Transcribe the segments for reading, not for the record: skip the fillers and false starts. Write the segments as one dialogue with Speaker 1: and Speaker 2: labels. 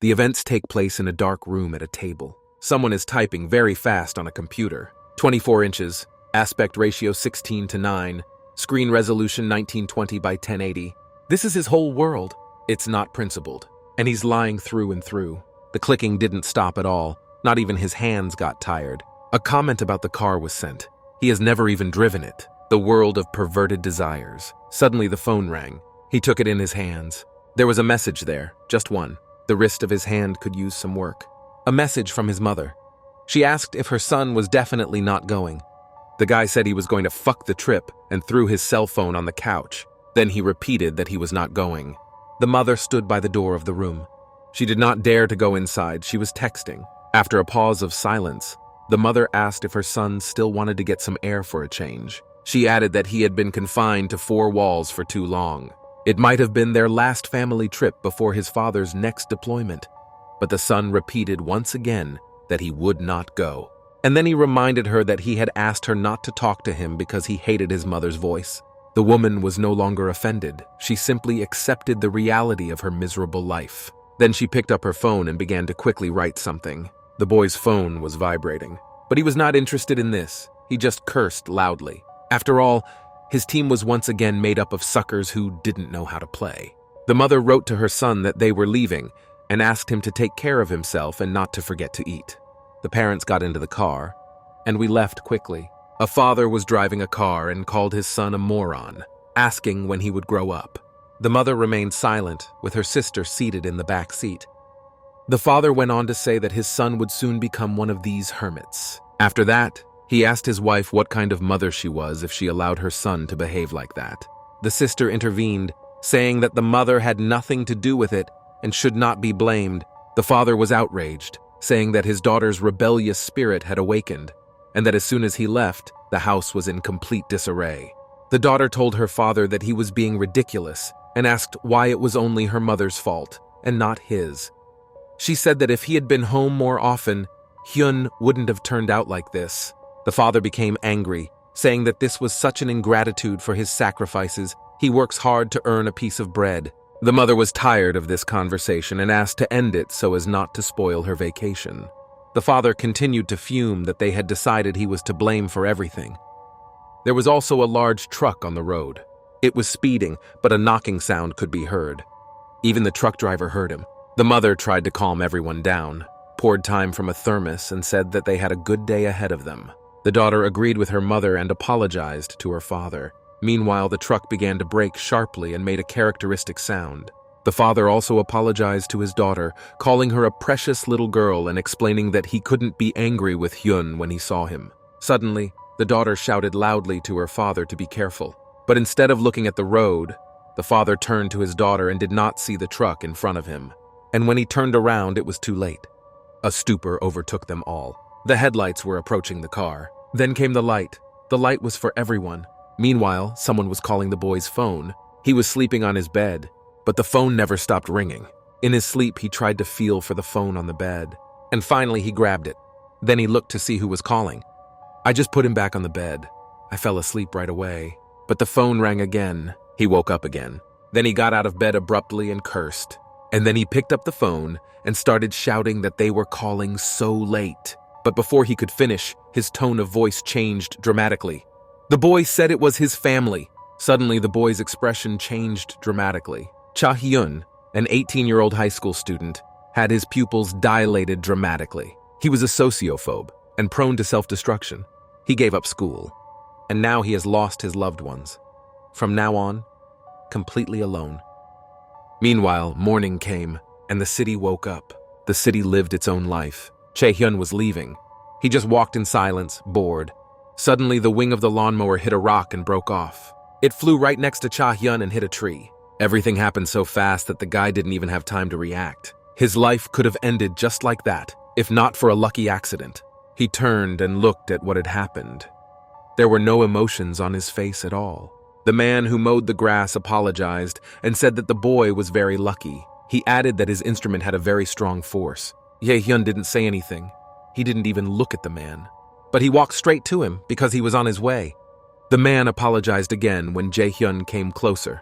Speaker 1: The events take place in a dark room at a table. Someone is typing very fast on a computer. 24 inches, aspect ratio 16:9, screen resolution 1920 by 1080. This is his whole world. It's not principled, and he's lying through and through. The clicking didn't stop at all. Not even his hands got tired. A comment about the car was sent. He has never even driven it. The world of perverted desires. Suddenly the phone rang. He took it in his hands. There was a message there, just one. The wrist of his hand could use some work. A message from his mother. She asked if her son was definitely not going. The guy said he was going to fuck the trip and threw his cell phone on the couch. Then he repeated that he was not going. The mother stood by the door of the room. She did not dare to go inside. She was texting. After a pause of silence, the mother asked if her son still wanted to get some air for a change. She added that he had been confined to 4 walls for too long. It might have been their last family trip before his father's next deployment. But the son repeated once again that he would not go. And then he reminded her that he had asked her not to talk to him because he hated his mother's voice. The woman was no longer offended. She simply accepted the reality of her miserable life. Then she picked up her phone and began to quickly write something. The boy's phone was vibrating. But he was not interested in this. He just cursed loudly. After all, his team was once again made up of suckers who didn't know how to play. The mother wrote to her son that they were leaving and asked him to take care of himself and not to forget to eat. The parents got into the car, and we left quickly. A father was driving a car and called his son a moron, asking when he would grow up. The mother remained silent, with her sister seated in the back seat. The father went on to say that his son would soon become one of these hermits. After that, he asked his wife what kind of mother she was if she allowed her son to behave like that. The sister intervened, saying that the mother had nothing to do with it and should not be blamed. The father was outraged, saying that his daughter's rebellious spirit had awakened, and that as soon as he left, the house was in complete disarray. The daughter told her father that he was being ridiculous and asked why it was only her mother's fault and not his. She said that if he had been home more often, Hyun wouldn't have turned out like this. The father became angry, saying that this was such an ingratitude for his sacrifices. He works hard to earn a piece of bread. The mother was tired of this conversation and asked to end it so as not to spoil her vacation. The father continued to fume that they had decided he was to blame for everything. There was also a large truck on the road. It was speeding, but a knocking sound could be heard. Even the truck driver heard him. The mother tried to calm everyone down, poured time from a thermos, and said that they had a good day ahead of them. The daughter agreed with her mother and apologized to her father. Meanwhile, the truck began to brake sharply and made a characteristic sound. The father also apologized to his daughter, calling her a precious little girl and explaining that he couldn't be angry with Hyun when he saw him. Suddenly, the daughter shouted loudly to her father to be careful. But instead of looking at the road, the father turned to his daughter and did not see the truck in front of him. And when he turned around, it was too late. A stupor overtook them all. The headlights were approaching the car. Then came the light. The light was for everyone. Meanwhile, someone was calling the boy's phone. He was sleeping on his bed, but the phone never stopped ringing. In his sleep, he tried to feel for the phone on the bed, and finally he grabbed it. Then he looked to see who was calling. I just put him back on the bed. I fell asleep right away, but the phone rang again. He woke up again. Then he got out of bed abruptly and cursed. And then he picked up the phone and started shouting that they were calling so late. But before he could finish, his tone of voice changed dramatically. The boy said it was his family. Suddenly, the boy's expression changed dramatically. Cha Hyun, an 18-year-old high school student, had his pupils dilated dramatically. He was a sociophobe and prone to self-destruction. He gave up school, and now he has lost his loved ones. From now on, completely alone. Meanwhile, morning came, and the city woke up. The city lived its own life. Chae-hyun was leaving. He just walked in silence, bored. Suddenly, the wing of the lawnmower hit a rock and broke off. It flew right next to Cha-hyun and hit a tree. Everything happened so fast that the guy didn't even have time to react. His life could have ended just like that, if not for a lucky accident. He turned and looked at what had happened. There were no emotions on his face at all. The man who mowed the grass apologized and said that the boy was very lucky. He added that his instrument had a very strong force. Ye-hyun didn't say anything. He didn't even look at the man. But he walked straight to him because he was on his way. The man apologized again when Jae-hyun came closer.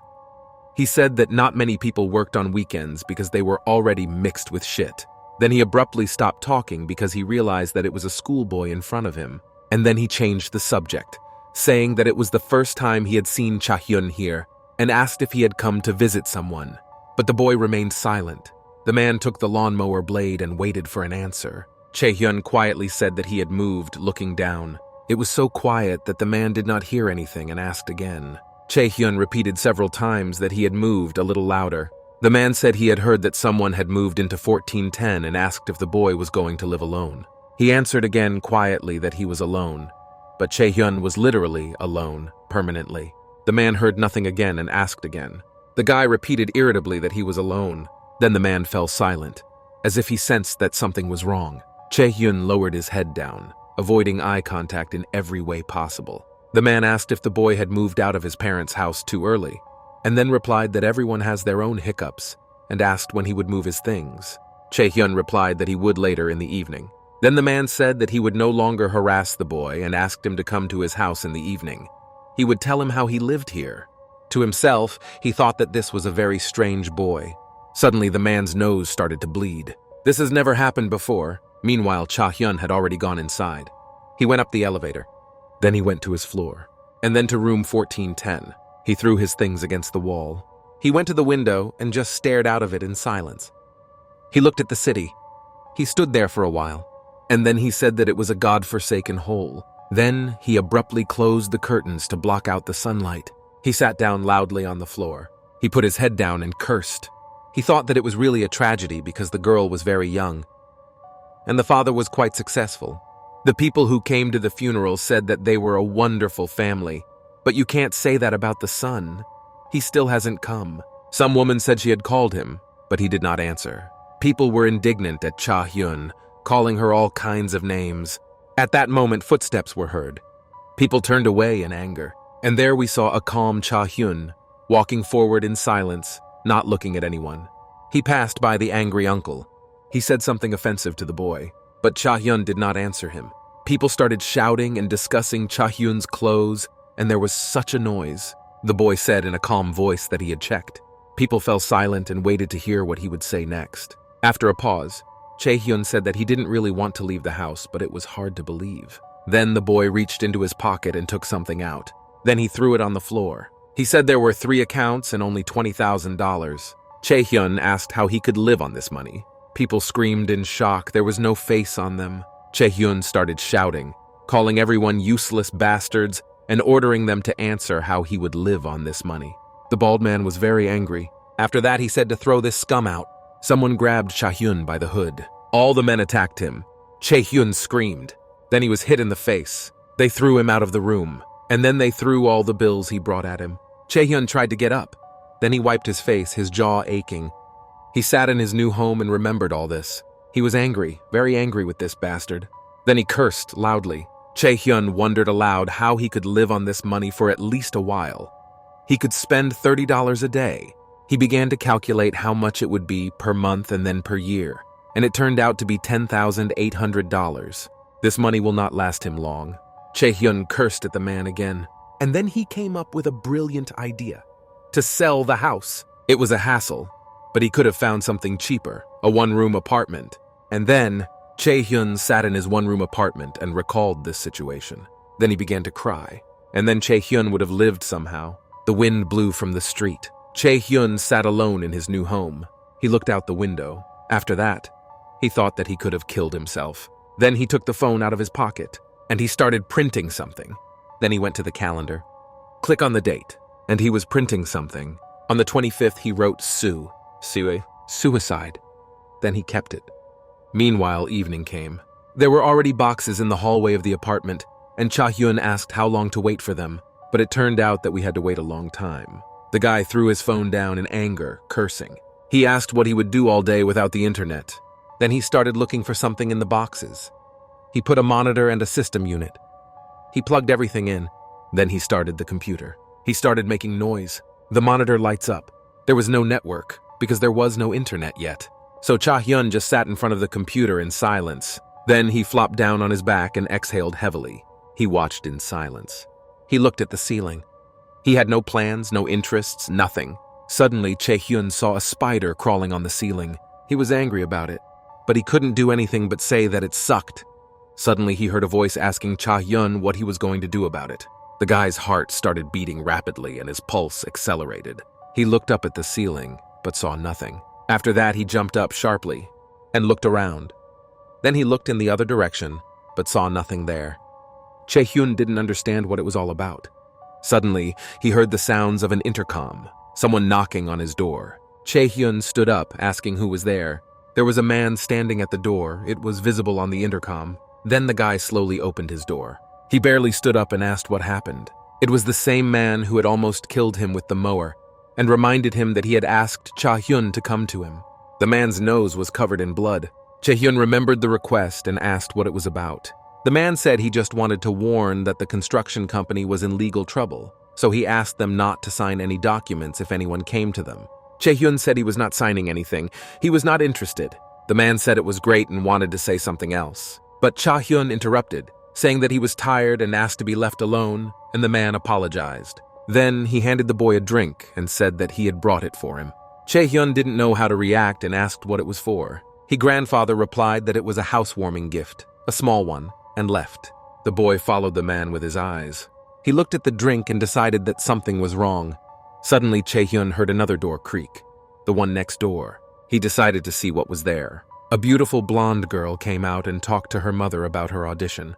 Speaker 1: He said that not many people worked on weekends because they were already mixed with shit. Then he abruptly stopped talking because he realized that it was a schoolboy in front of him. And then he changed the subject, saying that it was the first time he had seen Cha Hyun here and asked if he had come to visit someone. But the boy remained silent. The man took the lawnmower blade and waited for an answer. Cha Hyun quietly said that he had moved, looking down. It was so quiet that the man did not hear anything and asked again. Cha Hyun repeated several times that he had moved, a little louder. The man said he had heard that someone had moved into 1410 and asked if the boy was going to live alone. He answered again quietly that he was alone, but Cha Hyun was literally alone, permanently. The man heard nothing again and asked again. The guy repeated irritably that he was alone. Then the man fell silent, as if he sensed that something was wrong. Cha Hyun lowered his head down, avoiding eye contact in every way possible. The man asked if the boy had moved out of his parents' house too early, and then replied that everyone has their own hiccups, and asked when he would move his things. Cha Hyun replied that he would later in the evening. Then the man said that he would no longer harass the boy and asked him to come to his house in the evening. He would tell him how he lived here. To himself, he thought that this was a very strange boy. Suddenly, the man's nose started to bleed. This has never happened before. Meanwhile, Cha Hyun had already gone inside. He went up the elevator. Then he went to his floor, and then to room 1410. He threw his things against the wall. He went to the window and just stared out of it in silence. He looked at the city. He stood there for a while, and then he said that it was a god-forsaken hole. Then he abruptly closed the curtains to block out the sunlight. He sat down loudly on the floor. He put his head down and cursed. He thought that it was really a tragedy because the girl was very young, and the father was quite successful. The people who came to the funeral said that they were a wonderful family, but you can't say that about the son. He still hasn't come. Some woman said she had called him, but he did not answer. People were indignant at Cha Hyun, calling her all kinds of names. At that moment, footsteps were heard. People turned away in anger, and there we saw a calm Cha Hyun, walking forward in silence, not looking at anyone. He passed by the angry uncle. He said something offensive to the boy, but Cha Hyun did not answer him. People started shouting and discussing Cha Hyun's clothes, and there was such a noise. The boy said in a calm voice that he had checked. People fell silent and waited to hear what he would say next. After a pause, Cha Hyun said that he didn't really want to leave the house, but it was hard to believe. Then the boy reached into his pocket and took something out. Then he threw it on the floor. He said there were 3 accounts and only $20,000. Cha Hyun asked how he could live on this money. People screamed in shock. There was no face on them. Cha Hyun started shouting, calling everyone useless bastards and ordering them to answer how he would live on this money. The bald man was very angry. After that, he said to throw this scum out. Someone grabbed Cha Hyun by the hood. All the men attacked him. Cha Hyun screamed. Then he was hit in the face. They threw him out of the room, and then they threw all the bills he brought at him. Cha Hyun tried to get up. Then he wiped his face, his jaw aching. He sat in his new home and remembered all this. He was angry, very angry with this bastard. Then he cursed loudly. Cha Hyun wondered aloud how he could live on this money for at least a while. He could spend $30 a day. He began to calculate how much it would be per month and then per year, and it turned out to be $10,800. This money will not last him long. Cha Hyun cursed at the man again, and then he came up with a brilliant idea: to sell the house. It was a hassle, but he could have found something cheaper, a one-room apartment. And then Cha Hyun sat in his one-room apartment and recalled this situation. Then he began to cry, and then Cha Hyun would have lived somehow. The wind blew from the street. Cha Hyun sat alone in his new home. He looked out the window. After that, he thought that he could have killed himself. Then he took the phone out of his pocket, and he started printing something. Then he went to the calendar. Click on the date, and he was printing something. On the 25th, he wrote suicide. Then he kept it. Meanwhile, evening came. There were already boxes in the hallway of the apartment, and Cha Hyun asked how long to wait for them, but it turned out that we had to wait a long time. The guy threw his phone down in anger, cursing. He asked what he would do all day without the internet. Then he started looking for something in the boxes. He put a monitor and a system unit. He plugged everything in. Then he started the computer. He started making noise. The monitor lights up. There was no network, because there was no internet yet. So Cha Hyun just sat in front of the computer in silence. Then he flopped down on his back and exhaled heavily. He watched in silence. He looked at the ceiling. He had no plans, no interests, nothing. Suddenly, Cha Hyun saw a spider crawling on the ceiling. He was angry about it, but he couldn't do anything but say that it sucked. Suddenly, he heard a voice asking Cha Hyun what he was going to do about it. The guy's heart started beating rapidly and his pulse accelerated. He looked up at the ceiling, but saw nothing. After that, he jumped up sharply and looked around. Then he looked in the other direction, but saw nothing there. Cha Hyun didn't understand what it was all about. Suddenly, he heard the sounds of an intercom, someone knocking on his door. Cha Hyun stood up, asking who was there. There was a man standing at the door. It was visible on the intercom. Then the guy slowly opened his door. He barely stood up and asked what happened. It was the same man who had almost killed him with the mower and reminded him that he had asked Cha Hyun to come to him. The man's nose was covered in blood. Cha Hyun remembered the request and asked what it was about. The man said he just wanted to warn that the construction company was in legal trouble, so he asked them not to sign any documents if anyone came to them. Cha Hyun said he was not signing anything. He was not interested. The man said it was great and wanted to say something else. But Cha Hyun interrupted, saying that he was tired and asked to be left alone, and the man apologized. Then he handed the boy a drink and said that he had brought it for him. Cha Hyun didn't know how to react and asked what it was for. His grandfather replied that it was a housewarming gift, a small one, and left. The boy followed the man with his eyes. He looked at the drink and decided that something was wrong. Suddenly, Cha Hyun heard another door creak, the one next door. He decided to see what was there. A beautiful blonde girl came out and talked to her mother about her audition.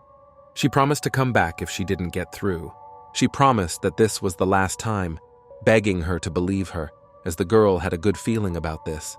Speaker 1: She promised to come back if she didn't get through. She promised that this was the last time, begging her to believe her, as the girl had a good feeling about this.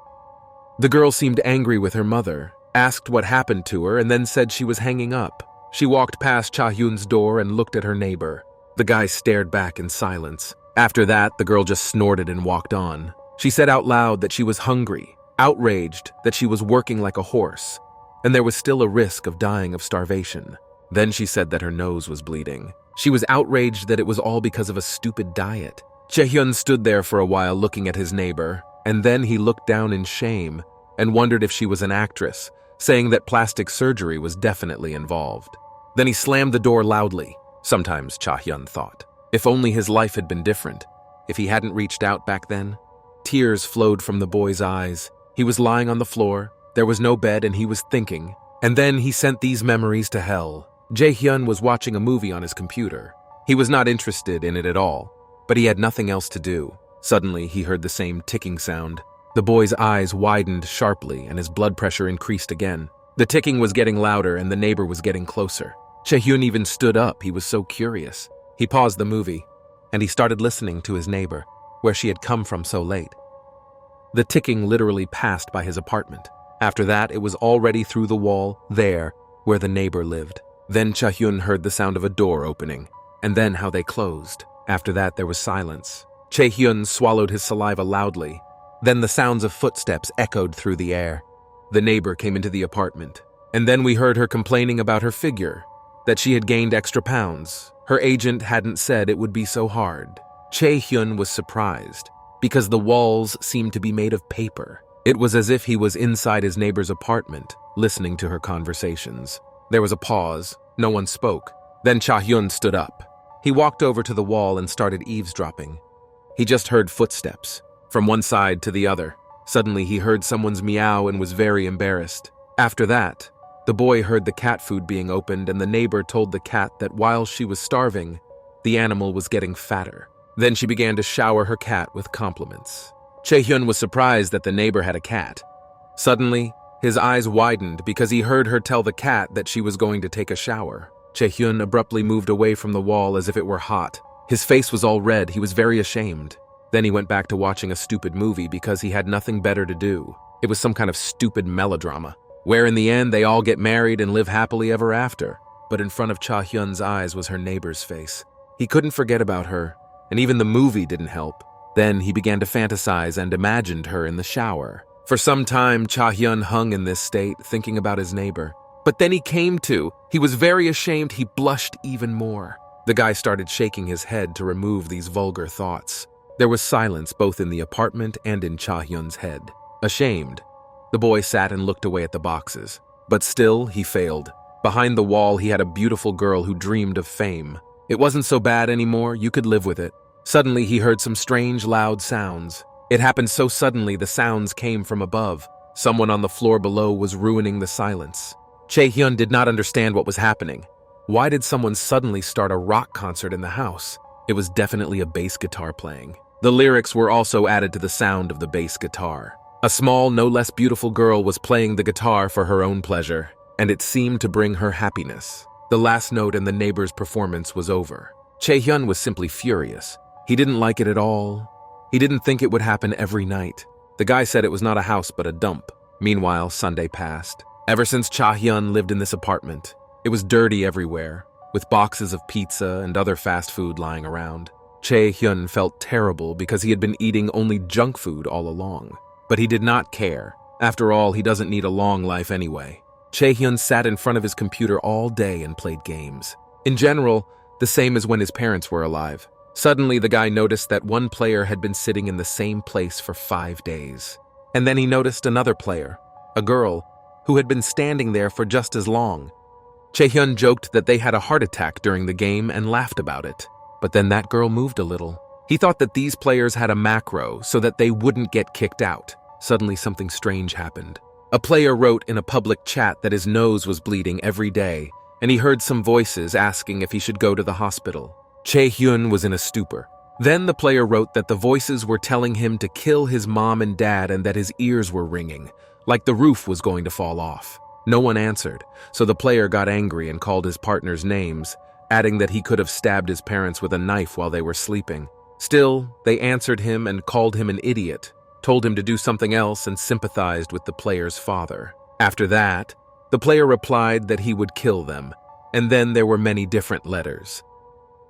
Speaker 1: The girl seemed angry with her mother, asked what happened to her, and then said she was hanging up. She walked past Cha Hyun's door and looked at her neighbor. The guy stared back in silence. After that, the girl just snorted and walked on. She said out loud that she was hungry, outraged that she was working like a horse, and there was still a risk of dying of starvation. Then she said that her nose was bleeding. She was outraged that it was all because of a stupid diet. Cha Hyun stood there for a while looking at his neighbor, and then he looked down in shame and wondered if she was an actress, saying that plastic surgery was definitely involved. Then he slammed the door loudly. Sometimes, Cha Hyun thought, if only his life had been different, if he hadn't reached out back then. Tears flowed from the boy's eyes. He was lying on the floor, there was no bed, and he was thinking. And then he sent these memories to hell. Cha Hyun was watching a movie on his computer. He was not interested in it at all, but he had nothing else to do. Suddenly, he heard the same ticking sound. The boy's eyes widened sharply and his blood pressure increased again. The ticking was getting louder and the neighbor was getting closer. Cha Hyun even stood up. He was so curious. He paused the movie and he started listening to his neighbor, where she had come from so late. The ticking literally passed by his apartment. After that, it was already through the wall, there, where the neighbor lived. Then Cha Hyun heard the sound of a door opening, and then how they closed. After that, there was silence. Cha Hyun swallowed his saliva loudly. Then the sounds of footsteps echoed through the air. The neighbor came into the apartment, and then we heard her complaining about her figure, that she had gained extra pounds. Her agent hadn't said it would be so hard. Cha Hyun was surprised, because the walls seemed to be made of paper. It was as if he was inside his neighbor's apartment, listening to her conversations. There was a pause. No one spoke. Then Cha Hyun stood up. He walked over to the wall and started eavesdropping. He just heard footsteps, from one side to the other. Suddenly he heard someone's meow and was very embarrassed. After that, the boy heard the cat food being opened and the neighbor told the cat that while she was starving, the animal was getting fatter. Then she began to shower her cat with compliments. Cha Hyun was surprised that the neighbor had a cat. Suddenly, his eyes widened because he heard her tell the cat that she was going to take a shower. Cha Hyun abruptly moved away from the wall as if it were hot. His face was all red. He was very ashamed. Then he went back to watching a stupid movie because he had nothing better to do. It was some kind of stupid melodrama, where in the end they all get married and live happily ever after. But in front of Cha Hyun's eyes was her neighbor's face. He couldn't forget about her, and even the movie didn't help. Then he began to fantasize and imagined her in the shower. For some time, Cha Hyun hung in this state, thinking about his neighbor. But then he was very ashamed. He blushed even more. The guy started shaking his head to remove these vulgar thoughts. There was silence both in the apartment and in Cha Hyun's head. Ashamed, the boy sat and looked away at the boxes. But still, he failed. Behind the wall, he had a beautiful girl who dreamed of fame. It wasn't so bad anymore. You could live with it. Suddenly, he heard some strange, loud sounds. It happened so suddenly the sounds came from above. Someone on the floor below was ruining the silence. Cha Hyun did not understand what was happening. Why did someone suddenly start a rock concert in the house? It was definitely a bass guitar playing. The lyrics were also added to the sound of the bass guitar. A small, no less beautiful girl was playing the guitar for her own pleasure, and it seemed to bring her happiness. The last note in the neighbor's performance was over. Cha Hyun was simply furious. He didn't like it at all. He didn't think it would happen every night. The guy said it was not a house but a dump. Meanwhile, Sunday passed. Ever since Cha Hyun lived in this apartment, it was dirty everywhere, with boxes of pizza and other fast food lying around. Cha Hyun felt terrible because he had been eating only junk food all along. But he did not care. After all, he doesn't need a long life anyway. Cha Hyun sat in front of his computer all day and played games. In general, the same as when his parents were alive. Suddenly, the guy noticed that one player had been sitting in the same place for 5 days. And then he noticed another player, a girl, who had been standing there for just as long. Cha Hyun joked that they had a heart attack during the game and laughed about it. But then that girl moved a little. He thought that these players had a macro so that they wouldn't get kicked out. Suddenly something strange happened. A player wrote in a public chat that his nose was bleeding every day, and he heard some voices asking if he should go to the hospital. Cha Hyun was in a stupor. Then the player wrote that the voices were telling him to kill his mom and dad and that his ears were ringing, like the roof was going to fall off. No one answered, so the player got angry and called his partner's names, adding that he could have stabbed his parents with a knife while they were sleeping. Still, they answered him and called him an idiot, told him to do something else, and sympathized with the player's father. After that, the player replied that he would kill them, and then there were many different letters.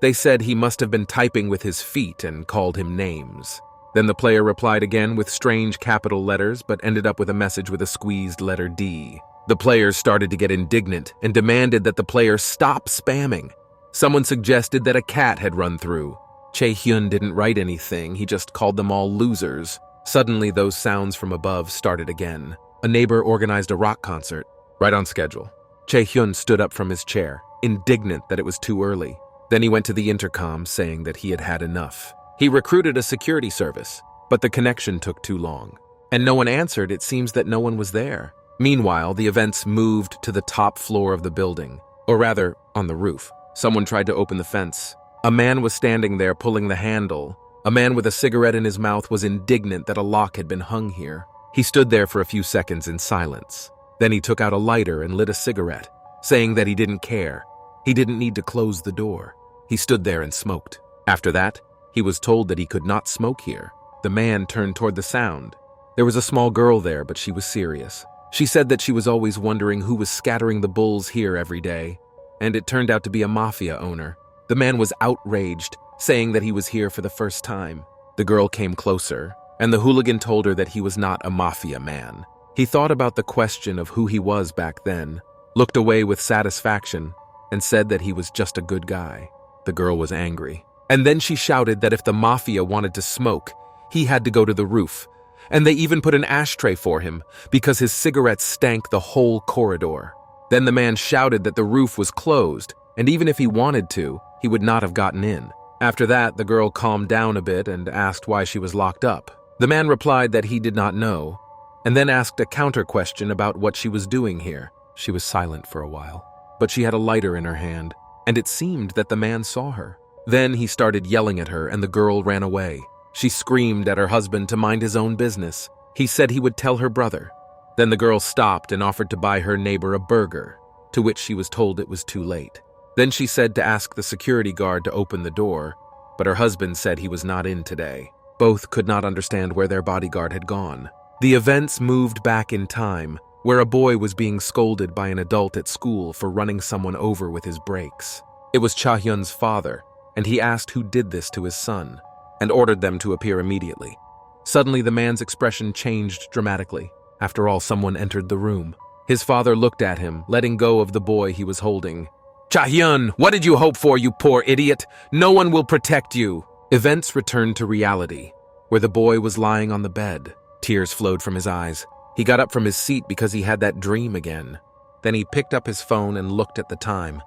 Speaker 1: They said he must have been typing with his feet and called him names. Then the player replied again with strange capital letters, but ended up with a message with a squeezed letter D. The players started to get indignant and demanded that the player stop spamming. Someone suggested that a cat had run through. Cha Hyun didn't write anything, he just called them all losers. Suddenly, those sounds from above started again. A neighbor organized a rock concert, right on schedule. Cha Hyun stood up from his chair, indignant that it was too early. Then he went to the intercom saying that he had had enough. He recruited a security service, but the connection took too long. And no one answered. It seems that no one was there. Meanwhile, the events moved to the top floor of the building, or rather, on the roof. Someone tried to open the fence. A man was standing there pulling the handle. A man with a cigarette in his mouth was indignant that a lock had been hung here. He stood there for a few seconds in silence. Then he took out a lighter and lit a cigarette, saying that he didn't care. He didn't need to close the door. He stood there and smoked. After that, he was told that he could not smoke here. The man turned toward the sound. There was a small girl there, but she was serious. She said that she was always wondering who was scattering the bulls here every day, and it turned out to be a mafia owner. The man was outraged, saying that he was here for the first time. The girl came closer, and the hooligan told her that he was not a mafia man. He thought about the question of who he was back then, looked away with satisfaction, and said that he was just a good guy. The girl was angry. And then she shouted that if the mafia wanted to smoke, he had to go to the roof. And they even put an ashtray for him because his cigarettes stank the whole corridor. Then the man shouted that the roof was closed, and even if he wanted to, he would not have gotten in. After that, the girl calmed down a bit and asked why she was locked up. The man replied that he did not know, and then asked a counter question about what she was doing here. She was silent for a while, but she had a lighter in her hand, and it seemed that the man saw her. Then he started yelling at her, and the girl ran away. She screamed at her husband to mind his own business. He said he would tell her brother. Then the girl stopped and offered to buy her neighbor a burger, to which she was told it was too late. Then she said to ask the security guard to open the door, but her husband said he was not in today. Both could not understand where their bodyguard had gone. The events moved back in time, where a boy was being scolded by an adult at school for running someone over with his brakes. It was Cha Hyun's father, and he asked who did this to his son, and ordered them to appear immediately. Suddenly, the man's expression changed dramatically. After all, someone entered the room. His father looked at him, letting go of the boy he was holding. "Cha Hyun, what did you hope for, you poor idiot? No one will protect you." Events returned to reality, where the boy was lying on the bed. Tears flowed from his eyes. He got up from his seat because he had that dream again. Then he picked up his phone and looked at the time.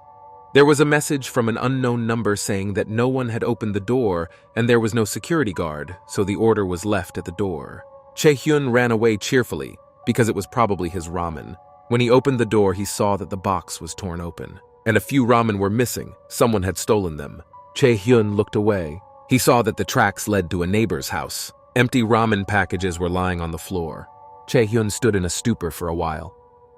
Speaker 1: There was a message from an unknown number saying that no one had opened the door and there was no security guard, so the order was left at the door. Cha Hyun ran away cheerfully, because it was probably his ramen. When he opened the door, he saw that the box was torn open, and a few ramen were missing. Someone had stolen them. Cha Hyun looked away. He saw that the tracks led to a neighbor's house. Empty ramen packages were lying on the floor. Cha Hyun stood in a stupor for a while.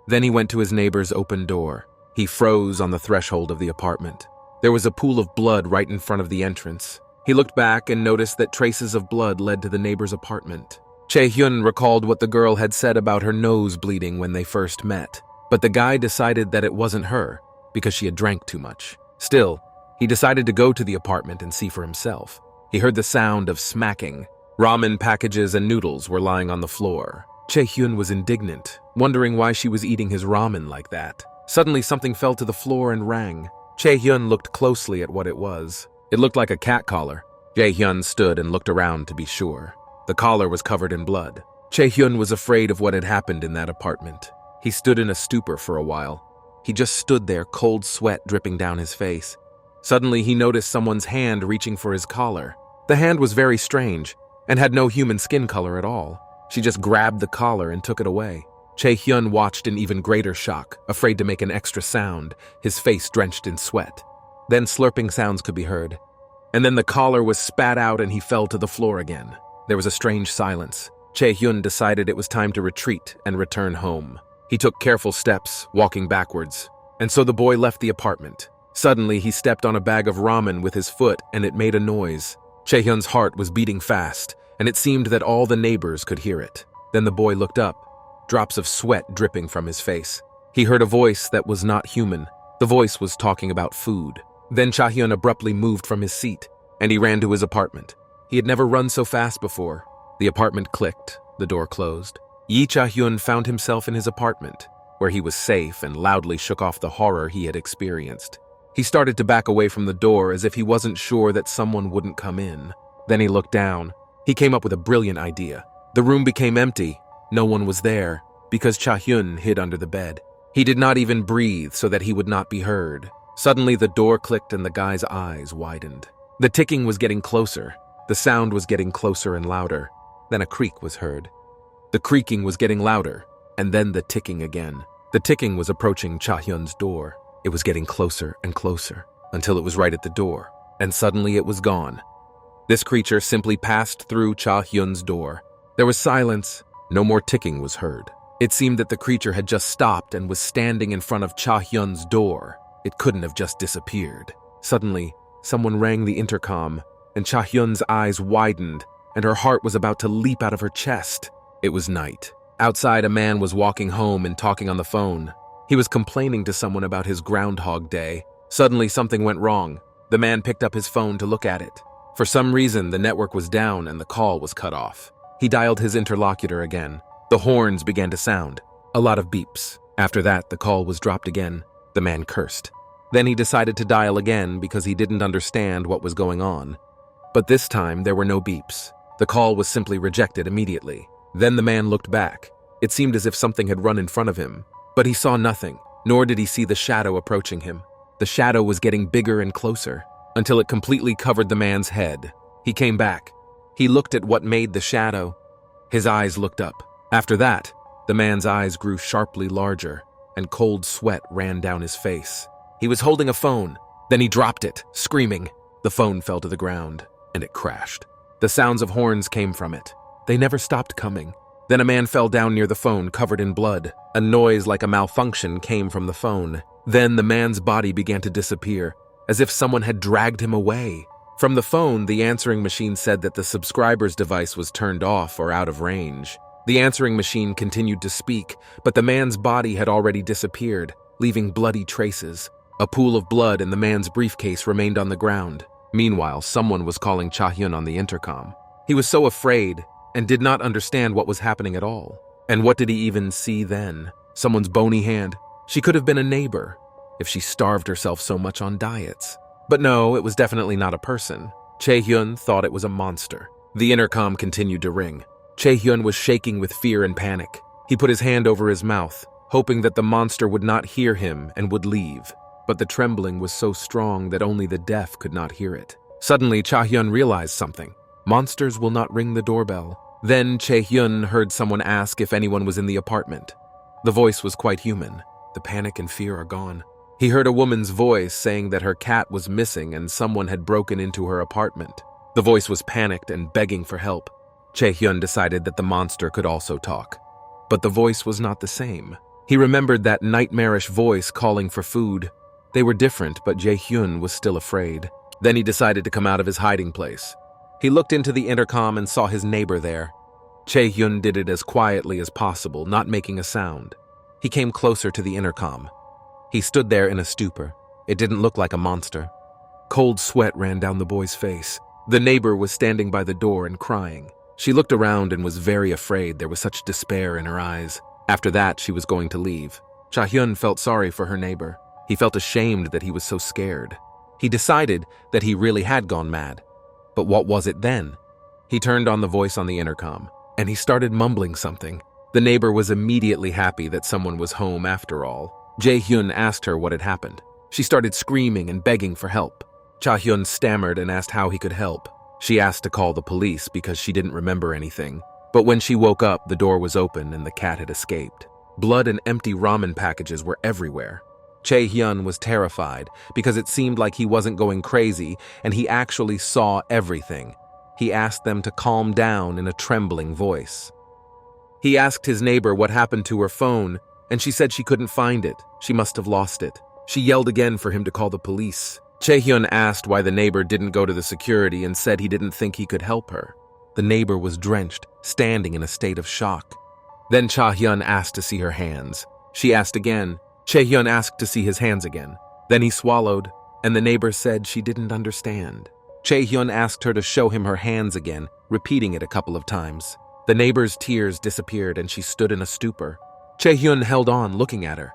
Speaker 1: Then he went to his neighbor's open door. He froze on the threshold of the apartment. There was a pool of blood right in front of the entrance. He looked back and noticed that traces of blood led to the neighbor's apartment. Cha Hyun recalled what the girl had said about her nose bleeding when they first met, but the guy decided that it wasn't her because she had drank too much. Still, he decided to go to the apartment and see for himself. He heard the sound of smacking. Ramen packages and noodles were lying on the floor. Cha Hyun was indignant, wondering why she was eating his ramen like that. Suddenly, something fell to the floor and rang. Cha Hyun looked closely at what it was. It looked like a cat collar. Cha Hyun stood and looked around to be sure. The collar was covered in blood. Cha Hyun was afraid of what had happened in that apartment. He stood in a stupor for a while. He just stood there, cold sweat dripping down his face. Suddenly, he noticed someone's hand reaching for his collar. The hand was very strange and had no human skin color at all. She just grabbed the collar and took it away. Cha Hyun watched in even greater shock, afraid to make an extra sound, his face drenched in sweat. Then slurping sounds could be heard. And then the collar was spat out and he fell to the floor again. There was a strange silence. Cha Hyun decided it was time to retreat and return home. He took careful steps, walking backwards. And so the boy left the apartment. Suddenly, he stepped on a bag of ramen with his foot and it made a noise. Cha Hyun's heart was beating fast, and it seemed that all the neighbors could hear it. Then the boy looked up. Drops of sweat dripping from his face. He heard a voice that was not human. The voice was talking about food. Then Cha Hyun abruptly moved from his seat, and he ran to his apartment. He had never run so fast before. The apartment clicked, the door closed. Cha Hyun found himself in his apartment, where he was safe and loudly shook off the horror he had experienced. He started to back away from the door as if he wasn't sure that someone wouldn't come in. Then he looked down. He came up with a brilliant idea. The room became empty. No one was there, because Cha Hyun hid under the bed. He did not even breathe so that he would not be heard. Suddenly, the door clicked and the guy's eyes widened. The ticking was getting closer. The sound was getting closer and louder. Then a creak was heard. The creaking was getting louder, and then the ticking again. The ticking was approaching Cha Hyun's door. It was getting closer and closer, until it was right at the door, and suddenly it was gone. This creature simply passed through Cha Hyun's door. There was silence. No more ticking was heard. It seemed that the creature had just stopped and was standing in front of Cha Hyun's door. It couldn't have just disappeared. Suddenly, someone rang the intercom, and Cha Hyun's eyes widened, and her heart was about to leap out of her chest. It was night. Outside, a man was walking home and talking on the phone. He was complaining to someone about his Groundhog Day. Suddenly, something went wrong. The man picked up his phone to look at it. For some reason, the network was down and the call was cut off. He dialed his interlocutor again. The horns began to sound. A lot of beeps. After that, the call was dropped again. The man cursed. Then he decided to dial again because he didn't understand what was going on. But this time, there were no beeps. The call was simply rejected immediately. Then the man looked back. It seemed as if something had run in front of him. But he saw nothing, nor did he see the shadow approaching him. The shadow was getting bigger and closer, until it completely covered the man's head. He came back. He looked at what made the shadow. His eyes looked up. After that, the man's eyes grew sharply larger, and cold sweat ran down his face. He was holding a phone. Then he dropped it, screaming. The phone fell to the ground, and it crashed. The sounds of horns came from it. They never stopped coming. Then a man fell down near the phone, covered in blood. A noise like a malfunction came from the phone. Then the man's body began to disappear, as if someone had dragged him away. From the phone, the answering machine said that the subscriber's device was turned off or out of range. The answering machine continued to speak, but the man's body had already disappeared, leaving bloody traces. A pool of blood in the man's briefcase remained on the ground. Meanwhile, someone was calling Cha Hyun on the intercom. He was so afraid and did not understand what was happening at all. And what did he even see then? Someone's bony hand? She could have been a neighbor, if she starved herself so much on diets. But no, it was definitely not a person. Cha Hyun thought it was a monster. The intercom continued to ring. Cha Hyun was shaking with fear and panic. He put his hand over his mouth, hoping that the monster would not hear him and would leave. but the trembling was so strong that only the deaf could not hear it. Suddenly, Cha Hyun realized something. Monsters will not ring the doorbell. Then Cha Hyun heard someone ask if anyone was in the apartment. The voice was quite human. The panic and fear are gone. He heard a woman's voice saying that her cat was missing and someone had broken into her apartment. The voice was panicked and begging for help. Cha Hyun decided that the monster could also talk. But the voice was not the same. He remembered that nightmarish voice calling for food. They were different, but Cha Hyun was still afraid. Then he decided to come out of his hiding place. He looked into the intercom and saw his neighbor there. Cha Hyun did it as quietly as possible, not making a sound. He came closer to the intercom. He stood there in a stupor. It didn't look like a monster. Cold sweat ran down the boy's face. The neighbor was standing by the door and crying. She looked around and was very afraid. There was such despair in her eyes. After that, she was going to leave. Cha Hyun felt sorry for her neighbor. He felt ashamed that he was so scared. He decided that he really had gone mad. But what was it then? He turned on the voice on the intercom, and he started mumbling something. The neighbor was immediately happy that someone was home after all. Cha Hyun asked her what had happened. She started screaming and begging for help. Cha Hyun stammered and asked how he could help. She asked to call the police because she didn't remember anything. But when she woke up, the door was open and the cat had escaped. Blood and empty ramen packages were everywhere. Cha Hyun was terrified because it seemed like he wasn't going crazy and he actually saw everything. He asked them to calm down in a trembling voice. He asked his neighbor what happened to her phone, and she said she couldn't find it. She must have lost it. She yelled again for him to call the police. Cha Hyun asked why the neighbor didn't go to the security and said he didn't think he could help her. The neighbor was drenched, standing in a state of shock. Then Cha Hyun asked to see her hands. She asked again. Cha Hyun asked to see his hands again. Then he swallowed, and the neighbor said she didn't understand. Cha Hyun asked her to show him her hands again, repeating it a couple of times. The neighbor's tears disappeared and she stood in a stupor. Cha Hyun held on, looking at her.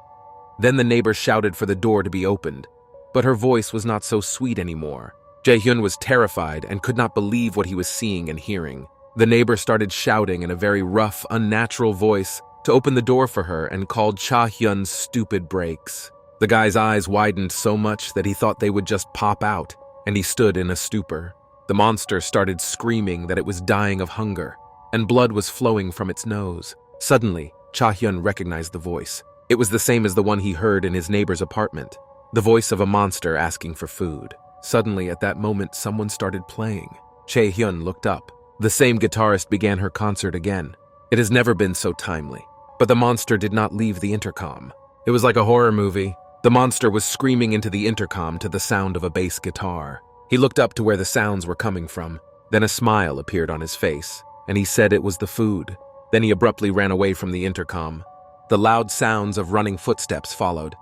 Speaker 1: Then the neighbor shouted for the door to be opened, but her voice was not so sweet anymore. Cha Hyun was terrified and could not believe what he was seeing and hearing. The neighbor started shouting in a very rough, unnatural voice to open the door for her and called Cha Hyun's stupid breaks. The guy's eyes widened so much that he thought they would just pop out, and he stood in a stupor. The monster started screaming that it was dying of hunger, and blood was flowing from its nose. Suddenly, Cha Hyun recognized the voice. It was the same as the one he heard in his neighbor's apartment, the voice of a monster asking for food. Suddenly, at that moment, someone started playing. Cha Hyun looked up. The same guitarist began her concert again. It has never been so timely. But the monster did not leave the intercom. It was like a horror movie. The monster was screaming into the intercom to the sound of a bass guitar. He looked up to where the sounds were coming from. Then a smile appeared on his face, and he said it was the food. Then he abruptly ran away from the intercom. The loud sounds of running footsteps followed.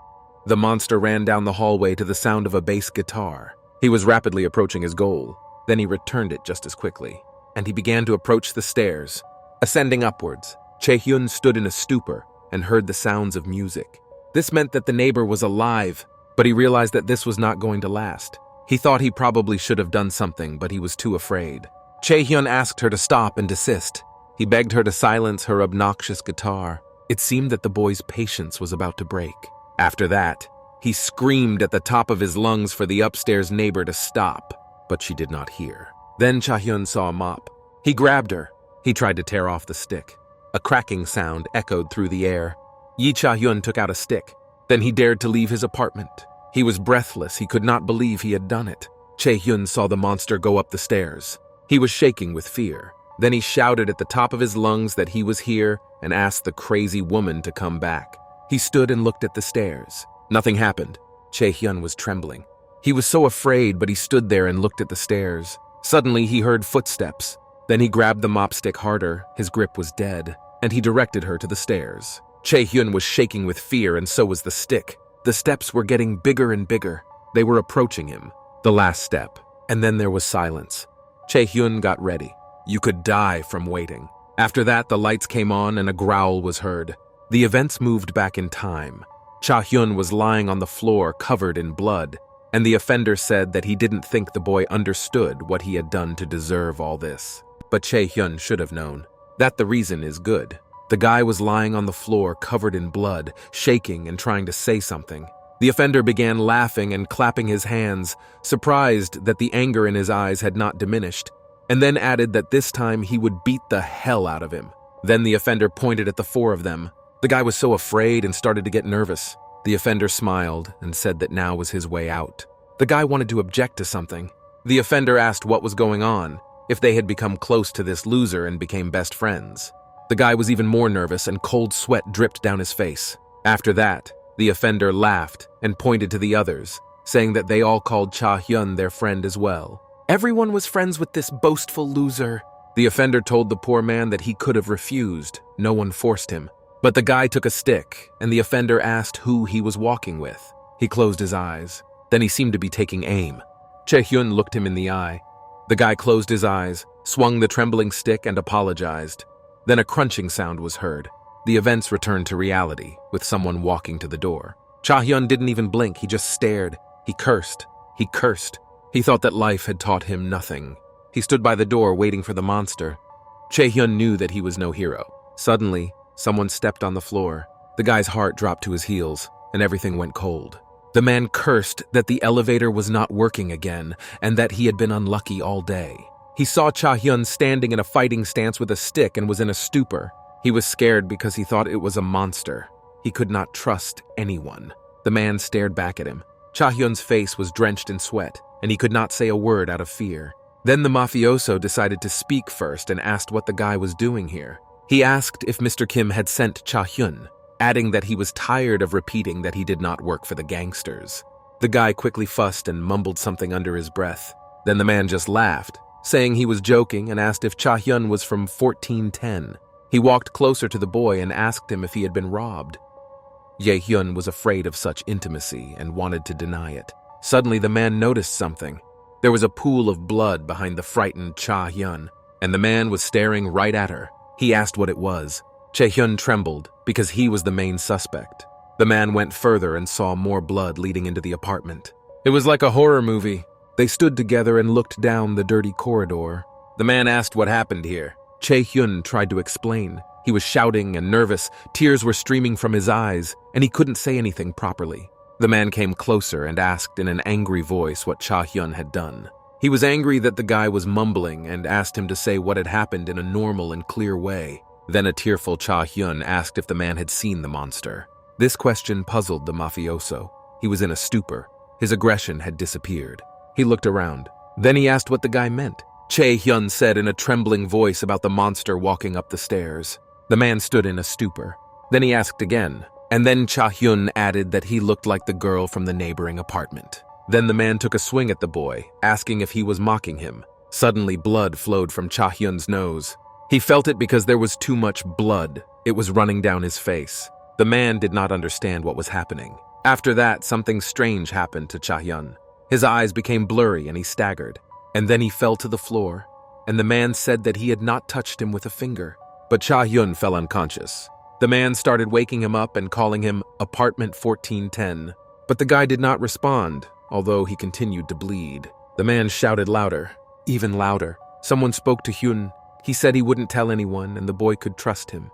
Speaker 1: The monster ran down the hallway to the sound of a bass guitar. He was rapidly approaching his goal. Then he returned it just as quickly, and he began to approach the stairs. Ascending upwards, Cha Hyun stood in a stupor and heard the sounds of music. This meant that the neighbor was alive, but he realized that this was not going to last. He thought he probably should have done something, but he was too afraid. Cha Hyun asked her to stop and desist. He begged her to silence her obnoxious guitar. It seemed that the boy's patience was about to break. After that, he screamed at the top of his lungs for the upstairs neighbor to stop, but she did not hear. Then Cha Hyun saw a mop. He grabbed her. He tried to tear off the stick. A cracking sound echoed through the air. Cha Hyun took out a stick. Then he dared to leave his apartment. He was breathless. He could not believe he had done it. Cha Hyun saw the monster go up the stairs. He was shaking with fear. Then he shouted at the top of his lungs that he was here and asked the crazy woman to come back. He stood and looked at the stairs. Nothing happened. Cha Hyun was trembling. He was so afraid, but he stood there and looked at the stairs. Suddenly, he heard footsteps. Then he grabbed the mop stick harder. His grip was dead, and he directed her to the stairs. Cha Hyun was shaking with fear, and so was the stick. The steps were getting bigger and bigger. They were approaching him. The last step. And then there was silence. Cha Hyun got ready. You could die from waiting. After that, the lights came on and a growl was heard. The events moved back in time. Cha Hyun was lying on the floor covered in blood, and the offender said that he didn't think the boy understood what he had done to deserve all this. But Cha Hyun should have known. That the reason is good. The guy was lying on the floor covered in blood, shaking and trying to say something. The offender began laughing and clapping his hands, surprised that the anger in his eyes had not diminished, and then added that this time he would beat the hell out of him. Then the offender pointed at the four of them. The guy was so afraid and started to get nervous. The offender smiled and said that now was his way out. The guy wanted to object to something. The offender asked what was going on, if they had become close to this loser and became best friends. The guy was even more nervous and cold sweat dripped down his face. After that, the offender laughed and pointed to the others, saying that they all called Cha Hyun their friend as well. Everyone was friends with this boastful loser. The offender told the poor man that he could have refused. No one forced him. But the guy took a stick, and the offender asked who he was walking with. He closed his eyes. Then he seemed to be taking aim. Cha Hyun looked him in the eye. The guy closed his eyes, swung the trembling stick, and apologized. Then a crunching sound was heard. The events returned to reality, with someone walking to the door. Cha Hyun didn't even blink, he just stared. He cursed. He cursed. He thought that life had taught him nothing. He stood by the door waiting for the monster. Cha Hyun knew that he was no hero. Suddenly, someone stepped on the floor. The guy's heart dropped to his heels, and everything went cold. The man cursed that the elevator was not working again, and that he had been unlucky all day. He saw Cha Hyun standing in a fighting stance with a stick and was in a stupor. He was scared because he thought it was a monster. He could not trust anyone. The man stared back at him. Cha Hyun's face was drenched in sweat, and he could not say a word out of fear. Then the mafioso decided to speak first and asked what the guy was doing here. He asked if Mr. Kim had sent Cha Hyun, adding that he was tired of repeating that he did not work for the gangsters. The guy quickly fussed and mumbled something under his breath. Then the man just laughed, saying he was joking, and asked if Cha Hyun was from 1410. He walked closer to the boy and asked him if he had been robbed. Ye Hyun was afraid of such intimacy and wanted to deny it. Suddenly the man noticed something. There was a pool of blood behind the frightened Cha Hyun, and the man was staring right at her. He asked what it was. Cha Hyun trembled because he was the main suspect. The man went further and saw more blood leading into the apartment. It was like a horror movie. They stood together and looked down the dirty corridor. The man asked what happened here. Cha Hyun tried to explain. He was shouting and nervous, tears were streaming from his eyes, and he couldn't say anything properly. The man came closer and asked in an angry voice what Cha Hyun had done. He was angry that the guy was mumbling and asked him to say what had happened in a normal and clear way. Then a tearful Cha Hyun asked if the man had seen the monster. This question puzzled the mafioso. He was in a stupor. His aggression had disappeared. He looked around. Then he asked what the guy meant. Cha Hyun said in a trembling voice about the monster walking up the stairs. The man stood in a stupor. Then he asked again, and then Cha Hyun added that he looked like the girl from the neighboring apartment. Then the man took a swing at the boy, asking if he was mocking him. Suddenly blood flowed from Cha Hyun's nose. He felt it because there was too much blood. It was running down his face. The man did not understand what was happening. After that, something strange happened to Cha Hyun. His eyes became blurry and he staggered. And then he fell to the floor, and the man said that he had not touched him with a finger. But Cha Hyun fell unconscious. The man started waking him up and calling him Apartment 1410. But the guy did not respond, although he continued to bleed. The man shouted louder, even louder. Someone spoke to Hyun. He said he wouldn't tell anyone and the boy could trust him.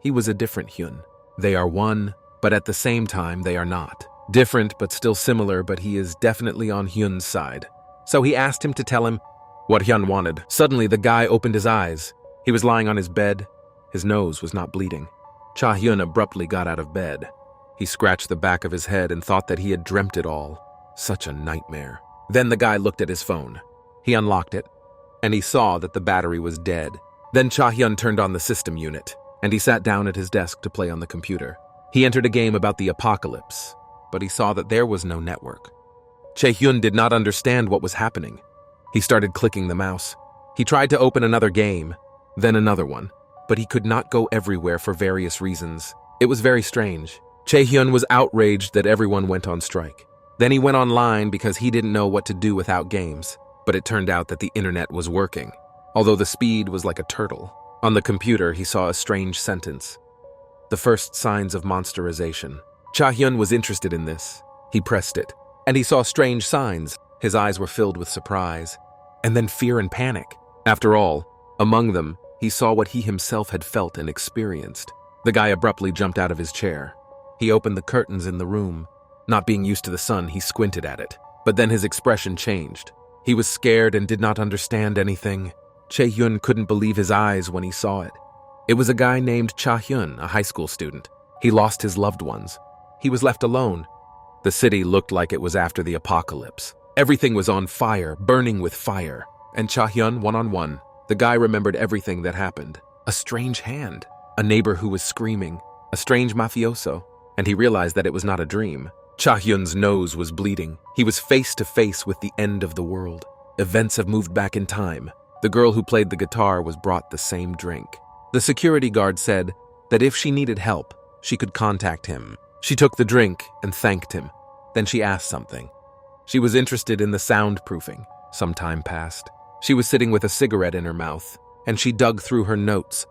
Speaker 1: He was a different Hyun. They are one, but at the same time they are not. Different but still similar, but he is definitely on Hyun's side. So he asked him to tell him what Hyun wanted. Suddenly, the guy opened his eyes. He was lying on his bed. His nose was not bleeding. Cha Hyun abruptly got out of bed. He scratched the back of his head and thought that he had dreamt it all. Such a nightmare. Then the guy looked at his phone. He unlocked it, and he saw that the battery was dead. Then Cha Hyun turned on the system unit, and he sat down at his desk to play on the computer. He entered a game about the apocalypse, but he saw that there was no network. Cha Hyun did not understand what was happening. He started clicking the mouse. He tried to open another game, then another one, but he could not go everywhere for various reasons. It was very strange. Cha Hyun was outraged that everyone went on strike. Then he went online because he didn't know what to do without games, but it turned out that the internet was working, although the speed was like a turtle. On the computer, he saw a strange sentence. The first signs of monsterization. Cha Hyun was interested in this. He pressed it, and he saw strange signs. His eyes were filled with surprise, and then fear and panic. After all, among them, he saw what he himself had felt and experienced. The guy abruptly jumped out of his chair. He opened the curtains in the room. Not being used to the sun, he squinted at it. But then his expression changed. He was scared and did not understand anything. Chae-hyun couldn't believe his eyes when he saw it. It was a guy named Cha Hyun, a high school student. He lost his loved ones. He was left alone. The city looked like it was after the apocalypse. Everything was on fire, burning with fire. And Cha Hyun, one-on-one, the guy remembered everything that happened. A strange hand, a neighbor who was screaming, a strange mafioso, and he realized that it was not a dream. Cha Hyun's nose was bleeding. He was face to face with the end of the world. Events have moved back in time. The girl who played the guitar was brought the same drink. The security guard said that if she needed help, she could contact him. She took the drink and thanked him. Then she asked something. She was interested in the soundproofing. Some time passed. She was sitting with a cigarette in her mouth, and she dug through her notes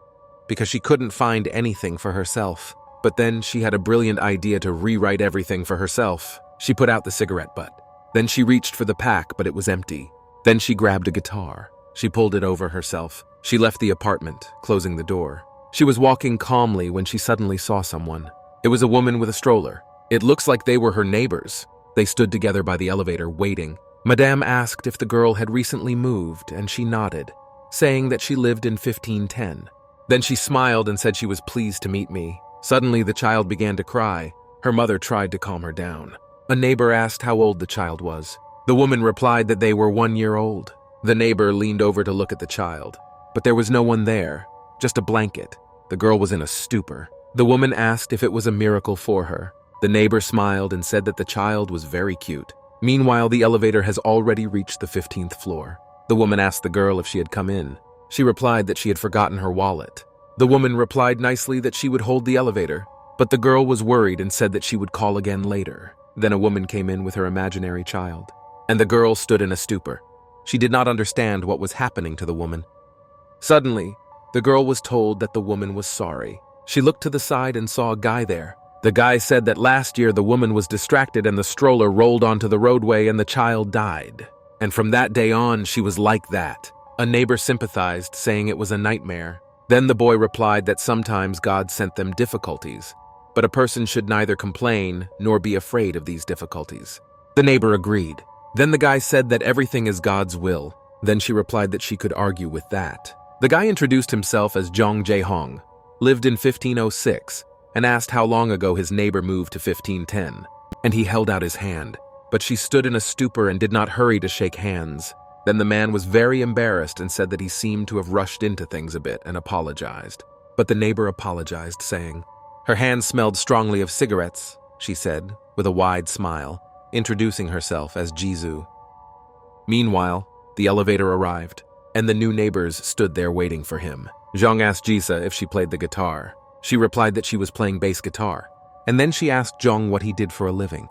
Speaker 1: because she couldn't find anything for herself. But then she had a brilliant idea to rewrite everything for herself. She put out the cigarette butt. Then she reached for the pack, but it was empty. Then she grabbed a guitar. She pulled it over herself. She left the apartment, closing the door. She was walking calmly when she suddenly saw someone. It was a woman with a stroller. It looks like they were her neighbors. They stood together by the elevator, waiting. Madame asked if the girl had recently moved, and she nodded, saying that she lived in 1510. Then she smiled and said she was pleased to meet me. Suddenly, the child began to cry. Her mother tried to calm her down. A neighbor asked how old the child was. The woman replied that they were 1 year old. The neighbor leaned over to look at the child, but there was no one there, just a blanket. The girl was in a stupor. The woman asked if it was a miracle for her. The neighbor smiled and said that the child was very cute. Meanwhile, the elevator has already reached the 15th floor. The woman asked the girl if she had come in. She replied that she had forgotten her wallet. The woman replied nicely that she would hold the elevator, but the girl was worried and said that she would call again later. Then a woman came in with her imaginary child, and the girl stood in a stupor. She did not understand what was happening to the woman. Suddenly, the girl was told that the woman was sorry. She looked to the side and saw a guy there. The guy said that last year the woman was distracted and the stroller rolled onto the roadway and the child died. And from that day on, she was like that. A neighbor sympathized, saying it was a nightmare. Then the boy replied that sometimes God sent them difficulties, but a person should neither complain nor be afraid of these difficulties. The neighbor agreed. Then the guy said that everything is God's will. Then she replied that she could argue with that. The guy introduced himself as Jong Jae-hong, lived in 1506, and asked how long ago his neighbor moved to 1510. And he held out his hand, but she stood in a stupor and did not hurry to shake hands. Then the man was very embarrassed and said that he seemed to have rushed into things a bit and apologized. But the neighbor apologized, saying, "Her hand smelled strongly of cigarettes," she said, with a wide smile, introducing herself as Jisoo. Meanwhile, the elevator arrived, and the new neighbors stood there waiting for him. Jong asked Jisa if she played the guitar. She replied that she was playing bass guitar, and then she asked Jong what he did for a living.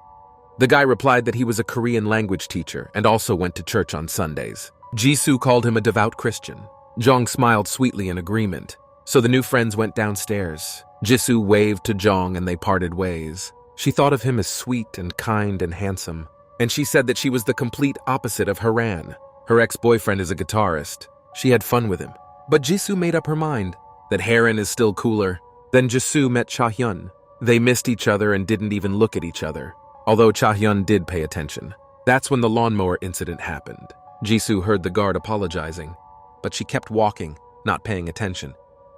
Speaker 1: The guy replied that he was a Korean language teacher and also went to church on Sundays. Jisoo called him a devout Christian. Jong smiled sweetly in agreement, so the new friends went downstairs. Jisoo waved to Jong and they parted ways. She thought of him as sweet and kind and handsome, and she said that she was the complete opposite of Haran. Her ex-boyfriend is a guitarist. She had fun with him. But Jisoo made up her mind that Haran is still cooler. Then Jisoo met Cha Hyun. They missed each other and didn't even look at each other, although Cha Hyun did pay attention. That's when the lawnmower incident happened. Jisoo heard the guard apologizing, but she kept walking, not paying attention.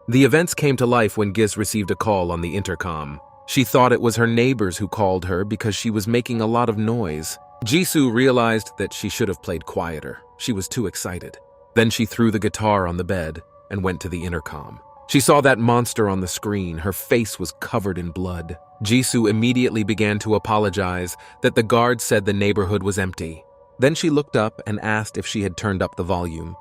Speaker 1: The events came to life when Giz received a call on the intercom. She thought it was her neighbors who called her because she was making a lot of noise. Jisoo realized that she should have played quieter. She was too excited. Then she threw the guitar on the bed and went to the intercom. She saw that monster on the screen. Her face was covered in blood. Jisoo immediately began to apologize that the guard said the neighborhood was empty. Then she looked up and asked if she had turned up the volume.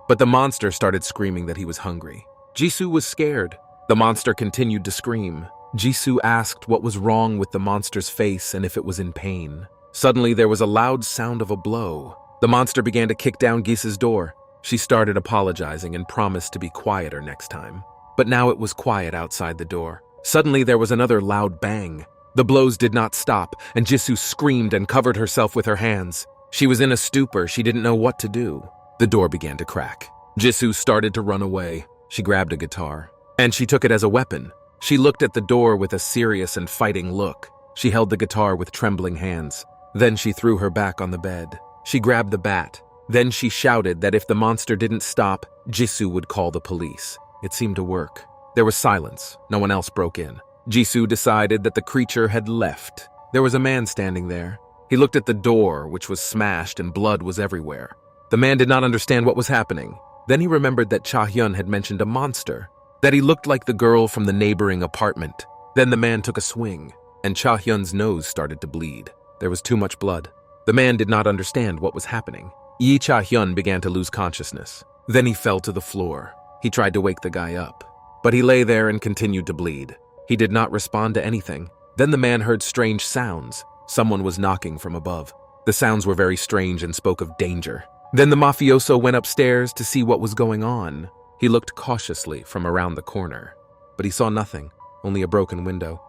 Speaker 1: But the monster started screaming that he was hungry. Jisoo was scared. The monster continued to scream. Jisoo asked what was wrong with the monster's face and if it was in pain. Suddenly, there was a loud sound of a blow. The monster began to kick down Gis's door. She started apologizing and promised to be quieter next time. But now it was quiet outside the door. Suddenly, there was another loud bang. The blows did not stop, and Jisoo screamed and covered herself with her hands. She was in a stupor. She didn't know what to do. The door began to crack. Jisoo started to run away. She grabbed a guitar, and she took it as a weapon. She looked at the door with a serious and fighting look. She held the guitar with trembling hands. Then she threw her back on the bed. She grabbed the bat. Then she shouted that if the monster didn't stop, Jisoo would call the police. It seemed to work. There was silence. No one else broke in. Jisoo decided that the creature had left. There was a man standing there. He looked at the door, which was smashed and blood was everywhere. The man did not understand what was happening. Then he remembered that Cha Hyun had mentioned a monster, that he looked like the girl from the neighboring apartment. Then the man took a swing, and Cha Hyun's nose started to bleed. There was too much blood. The man did not understand what was happening. Cha Hyun began to lose consciousness. Then he fell to the floor. He tried to wake the guy up, but he lay there and continued to bleed. He did not respond to anything. Then the man heard strange sounds. Someone was knocking from above. The sounds were very strange and spoke of danger. Then the mafioso went upstairs to see what was going on. He looked cautiously from around the corner, but he saw nothing, only a broken window.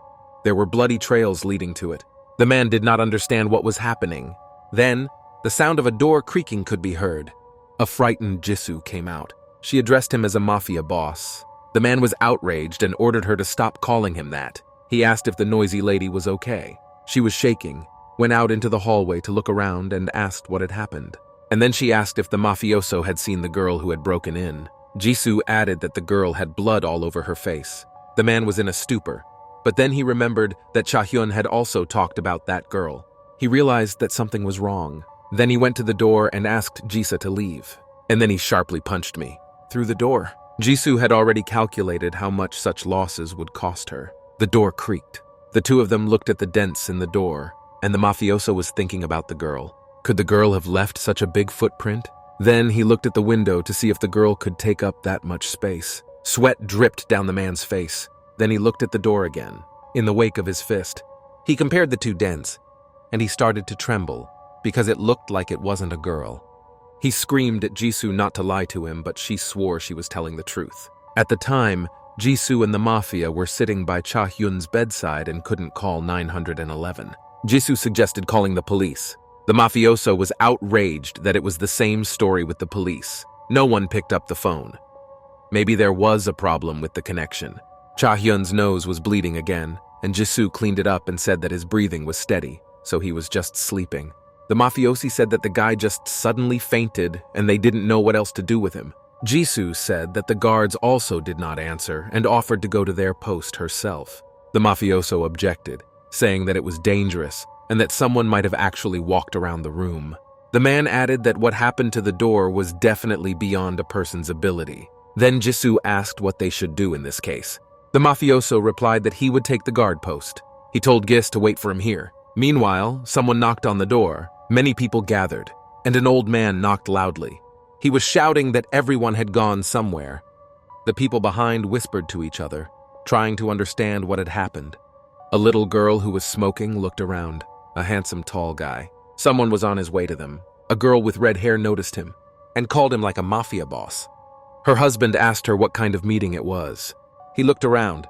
Speaker 1: There were bloody trails leading to it. The man did not understand what was happening. Then, the sound of a door creaking could be heard. A frightened Jisoo came out. She addressed him as a mafia boss. The man was outraged and ordered her to stop calling him that. He asked if the noisy lady was okay. She was shaking, went out into the hallway to look around and asked what had happened. And then she asked if the mafioso had seen the girl who had broken in. Jisoo added that the girl had blood all over her face. The man was in a stupor, but then he remembered that Cha Hyun had also talked about that girl. He realized that something was wrong. Then he went to the door and asked Jisa to leave. And then he sharply punched me through the door. Jisoo had already calculated how much such losses would cost her. The door creaked. The two of them looked at the dents in the door, and the mafioso was thinking about the girl. Could the girl have left such a big footprint? Then he looked at the window to see if the girl could take up that much space. Sweat dripped down the man's face. Then he looked at the door again, in the wake of his fist. He compared the two dents, and he started to tremble, because it looked like it wasn't a girl. He screamed at Jisoo not to lie to him, but she swore she was telling the truth. At the time, Jisoo and the mafia were sitting by Cha Hyun's bedside and couldn't call 911. Jisoo suggested calling the police. The mafioso was outraged that it was the same story with the police. No one picked up the phone. Maybe there was a problem with the connection. Cha Hyun's nose was bleeding again, and Jisoo cleaned it up and said that his breathing was steady, so he was just sleeping. The mafiosi said that the guy just suddenly fainted and they didn't know what else to do with him. Jisoo said that the guards also did not answer and offered to go to their post herself. The mafioso objected, saying that it was dangerous and that someone might have actually walked around the room. The man added that what happened to the door was definitely beyond a person's ability. Then Jisoo asked what they should do in this case. The mafioso replied that he would take the guard post. He told Gis to wait for him here. Meanwhile, someone knocked on the door. Many people gathered, and an old man knocked loudly. He was shouting that everyone had gone somewhere. The people behind whispered to each other, trying to understand what had happened. A little girl who was smoking looked around. A handsome, tall guy. Someone was on his way to them. A girl with red hair noticed him and called him like a mafia boss. Her husband asked her what kind of meeting it was. He looked around.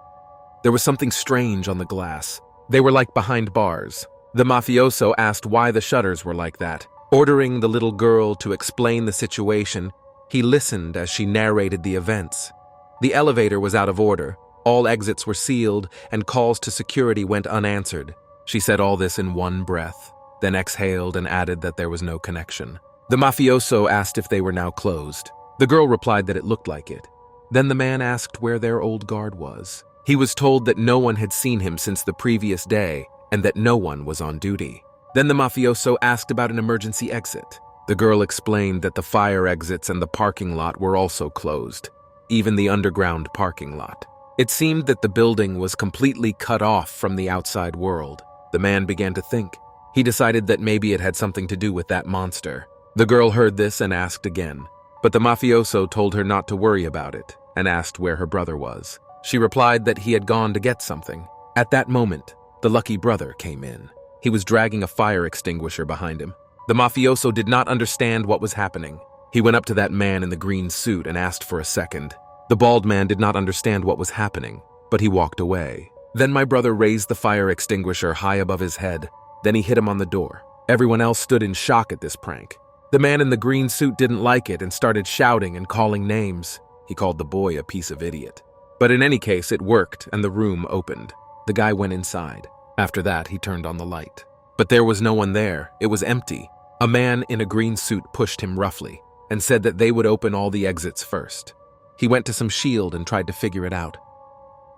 Speaker 1: There was something strange on the glass. They were like behind bars. The mafioso asked why the shutters were like that. Ordering the little girl to explain the situation, he listened as she narrated the events. The elevator was out of order. All exits were sealed, and calls to security went unanswered. She said all this in one breath, then exhaled and added that there was no connection. The mafioso asked if they were now closed. The girl replied that it looked like it. Then the man asked where their old guard was. He was told that no one had seen him since the previous day and that no one was on duty. Then the mafioso asked about an emergency exit. The girl explained that the fire exits and the parking lot were also closed, even the underground parking lot. It seemed that the building was completely cut off from the outside world. The man began to think. He decided that maybe it had something to do with that monster. The girl heard this and asked again, but the mafioso told her not to worry about it and asked where her brother was. She replied that he had gone to get something. At that moment, the lucky brother came in. He was dragging a fire extinguisher behind him. The mafioso did not understand what was happening. He went up to that man in the green suit and asked for a second. The bald man did not understand what was happening, but he walked away. Then my brother raised the fire extinguisher high above his head. Then he hit him on the door. Everyone else stood in shock at this prank. The man in the green suit didn't like it and started shouting and calling names. He called the boy a piece of idiot. But in any case, it worked and the room opened. The guy went inside. After that, he turned on the light. But there was no one there. It was empty. A man in a green suit pushed him roughly and said that they would open all the exits first. He went to some shield and tried to figure it out.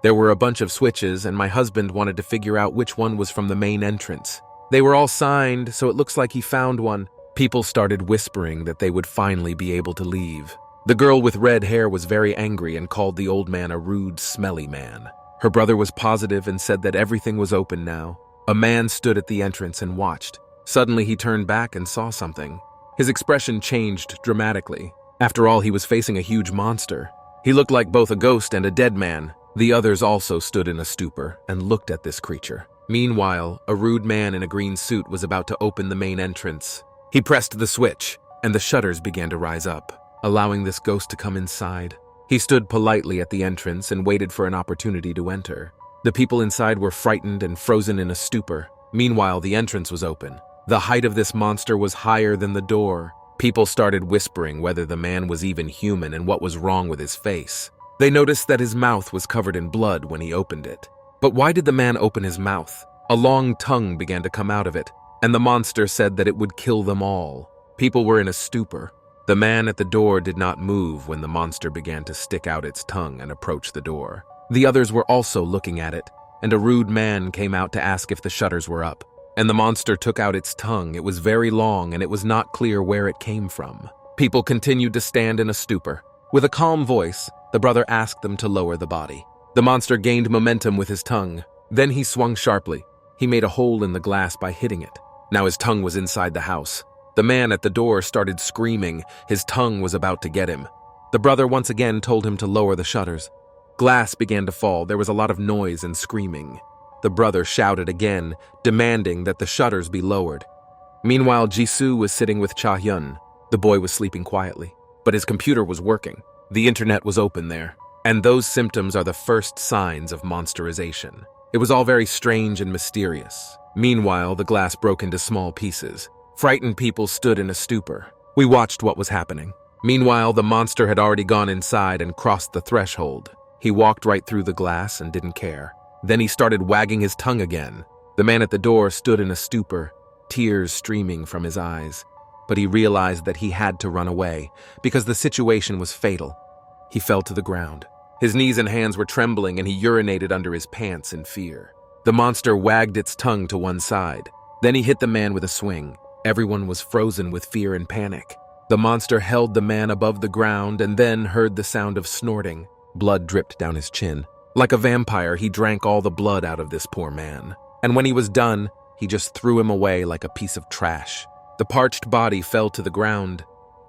Speaker 1: There were a bunch of switches, and my husband wanted to figure out which one was from the main entrance. They were all signed, so it looks like he found one. People started whispering that they would finally be able to leave. The girl with red hair was very angry and called the old man a rude, smelly man. Her brother was positive and said that everything was open now. A man stood at the entrance and watched. Suddenly he turned back and saw something. His expression changed dramatically. After all, he was facing a huge monster. He looked like both a ghost and a dead man. The others also stood in a stupor and looked at this creature. Meanwhile, a rude man in a green suit was about to open the main entrance. He pressed the switch, and the shutters began to rise up, allowing this ghost to come inside. He stood politely at the entrance and waited for an opportunity to enter. The people inside were frightened and frozen in a stupor. Meanwhile, the entrance was open. The height of this monster was higher than the door. People started whispering whether the man was even human and what was wrong with his face. They noticed that his mouth was covered in blood when he opened it. But why did the man open his mouth? A long tongue began to come out of it, and the monster said that it would kill them all. People were in a stupor. The man at the door did not move when the monster began to stick out its tongue and approach the door. The others were also looking at it, and a rude man came out to ask if the shutters were up. And the monster took out its tongue. It was very long, and it was not clear where it came from. People continued to stand in a stupor. With a calm voice, the brother asked them to lower the body. The monster gained momentum with his tongue. Then he swung sharply. He made a hole in the glass by hitting it. Now his tongue was inside the house. The man at the door started screaming. His tongue was about to get him. The brother once again told him to lower the shutters. Glass began to fall. There was a lot of noise and screaming. The brother shouted again, demanding that the shutters be lowered. Meanwhile, Jisoo was sitting with Cha Hyun. The boy was sleeping quietly, but his computer was working. The internet was open there, and those symptoms are the first signs of monsterization. It was all very strange and mysterious. Meanwhile, the glass broke into small pieces. Frightened people stood in a stupor. We watched what was happening. Meanwhile, the monster had already gone inside and crossed the threshold. He walked right through the glass and didn't care. Then he started wagging his tongue again. The man at the door stood in a stupor, tears streaming from his eyes. But he realized that he had to run away, because the situation was fatal. He fell to the ground. His knees and hands were trembling, and he urinated under his pants in fear. The monster wagged its tongue to one side. Then he hit the man with a swing. Everyone was frozen with fear and panic. The monster held the man above the ground and then heard the sound of snorting. Blood dripped down his chin. Like a vampire, he drank all the blood out of this poor man. And when he was done, he just threw him away like a piece of trash. The parched body fell to the ground.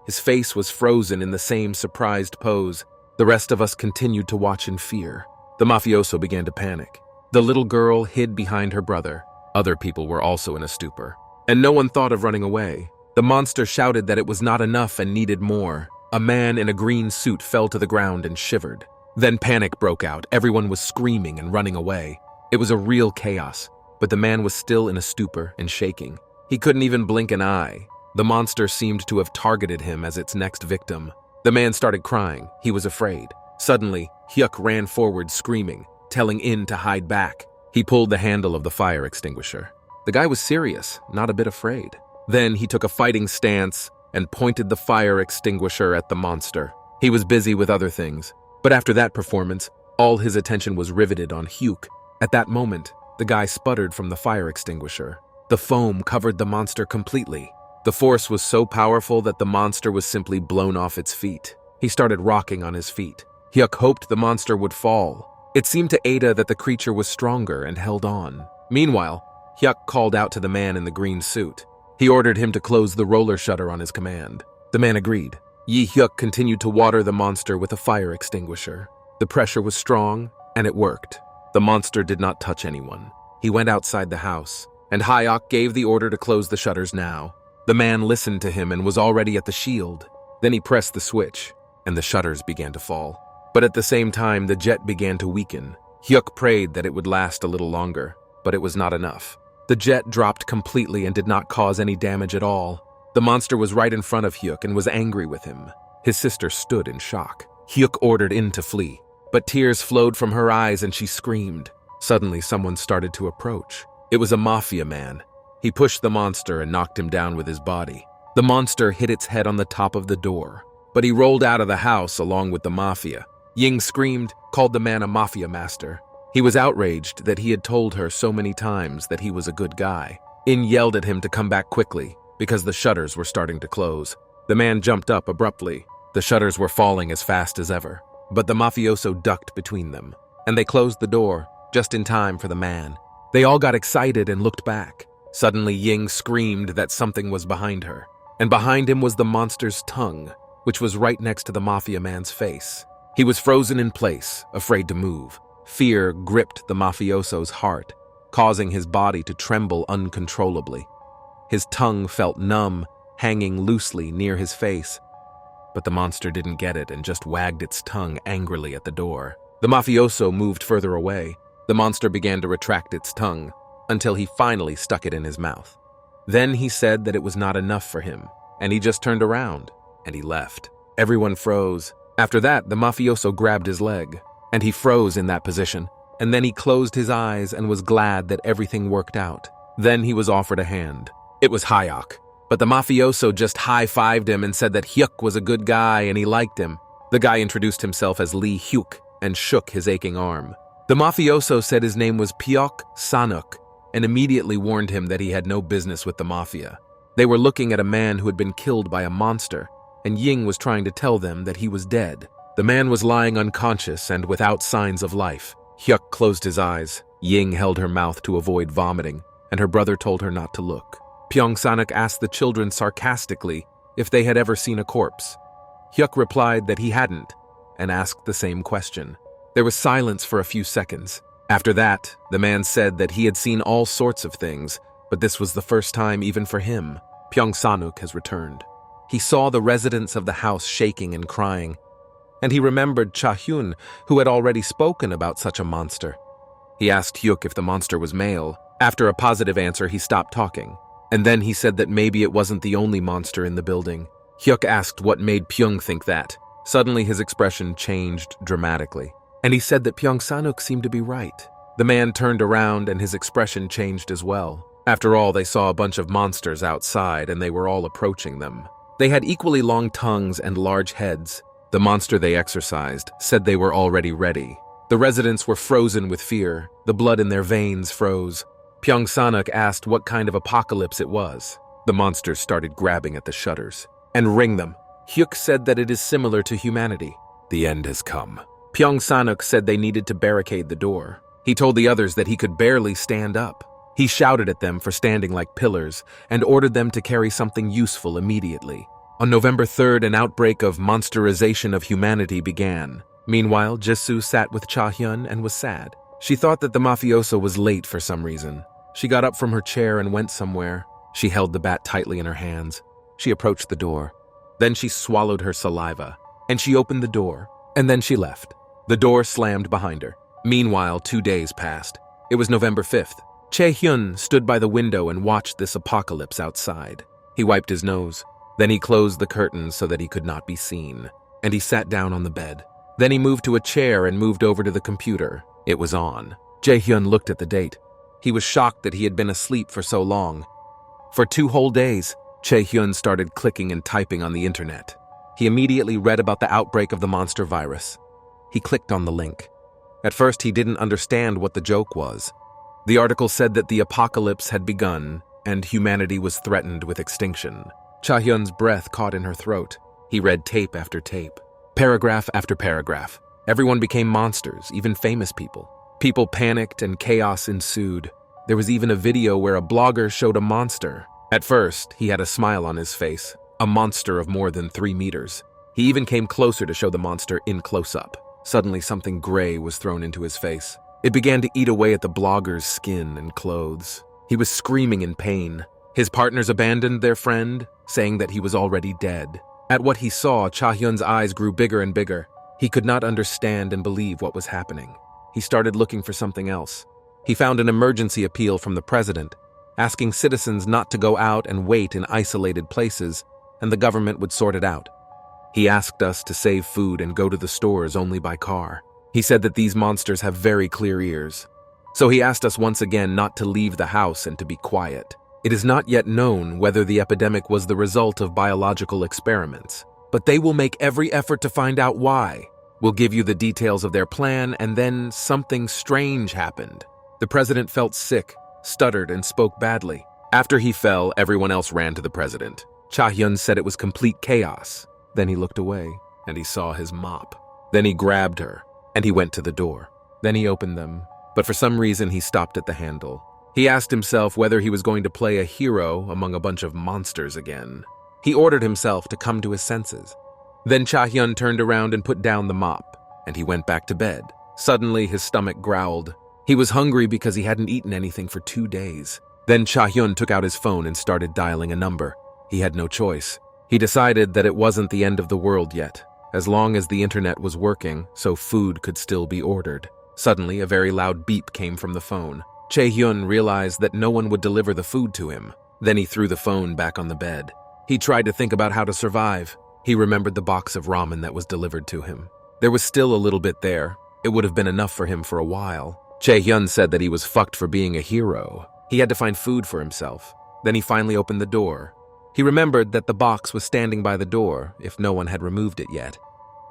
Speaker 1: His face was frozen in the same surprised pose. The rest of us continued to watch in fear. The mafioso began to panic. The little girl hid behind her brother. Other people were also in a stupor. And no one thought of running away. The monster shouted that it was not enough and needed more. A man in a green suit fell to the ground and shivered. Then panic broke out. Everyone was screaming and running away. It was a real chaos, but the man was still in a stupor and shaking. He couldn't even blink an eye. The monster seemed to have targeted him as its next victim. The man started crying. He was afraid. Suddenly, Hyuk ran forward screaming, telling In to hide back. He pulled the handle of the fire extinguisher. The guy was serious, not a bit afraid. Then he took a fighting stance and pointed the fire extinguisher at the monster. He was busy with other things. But after that performance, all his attention was riveted on Hyuk. At that moment, the guy sputtered from the fire extinguisher. The foam covered the monster completely. The force was so powerful that the monster was simply blown off its feet. He started rocking on his feet. Hyuk hoped the monster would fall. It seemed to Ada that the creature was stronger and held on. Meanwhile, Hyuk called out to the man in the green suit. He ordered him to close the roller shutter on his command. The man agreed. Yi Hyuk continued to water the monster with a fire extinguisher. The pressure was strong, and it worked. The monster did not touch anyone. He went outside the house, and Hyuk gave the order to close the shutters now. The man listened to him and was already at the shield. Then he pressed the switch, and the shutters began to fall. But at the same time, the jet began to weaken. Hyuk prayed that it would last a little longer, but it was not enough. The jet dropped completely and did not cause any damage at all. The monster was right in front of Hyuk and was angry with him. His sister stood in shock. Hyuk ordered In to flee, but tears flowed from her eyes and she screamed. Suddenly, someone started to approach. It was a mafia man. He pushed the monster and knocked him down with his body. The monster hit its head on the top of the door, but he rolled out of the house along with the mafia. Ying screamed, called the man a mafia master. He was outraged that he had told her so many times that he was a good guy. In yelled at him to come back quickly, because the shutters were starting to close. The man jumped up abruptly. The shutters were falling as fast as ever, but the mafioso ducked between them, and they closed the door, just in time for the man. They all got excited and looked back. Suddenly Ying screamed that something was behind her, and behind him was the monster's tongue, which was right next to the mafia man's face. He was frozen in place, afraid to move. Fear gripped the mafioso's heart, causing his body to tremble uncontrollably. His tongue felt numb, hanging loosely near his face. But the monster didn't get it and just wagged its tongue angrily at the door. The mafioso moved further away. The monster began to retract its tongue, until he finally stuck it in his mouth. Then he said that it was not enough for him, and he just turned around, and he left. Everyone froze. After that, the mafioso grabbed his leg, and he froze in that position, and then he closed his eyes and was glad that everything worked out. Then he was offered a hand. It was Hyuk, but the mafioso just high-fived him and said that Hyuk was a good guy and he liked him. The guy introduced himself as Lee Hyuk and shook his aching arm. The mafioso said his name was Pyok Sanuk and immediately warned him that he had no business with the mafia. They were looking at a man who had been killed by a monster, and Ying was trying to tell them that he was dead. The man was lying unconscious and without signs of life. Hyuk closed his eyes. Ying held her mouth to avoid vomiting, and her brother told her not to look. Pyong-sanuk asked the children sarcastically if they had ever seen a corpse. Hyuk replied that he hadn't, and asked the same question. There was silence for a few seconds. After that, the man said that he had seen all sorts of things, but this was the first time even for him. Pyong-sanuk has returned. He saw the residents of the house shaking and crying, and he remembered Cha Hyun, who had already spoken about such a monster. He asked Hyuk if the monster was male. After a positive answer, he stopped talking. And then he said that maybe it wasn't the only monster in the building. Hyuk asked what made Pyong think that. Suddenly his expression changed dramatically, and he said that Pyong-sanuk seemed to be right. The man turned around and his expression changed as well. After all, they saw a bunch of monsters outside and they were all approaching them. They had equally long tongues and large heads. The monster they exorcised said they were already ready. The residents were frozen with fear. The blood in their veins froze. Pyong-sanuk asked what kind of apocalypse it was. The monsters started grabbing at the shutters. And ring them. Hyuk said that it is similar to humanity. The end has come. Pyong-sanuk said they needed to barricade the door. He told the others that he could barely stand up. He shouted at them for standing like pillars and ordered them to carry something useful immediately. On November 3rd, an outbreak of monsterization of humanity began. Meanwhile, Jisoo sat with Cha Hyun and was sad. She thought that the mafioso was late for some reason. She got up from her chair and went somewhere. She held the bat tightly in her hands. She approached the door. Then she swallowed her saliva, and she opened the door, and then she left. The door slammed behind her. Meanwhile, 2 days passed. It was November 5th. Cha Hyun stood by the window and watched this apocalypse outside. He wiped his nose. Then he closed the curtains so that he could not be seen, and he sat down on the bed. Then he moved to a chair and moved over to the computer. It was on. Cha Hyun looked at the date. He was shocked that he had been asleep for so long. For 2 whole days, Cha Hyun started clicking and typing on the internet. He immediately read about the outbreak of the monster virus. He clicked on the link. At first, he didn't understand what the joke was. The article said that the apocalypse had begun and humanity was threatened with extinction. Cha Hyun's breath caught in her throat. He read tape after tape, paragraph after paragraph. Everyone became monsters, even famous people. People panicked and chaos ensued. There was even a video where a blogger showed a monster. At first, he had a smile on his face, a monster of more than 3 meters. He even came closer to show the monster in close-up. Suddenly, something gray was thrown into his face. It began to eat away at the blogger's skin and clothes. He was screaming in pain. His partners abandoned their friend, saying that he was already dead. At what he saw, Cha Hyun's eyes grew bigger and bigger. He could not understand and believe what was happening. He started looking for something else. He found an emergency appeal from the president, asking citizens not to go out and wait in isolated places, and the government would sort it out. He asked us to save food and go to the stores only by car. He said that these monsters have very clear ears. So he asked us once again not to leave the house and to be quiet. It is not yet known whether the epidemic was the result of biological experiments, but they will make every effort to find out why. We'll give you the details of their plan, and then something strange happened. The president felt sick, stuttered, and spoke badly. After he fell, everyone else ran to the president. Cha Hyun said it was complete chaos. Then he looked away, and he saw his mop. Then he grabbed her, and he went to the door. Then he opened them, but for some reason he stopped at the handle. He asked himself whether he was going to play a hero among a bunch of monsters again. He ordered himself to come to his senses. Then Cha Hyun turned around and put down the mop, and he went back to bed. Suddenly his stomach growled. He was hungry because he hadn't eaten anything for 2 days. Then Cha Hyun took out his phone and started dialing a number. He had no choice. He decided that it wasn't the end of the world yet, as long as the internet was working, so food could still be ordered. Suddenly, a very loud beep came from the phone. Cha Hyun realized that no one would deliver the food to him. Then he threw the phone back on the bed. He tried to think about how to survive. He remembered the box of ramen that was delivered to him. There was still a little bit there. It would have been enough for him for a while. Cha Hyun said that he was fucked for being a hero. He had to find food for himself. Then he finally opened the door. He remembered that the box was standing by the door if no one had removed it yet.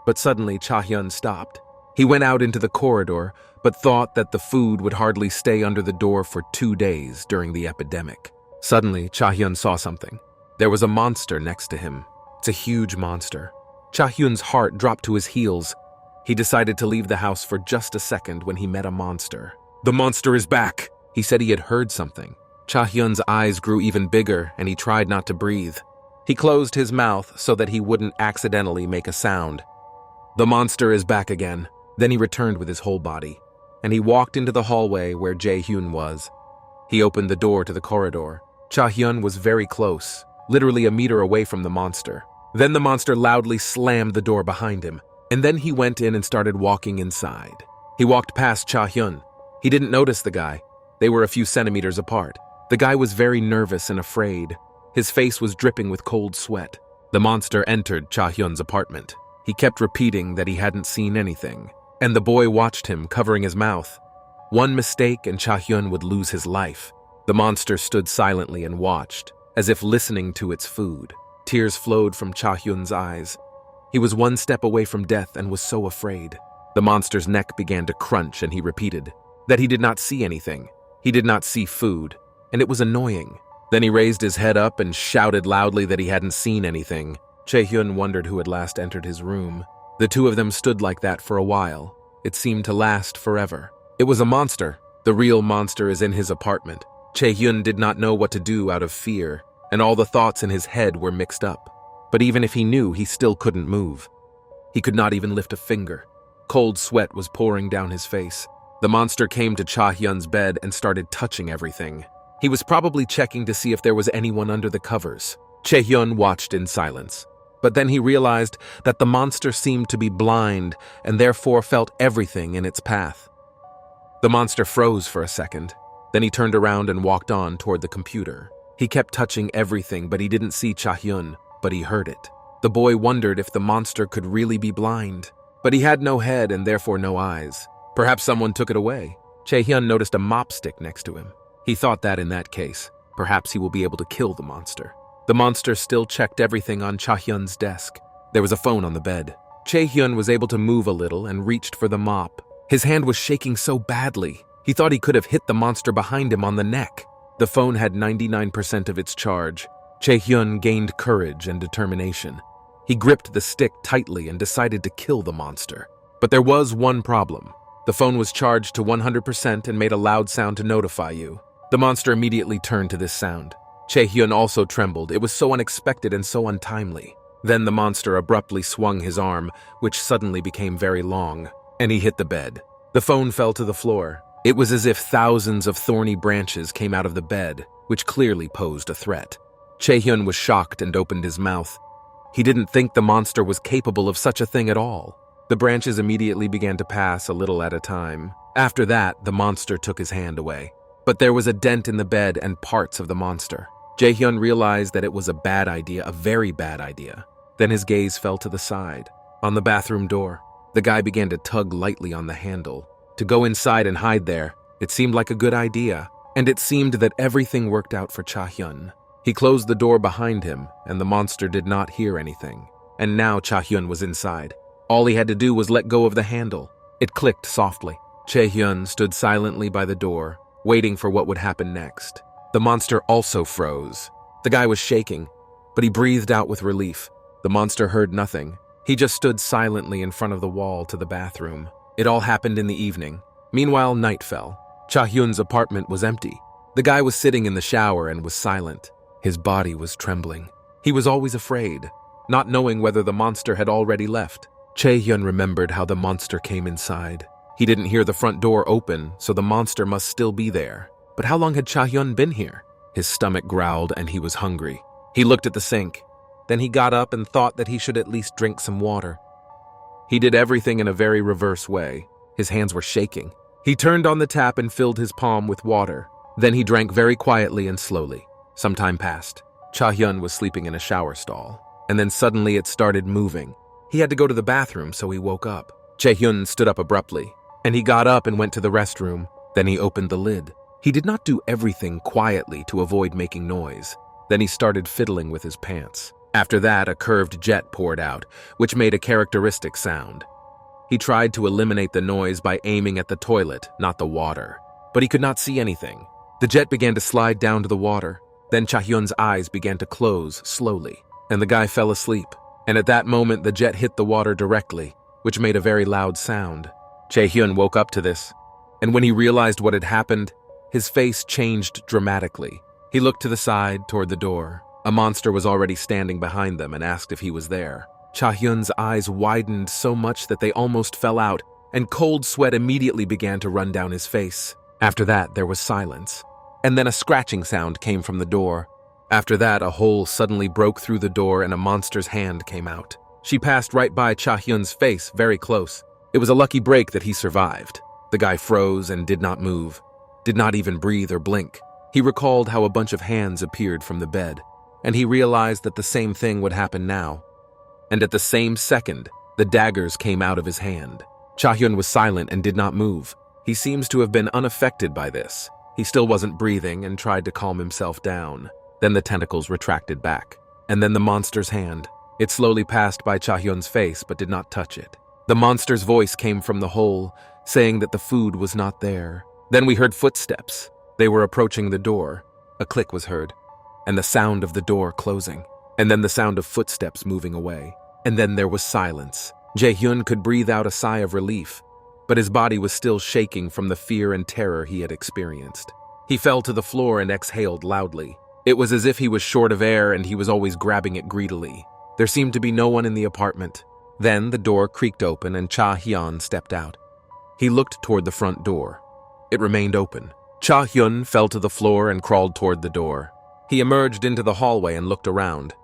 Speaker 1: But suddenly Cha Hyun stopped. He went out into the corridor, but thought that the food would hardly stay under the door for 2 days during the epidemic. Suddenly, Cha Hyun saw something. There was a monster next to him. It's a huge monster. Cha Hyun's heart dropped to his heels. He decided to leave the house for just a second when he met a monster. "The monster is back!" He said he had heard something. Cha Hyun's eyes grew even bigger, and he tried not to breathe. He closed his mouth so that he wouldn't accidentally make a sound. "The monster is back again." Then he returned with his whole body, and he walked into the hallway where Cha Hyun was. He opened the door to the corridor. Cha Hyun was very close, literally a meter away from the monster. Then the monster loudly slammed the door behind him, and then he went in and started walking inside. He walked past Cha Hyun. He didn't notice the guy. They were a few centimeters apart. The guy was very nervous and afraid. His face was dripping with cold sweat. The monster entered Cha Hyun's apartment. He kept repeating that he hadn't seen anything, and the boy watched him, covering his mouth. One mistake and Cha Hyun would lose his life. The monster stood silently and watched, as if listening to its food. Tears flowed from Cha Hyun's eyes. He was one step away from death and was so afraid. The monster's neck began to crunch, and he repeated that he did not see anything. He did not see food, and it was annoying. Then he raised his head up and shouted loudly that he hadn't seen anything. Cha Hyun wondered who had last entered his room. The two of them stood like that for a while. It seemed to last forever. It was a monster. The real monster is in his apartment. Cha Hyun did not know what to do out of fear, and all the thoughts in his head were mixed up. But even if he knew, he still couldn't move. He could not even lift a finger. Cold sweat was pouring down his face. The monster came to Cha Hyun's bed and started touching everything. He was probably checking to see if there was anyone under the covers. Cha Hyun watched in silence. But then he realized that the monster seemed to be blind and therefore felt everything in its path. The monster froze for a second. Then he turned around and walked on toward the computer. He kept touching everything, but he didn't see Cha Hyun, but he heard it. The boy wondered if the monster could really be blind. But he had no head and therefore no eyes. Perhaps someone took it away. Cha Hyun noticed a mop stick next to him. He thought that in that case, perhaps he will be able to kill the monster. The monster still checked everything on Cha Hyun's desk. There was a phone on the bed. Cha Hyun was able to move a little and reached for the mop. His hand was shaking so badly, he thought he could have hit the monster behind him on the neck. The phone had 99% of its charge. Cha Hyun gained courage and determination. He gripped the stick tightly and decided to kill the monster. But there was one problem. The phone was charged to 100% and made a loud sound to notify you. The monster immediately turned to this sound. Cha Hyun also trembled. It was so unexpected and so untimely. Then the monster abruptly swung his arm, which suddenly became very long, and he hit the bed. The phone fell to the floor. It was as if thousands of thorny branches came out of the bed, which clearly posed a threat. Cha Hyun was shocked and opened his mouth. He didn't think the monster was capable of such a thing at all. The branches immediately began to pass a little at a time. After that, the monster took his hand away. But there was a dent in the bed and parts of the monster. Cha Hyun realized that it was a bad idea, a very bad idea. Then his gaze fell to the side. On the bathroom door, the guy began to tug lightly on the handle. To go inside and hide there, It seemed like a good idea, and it seemed that everything worked out for Cha Hyun. He closed the door behind him, and the monster did not hear anything. And now Cha Hyun was inside. All he had to do was let go of the handle. It clicked softly. Cha Hyun stood silently by the door, waiting for what would happen next. The monster also froze. The guy was shaking, but he breathed out with relief. The monster heard nothing. He just stood silently in front of the wall to the bathroom. It all happened in the evening. Meanwhile, night fell. Cha Hyun's apartment was empty. The guy was sitting in the shower and was silent. His body was trembling. He was always afraid, not knowing whether the monster had already left. Cha Hyun remembered how the monster came inside. He didn't hear the front door open, so the monster must still be there. But how long had Cha Hyun been here? His stomach growled and he was hungry. He looked at the sink. Then he got up and thought that he should at least drink some water. He did everything in a very reverse way. His hands were shaking. He turned on the tap and filled his palm with water. Then he drank very quietly and slowly. Some time passed. Cha Hyun was sleeping in a shower stall, and then suddenly it started moving. He had to go to the bathroom, so he woke up. Cha Hyun stood up abruptly, and he got up and went to the restroom. Then he opened the lid. He did not do everything quietly to avoid making noise. Then he started fiddling with his pants. After that, a curved jet poured out, which made a characteristic sound. He tried to eliminate the noise by aiming at the toilet, not the water. But he could not see anything. The jet began to slide down to the water. Then Cha Hyun's eyes began to close slowly, and the guy fell asleep. And at that moment, the jet hit the water directly, which made a very loud sound. Cha Hyun woke up to this, and when he realized what had happened, his face changed dramatically. He looked to the side, toward the door. A monster was already standing behind them and asked if he was there. Cha Hyun's eyes widened so much that they almost fell out, and cold sweat immediately began to run down his face. After that, there was silence. And then a scratching sound came from the door. After that, a hole suddenly broke through the door and a monster's hand came out. She passed right by Cha Hyun's face, very close. It was a lucky break that he survived. The guy froze and did not move, did not even breathe or blink. He recalled how a bunch of hands appeared from the bed, and he realized that the same thing would happen now. And at the same second, the daggers came out of his hand. Cha Hyun was silent and did not move. He seems to have been unaffected by this. He still wasn't breathing and tried to calm himself down. Then the tentacles retracted back. And then the monster's hand. It slowly passed by Cha Hyun's face but did not touch it. The monster's voice came from the hole, saying that the food was not there. Then we heard footsteps. They were approaching the door. A click was heard, and the sound of the door closing. And then the sound of footsteps moving away. And then there was silence. Cha Hyun could breathe out a sigh of relief, but his body was still shaking from the fear and terror he had experienced. He fell to the floor and exhaled loudly. It was as if he was short of air and he was always grabbing it greedily. There seemed to be no one in the apartment. Then the door creaked open and Cha Hyun stepped out. He looked toward the front door. It remained open. Cha Hyun fell to the floor and crawled toward the door. He emerged into the hallway and looked around.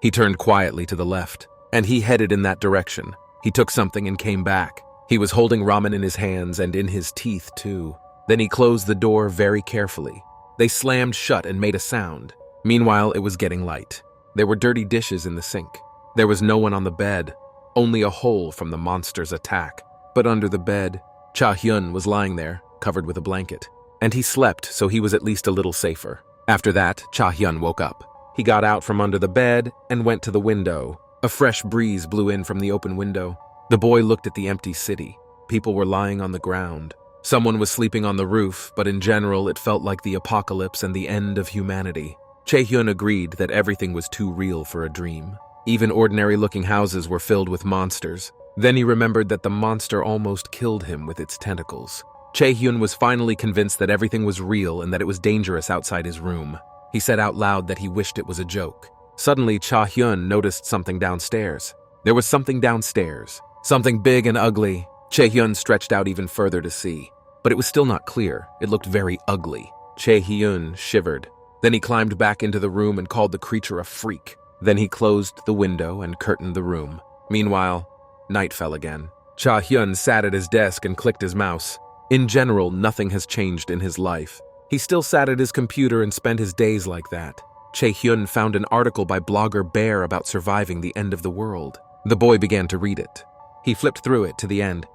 Speaker 1: He turned quietly to the left, and he headed in that direction. He took something and came back. He was holding ramen in his hands and in his teeth, too. Then he closed the door very carefully. They slammed shut and made a sound. Meanwhile, it was getting light. There were dirty dishes in the sink. There was no one on the bed, only a hole from the monster's attack. But under the bed, Cha Hyun was lying there, covered with a blanket. And he slept, so he was at least a little safer. After that, Cha Hyun woke up. He got out from under the bed and went to the window. A fresh breeze blew in from the open window. The boy looked at the empty city. People were lying on the ground. Someone was sleeping on the roof, but in general it felt like the apocalypse and the end of humanity. Cha Hyun agreed that everything was too real for a dream. Even ordinary-looking houses were filled with monsters. Then he remembered that the monster almost killed him with its tentacles. Cha Hyun was finally convinced that everything was real and that it was dangerous outside his room. He said out loud that he wished it was a joke. Suddenly, Cha Hyun noticed something downstairs. There was something downstairs. Something big and ugly. Cha Hyun stretched out even further to see. But it was still not clear. It looked very ugly. Cha Hyun shivered. Then he climbed back into the room and called the creature a freak. Then he closed the window and curtained the room. Meanwhile, night fell again. Cha Hyun sat at his desk and clicked his mouse. In general, nothing has changed in his life. He still sat at his computer and spent his days like that. Cha Hyun found an article by blogger Bear about surviving the end of the world. The boy began to read it. He flipped through it to the end.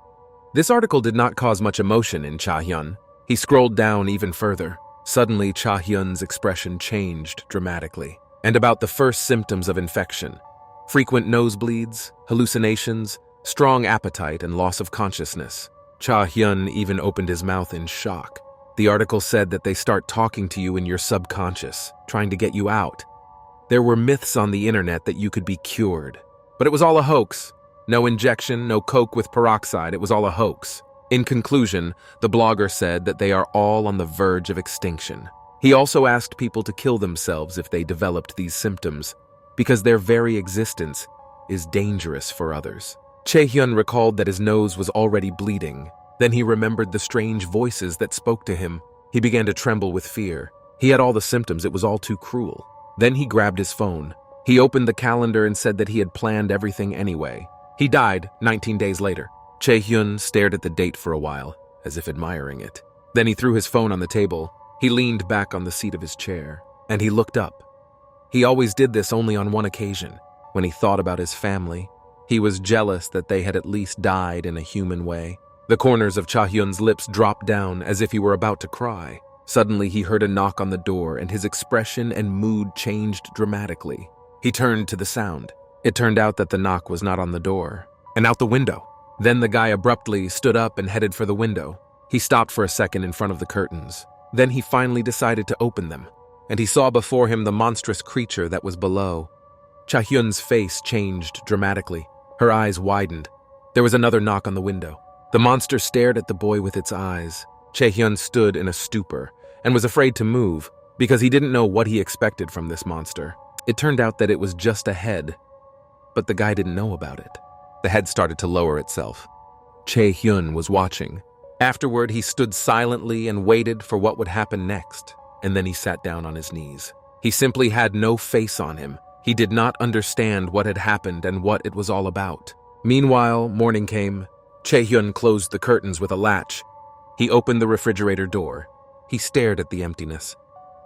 Speaker 1: This article did not cause much emotion in Cha Hyun. He scrolled down even further. Suddenly, Cha Hyun's expression changed dramatically. And about the first symptoms of infection: frequent nosebleeds, hallucinations, strong appetite, and loss of consciousness. Cha Hyun even opened his mouth in shock. The article said that they start talking to you in your subconscious, trying to get you out. There were myths on the internet that you could be cured. But it was all a hoax. No injection, no coke with peroxide, it was all a hoax. In conclusion, the blogger said that they are all on the verge of extinction. He also asked people to kill themselves if they developed these symptoms, because their very existence is dangerous for others. Cha Hyun recalled that his nose was already bleeding. Then he remembered the strange voices that spoke to him. He began to tremble with fear. He had all the symptoms, it was all too cruel. Then he grabbed his phone. He opened the calendar and said that he had planned everything anyway. He died 19 days later. Cha Hyun stared at the date for a while, as if admiring it. Then he threw his phone on the table. He leaned back on the seat of his chair, and he looked up. He always did this only on one occasion, when he thought about his family. He was jealous that they had at least died in a human way. The corners of Cha Hyun's lips dropped down as if he were about to cry. Suddenly, he heard a knock on the door, and his expression and mood changed dramatically. He turned to the sound. It turned out that the knock was not on the door, and out the window. Then the guy abruptly stood up and headed for the window. He stopped for a second in front of the curtains. Then he finally decided to open them, and he saw before him the monstrous creature that was below. Cha Hyun's face changed dramatically. Her eyes widened. There was another knock on the window. The monster stared at the boy with its eyes. Cha Hyun stood in a stupor and was afraid to move because he didn't know what he expected from this monster. It turned out that it was just a head, but the guy didn't know about it. The head started to lower itself. Cha Hyun was watching. Afterward, he stood silently and waited for what would happen next, and then he sat down on his knees. He simply had no face on him. He did not understand what had happened and what it was all about. Meanwhile, morning came. Cha Hyun closed the curtains with a latch. He opened the refrigerator door. He stared at the emptiness.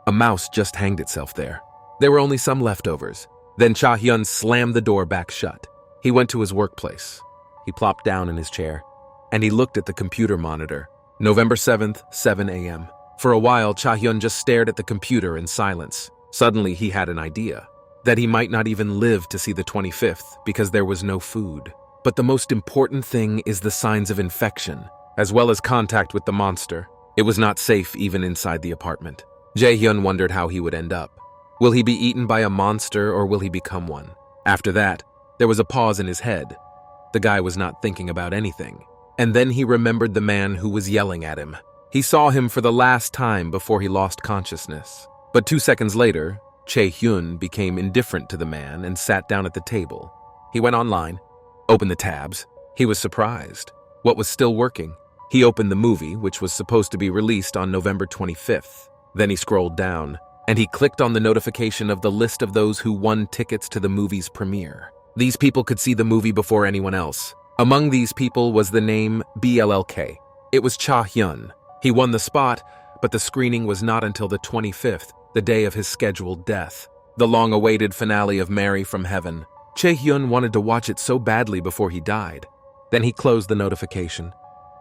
Speaker 1: A mouse just hanged itself there. There were only some leftovers. Then Cha Hyun slammed the door back shut. He went to his workplace. He plopped down in his chair, and he looked at the computer monitor. November 7th, 7 a.m. For a while, Cha Hyun just stared at the computer in silence. Suddenly, he had an idea that he might not even live to see the 25th because there was no food. But the most important thing is the signs of infection, as well as contact with the monster. It was not safe even inside the apartment. Cha Hyun wondered how he would end up. Will he be eaten by a monster or will he become one? After that, there was a pause in his head. The guy was not thinking about anything. And then he remembered the man who was yelling at him. He saw him for the last time before he lost consciousness. But 2 seconds later, Cha Hyun became indifferent to the man and sat down at the table. He went online, opened the tabs. He was surprised. What was still working? He opened the movie, which was supposed to be released on November 25th. Then he scrolled down, and he clicked on the notification of the list of those who won tickets to the movie's premiere. These people could see the movie before anyone else. Among these people was the name BLLK. It was Cha Hyun. He won the spot, but the screening was not until the 25th, the day of his scheduled death. The long-awaited finale of Mary from Heaven. Cha Hyun wanted to watch it so badly before he died. Then he closed the notification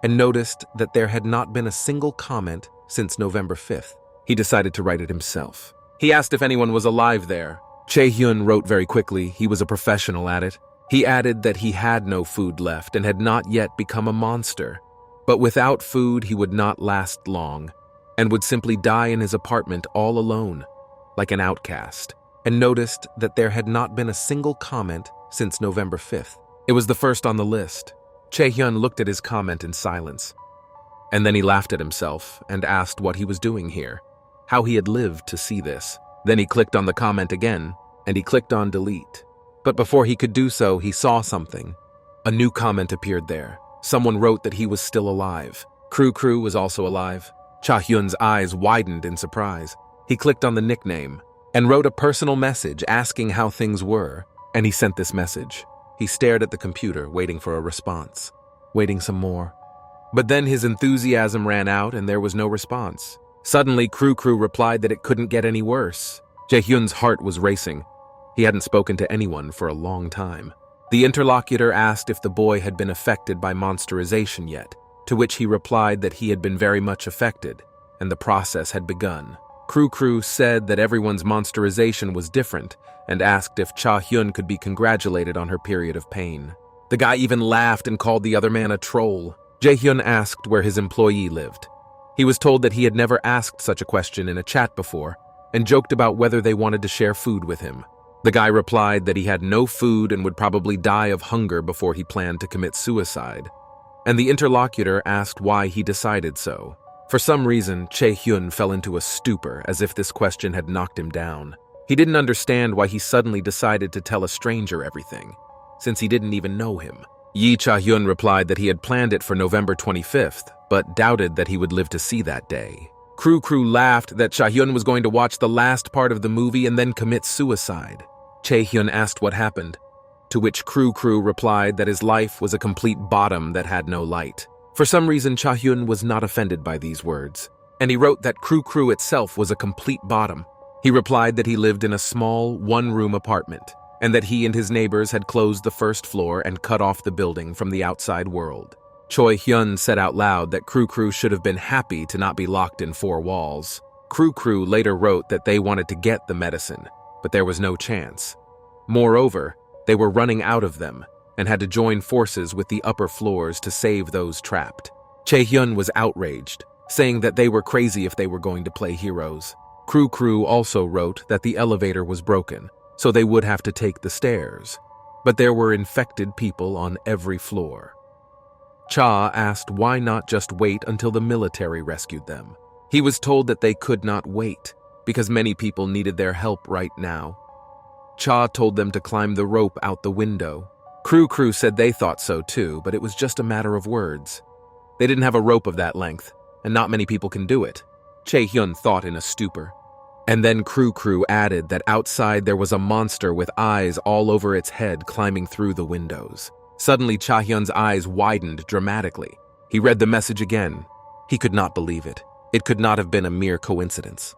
Speaker 1: and noticed that there had not been a single comment since November 5th. He decided to write it himself. He asked if anyone was alive there. Cha Hyun wrote very quickly. He was a professional at it. He added that he had no food left and had not yet become a monster. But without food, he would not last long and would simply die in his apartment all alone, like an outcast, and noticed that there had not been a single comment since November 5th. It was the first on the list. Cha Hyun looked at his comment in silence. And then he laughed at himself and asked what he was doing here, how he had lived to see this. Then he clicked on the comment again, and he clicked on delete. But before he could do so, he saw something. A new comment appeared there. Someone wrote that he was still alive. Crew was also alive. Cha Hyun's eyes widened in surprise. He clicked on the nickname and wrote a personal message asking how things were, and he sent this message. He stared at the computer, waiting for a response, waiting some more. But then his enthusiasm ran out and there was no response. Suddenly, Crew replied that it couldn't get any worse. Cha Hyun's heart was racing. He hadn't spoken to anyone for a long time. The interlocutor asked if the boy had been affected by monsterization yet. to which he replied that he had been very much affected, and the process had begun. Kru said that everyone's monsterization was different and asked if Cha Hyun could be congratulated on her period of pain. The guy even laughed and called the other man a troll. Jae-hyun asked where his employee lived. He was told that he had never asked such a question in a chat before and joked about whether they wanted to share food with him. The guy replied that he had no food and would probably die of hunger before he planned to commit suicide. And the interlocutor asked why he decided so. For some reason, Chae-hyun fell into a stupor as if this question had knocked him down. He didn't understand why he suddenly decided to tell a stranger everything, since he didn't even know him. Cha Hyun replied that he had planned it for November 25th, but doubted that he would live to see that day. Kru laughed that Cha Hyun was going to watch the last part of the movie and then commit suicide. Chae-hyun asked what happened, to which Kru replied that his life was a complete bottom that had no light. For some reason, Cha Hyun was not offended by these words, and he wrote that Kru itself was a complete bottom. He replied that he lived in a small, one-room apartment, and that he and his neighbors had closed the first floor and cut off the building from the outside world. Choi Hyun said out loud that Kru should have been happy to not be locked in four walls. Kru later wrote that they wanted to get the medicine, but there was no chance. Moreover, they were running out of them and had to join forces with the upper floors to save those trapped. Chae-hyun was outraged, saying that they were crazy if they were going to play heroes. Kru also wrote that the elevator was broken, so they would have to take the stairs. But there were infected people on every floor. Cha asked why not just wait until the military rescued them. He was told that they could not wait, because many people needed their help right now. Cha told them to climb the rope out the window. Kru said they thought so too, but it was just a matter of words. They didn't have a rope of that length, and not many people can do it. Chae-hyun thought in a stupor. And then Kru added that outside there was a monster with eyes all over its head climbing through the windows. Suddenly, Cha Hyun's eyes widened dramatically. He read the message again. He could not believe it. It could not have been a mere coincidence.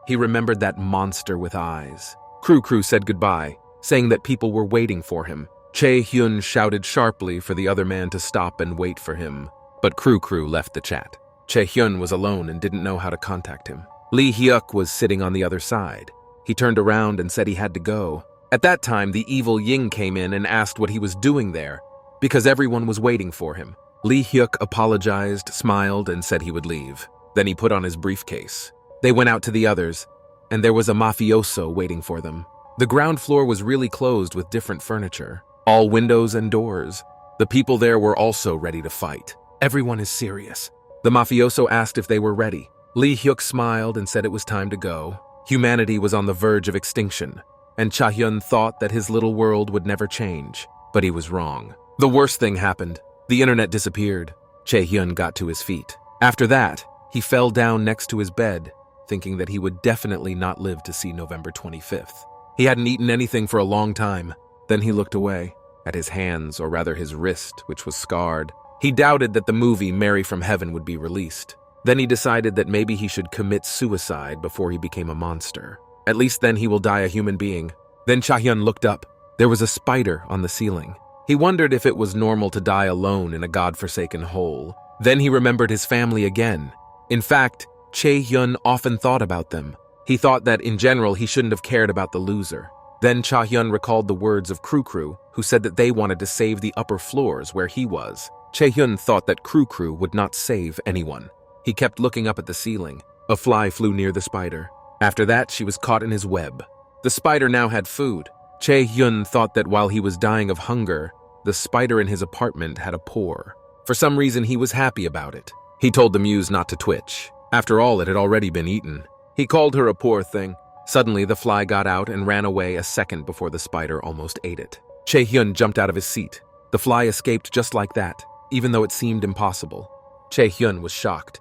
Speaker 1: He remembered that monster with eyes. Kru said goodbye, saying that people were waiting for him. Chae-hyun shouted sharply for the other man to stop and wait for him, but Kru left the chat. Chae-hyun was alone and didn't know how to contact him. Lee Hyuk was sitting on the other side. He turned around and said he had to go. At that time, the evil Ying came in and asked what he was doing there, because everyone was waiting for him. Lee Hyuk apologized, smiled, and said he would leave. Then he put on his briefcase. They went out to the others, and there was a mafioso waiting for them. The ground floor was really closed with different furniture, all windows and doors. The people there were also ready to fight. Everyone is serious. The mafioso asked if they were ready. Lee Hyuk smiled and said it was time to go. Humanity was on the verge of extinction, and Cha Hyun thought that his little world would never change, but he was wrong. The worst thing happened. The internet disappeared. Chae Hyun got to his feet. After that, he fell down next to his bed, thinking that he would definitely not live to see November 25th. He hadn't eaten anything for a long time. Then he looked away, at his hands, or rather his wrist, which was scarred. He doubted that the movie Mary from Heaven would be released. Then he decided that maybe he should commit suicide before he became a monster. At least then he will die a human being. Then Cha Hyun looked up. There was a spider on the ceiling. He wondered if it was normal to die alone in a godforsaken hole. Then he remembered his family again. In fact, Chae Hyun often thought about them. He thought that in general he shouldn't have cared about the loser. Then Cha Hyun recalled the words of Kru, who said that they wanted to save the upper floors where he was. Chae Hyun thought that Kru would not save anyone. He kept looking up at the ceiling. A fly flew near the spider. After that, she was caught in his web. The spider now had food. Chae Hyun thought that while he was dying of hunger, the spider in his apartment had a pore. For some reason, he was happy about it. He told the muse not to twitch. After all, it had already been eaten. He called her a poor thing. Suddenly, the fly got out and ran away a second before the spider almost ate it. Chae Hyun jumped out of his seat. The fly escaped just like that, even though it seemed impossible. Chae Hyun was shocked.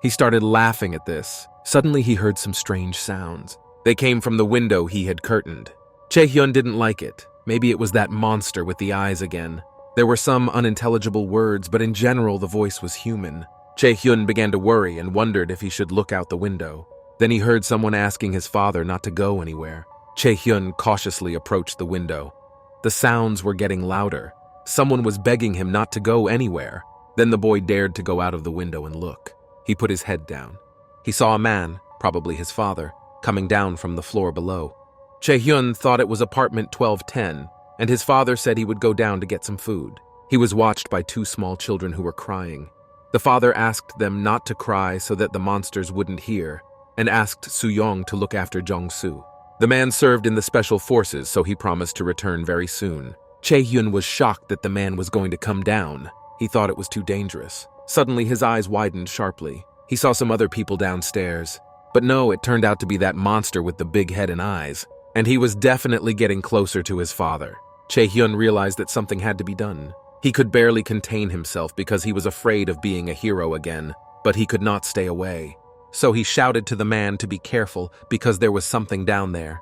Speaker 1: He started laughing at this. Suddenly, he heard some strange sounds. They came from the window he had curtained. Chae Hyun didn't like it. Maybe it was that monster with the eyes again. There were some unintelligible words, but in general, the voice was human. Chae Hyun began to worry and wondered if he should look out the window. Then he heard someone asking his father not to go anywhere. Chae Hyun cautiously approached the window. The sounds were getting louder. Someone was begging him not to go anywhere. Then the boy dared to go out of the window and look. He put his head down. He saw a man, probably his father, coming down from the floor below. Chae-hyun thought it was apartment 1210, and his father said he would go down to get some food. He was watched by two small children who were crying. The father asked them not to cry so that the monsters wouldn't hear, and asked Soo-young to look after Jong-soo. The man served in the special forces, so he promised to return very soon. Chae-hyun was shocked that the man was going to come down. He thought it was too dangerous. Suddenly, his eyes widened sharply. He saw some other people downstairs. But no, it turned out to be that monster with the big head and eyes. And he was definitely getting closer to his father. Chae-hyun realized that something had to be done. He could barely contain himself because he was afraid of being a hero again, but he could not stay away. So he shouted to the man to be careful because there was something down there.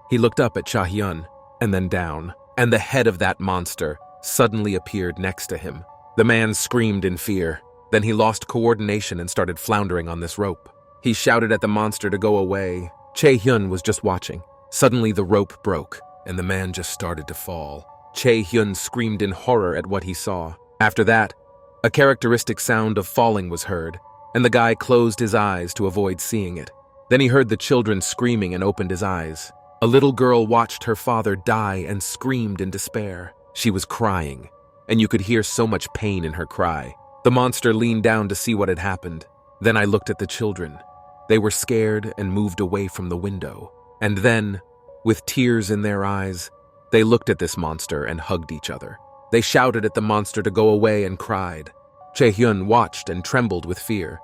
Speaker 1: He looked up at Cha Hyun and then down, and the head of that monster suddenly appeared next to him. The man screamed in fear. Then he lost coordination and started floundering on this rope. He shouted at the monster to go away. Chae-hyun was just watching. Suddenly the rope broke, and the man just started to fall. Chae-hyun screamed in horror at what he saw. After that, a characteristic sound of falling was heard, and the guy closed his eyes to avoid seeing it. Then he heard the children screaming and opened his eyes. A little girl watched her father die and screamed in despair. She was crying, and you could hear so much pain in her cry. The monster leaned down to see what had happened. Then I looked at the children. They were scared and moved away from the window. And then, with tears in their eyes, they looked at this monster and hugged each other. They shouted at the monster to go away and cried. Chae-hyun watched and trembled with fear.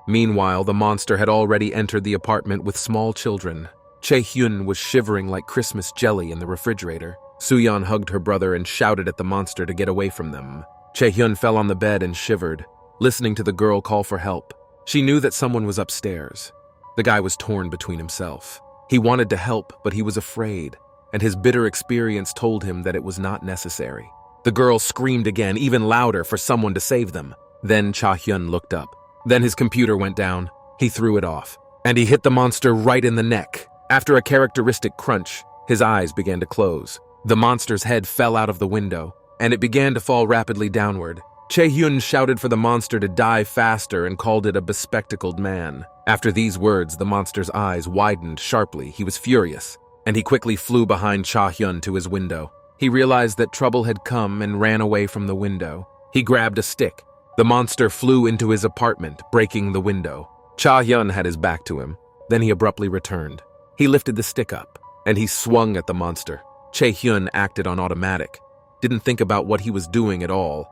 Speaker 1: Meanwhile, the monster had already entered the apartment with small children. Chae-hyun was shivering like Christmas jelly in the refrigerator. Soo-yeon hugged her brother and shouted at the monster to get away from them. Chae-hyun fell on the bed and shivered, listening to the girl call for help. She knew that someone was upstairs. The guy was torn between himself. He wanted to help, but he was afraid, and his bitter experience told him that it was not necessary. The girl screamed again, even louder, for someone to save them. Then Cha Hyun looked up. Then his computer went down. He threw it off, and he hit the monster right in the neck. After a characteristic crunch, his eyes began to close. The monster's head fell out of the window, and it began to fall rapidly downward. Chae-hyun shouted for the monster to die faster and called it a bespectacled man. After these words, the monster's eyes widened sharply. He was furious, and he quickly flew behind Cha Hyun to his window. He realized that trouble had come and ran away from the window. He grabbed a stick. The monster flew into his apartment, breaking the window. Cha Hyun had his back to him. Then he abruptly returned. He lifted the stick up, and he swung at the monster. Chae-hyun acted on automatic, didn't think about what he was doing at all.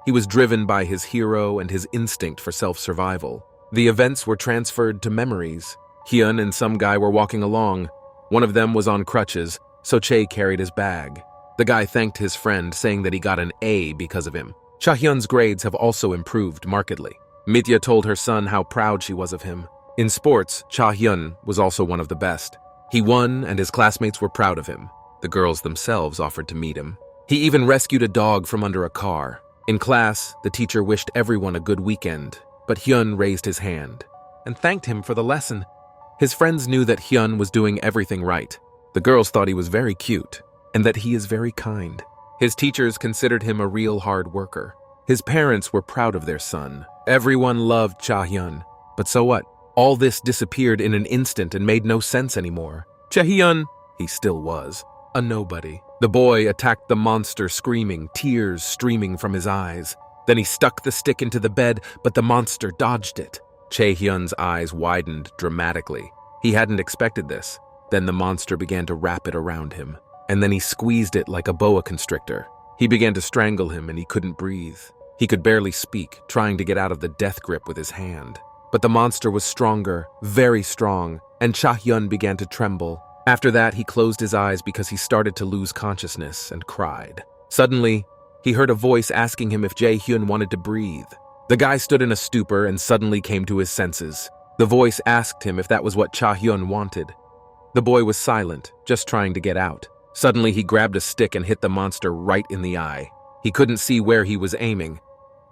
Speaker 1: He was driven by his hero and his instinct for self-survival. The events were transferred to memories. Hyun and some guy were walking along. One of them was on crutches, so Chae carried his bag. The guy thanked his friend, saying that he got an A because of him. Cha Hyun's grades have also improved markedly. Mitya told her son how proud she was of him. In sports, Cha Hyun was also one of the best. He won, and his classmates were proud of him. The girls themselves offered to meet him. He even rescued a dog from under a car. In class, the teacher wished everyone a good weekend, but Hyun raised his hand and thanked him for the lesson. His friends knew that Hyun was doing everything right. The girls thought he was very cute and that he is very kind. His teachers considered him a real hard worker. His parents were proud of their son. Everyone loved Cha Hyun. But so what? All this disappeared in an instant and made no sense anymore. Cha Hyun, he still was, a nobody. The boy attacked the monster screaming, tears streaming from his eyes. Then he stuck the stick into the bed, but the monster dodged it. Chae Hyun's eyes widened dramatically. He hadn't expected this. Then the monster began to wrap it around him, and then he squeezed it like a boa constrictor. He began to strangle him and he couldn't breathe. He could barely speak, trying to get out of the death grip with his hand. But the monster was stronger, very strong, and Cha Hyun began to tremble. After that, he closed his eyes because he started to lose consciousness and cried. Suddenly, he heard a voice asking him if Jae Hyun wanted to breathe. The guy stood in a stupor and suddenly came to his senses. The voice asked him if that was what Cha Hyun wanted. The boy was silent, just trying to get out. Suddenly, he grabbed a stick and hit the monster right in the eye. He couldn't see where he was aiming,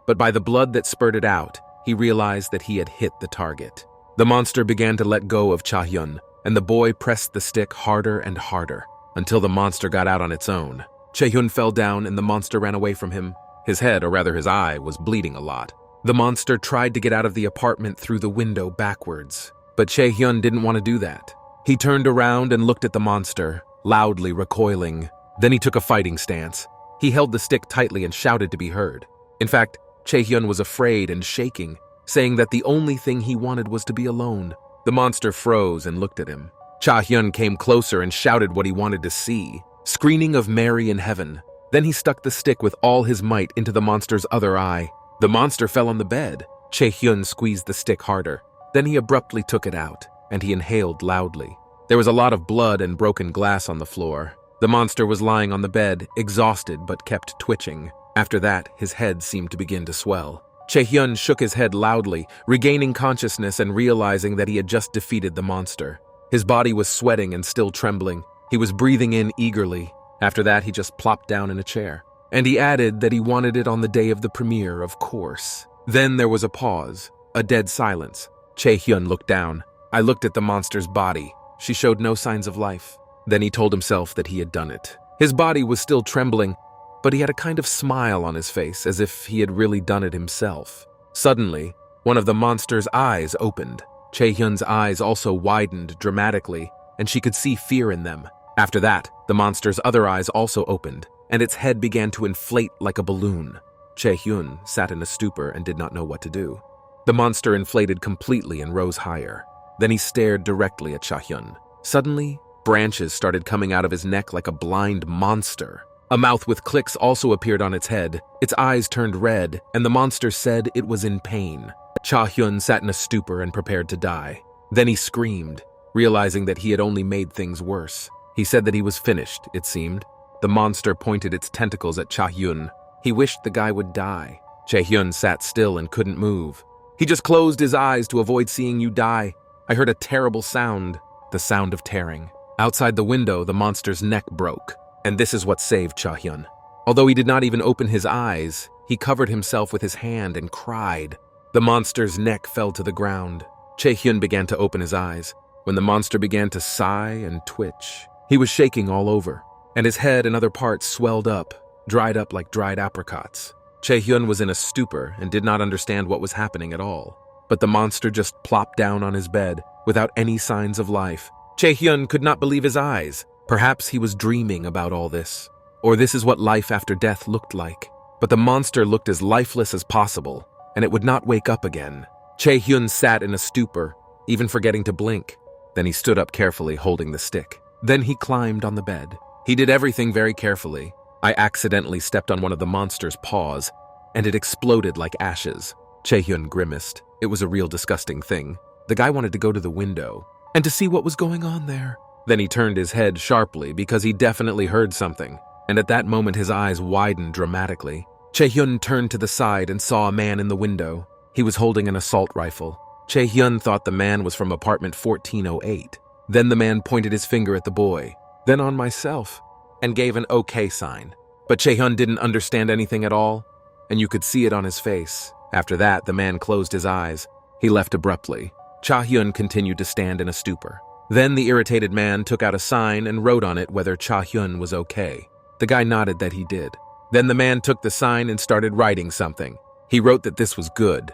Speaker 1: but by the blood that spurted out, he realized that he had hit the target. The monster began to let go of Cha Hyun, and the boy pressed the stick harder and harder until the monster got out on its own. Chae Hyun fell down and the monster ran away from him. His head, or rather his eye, was bleeding a lot. The monster tried to get out of the apartment through the window backwards, but Cha Hyun didn't want to do that. He turned around and looked at the monster, loudly recoiling. Then he took a fighting stance. He held the stick tightly and shouted to be heard. In fact, Cha Hyun was afraid and shaking, saying that the only thing he wanted was to be alone. The monster froze and looked at him. Cha Hyun came closer and shouted what he wanted to see, screaming of Mary in heaven. Then he stuck the stick with all his might into the monster's other eye. The monster fell on the bed. Cha Hyun squeezed the stick harder. Then he abruptly took it out, and he inhaled loudly. There was a lot of blood and broken glass on the floor. The monster was lying on the bed, exhausted but kept twitching. After that, his head seemed to begin to swell. Cha Hyun shook his head loudly, regaining consciousness and realizing that he had just defeated the monster. His body was sweating and still trembling. He was breathing in eagerly. After that, he just plopped down in a chair. And he added that he wanted it on the day of the premiere, of course. Then there was a pause, a dead silence. Cha Hyun looked down. I looked at the monster's body. She showed no signs of life. Then he told himself that he had done it. His body was still trembling, but he had a kind of smile on his face, as if he had really done it himself. Suddenly, one of the monster's eyes opened. Cha Hyun's eyes also widened dramatically, and she could see fear in them. After that, the monster's other eyes also opened, and its head began to inflate like a balloon. Cha Hyun sat in a stupor and did not know what to do. The monster inflated completely and rose higher. Then he stared directly at Cha Hyun. Suddenly, branches started coming out of his neck like a blind monster. A mouth with clicks also appeared on its head. Its eyes turned red, and the monster said it was in pain. Cha Hyun sat in a stupor and prepared to die. Then he screamed, realizing that he had only made things worse. He said that he was finished, it seemed. The monster pointed its tentacles at Cha Hyun. He wished the guy would die. Cha Hyun sat still and couldn't move. He just closed his eyes to avoid seeing you die. I heard a terrible sound, the sound of tearing. Outside the window, the monster's neck broke. And this is what saved Cha Hyun. Although he did not even open his eyes, he covered himself with his hand and cried. The monster's neck fell to the ground. Cha Hyun began to open his eyes. When the monster began to sigh and twitch, he was shaking all over, and his head and other parts swelled up, dried up like dried apricots. Cha Hyun was in a stupor and did not understand what was happening at all. But the monster just plopped down on his bed, without any signs of life. Cha Hyun could not believe his eyes. Perhaps he was dreaming about all this. Or this is what life after death looked like. But the monster looked as lifeless as possible, and it would not wake up again. Cha Hyun sat in a stupor, even forgetting to blink. Then he stood up carefully, holding the stick. Then he climbed on the bed. He did everything very carefully. I accidentally stepped on one of the monster's paws, and it exploded like ashes. Cha Hyun grimaced. It was a real disgusting thing. The guy wanted to go to the window, and to see what was going on there. Then he turned his head sharply because he definitely heard something, and at that moment his eyes widened dramatically. Cha Hyun turned to the side and saw a man in the window. He was holding an assault rifle. Cha Hyun thought the man was from apartment 1408. Then the man pointed his finger at the boy, then on myself, and gave an okay sign. But Cha Hyun didn't understand anything at all, and you could see it on his face. After that, the man closed his eyes. He left abruptly. Cha Hyun continued to stand in a stupor. Then the irritated man took out a sign and wrote on it whether Cha Hyun was okay. The guy nodded that he did. Then the man took the sign and started writing something. He wrote that this was good,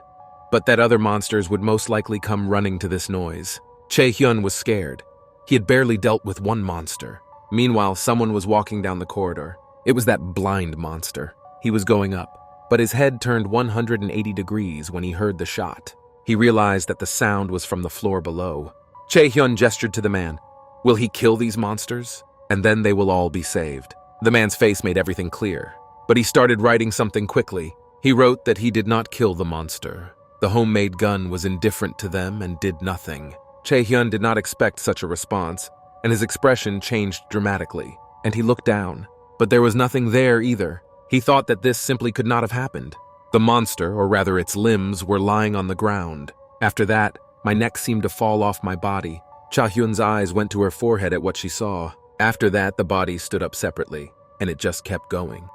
Speaker 1: but that other monsters would most likely come running to this noise. Cha Hyun was scared. He had barely dealt with one monster. Meanwhile, someone was walking down the corridor. It was that blind monster. He was going up, but his head turned 180 degrees when he heard the shot. He realized that the sound was from the floor below. Cha Hyun gestured to the man. Will he kill these monsters? And then they will all be saved. The man's face made everything clear, but he started writing something quickly. He wrote that he did not kill the monster. The homemade gun was indifferent to them and did nothing. Cha Hyun did not expect such a response, and his expression changed dramatically, and he looked down. But there was nothing there either. He thought that this simply could not have happened. The monster, or rather its limbs, were lying on the ground. After that, my neck seemed to fall off my body. Cha Hyun's eyes went to her forehead at what she saw. After that, the body stood up separately, and it just kept going.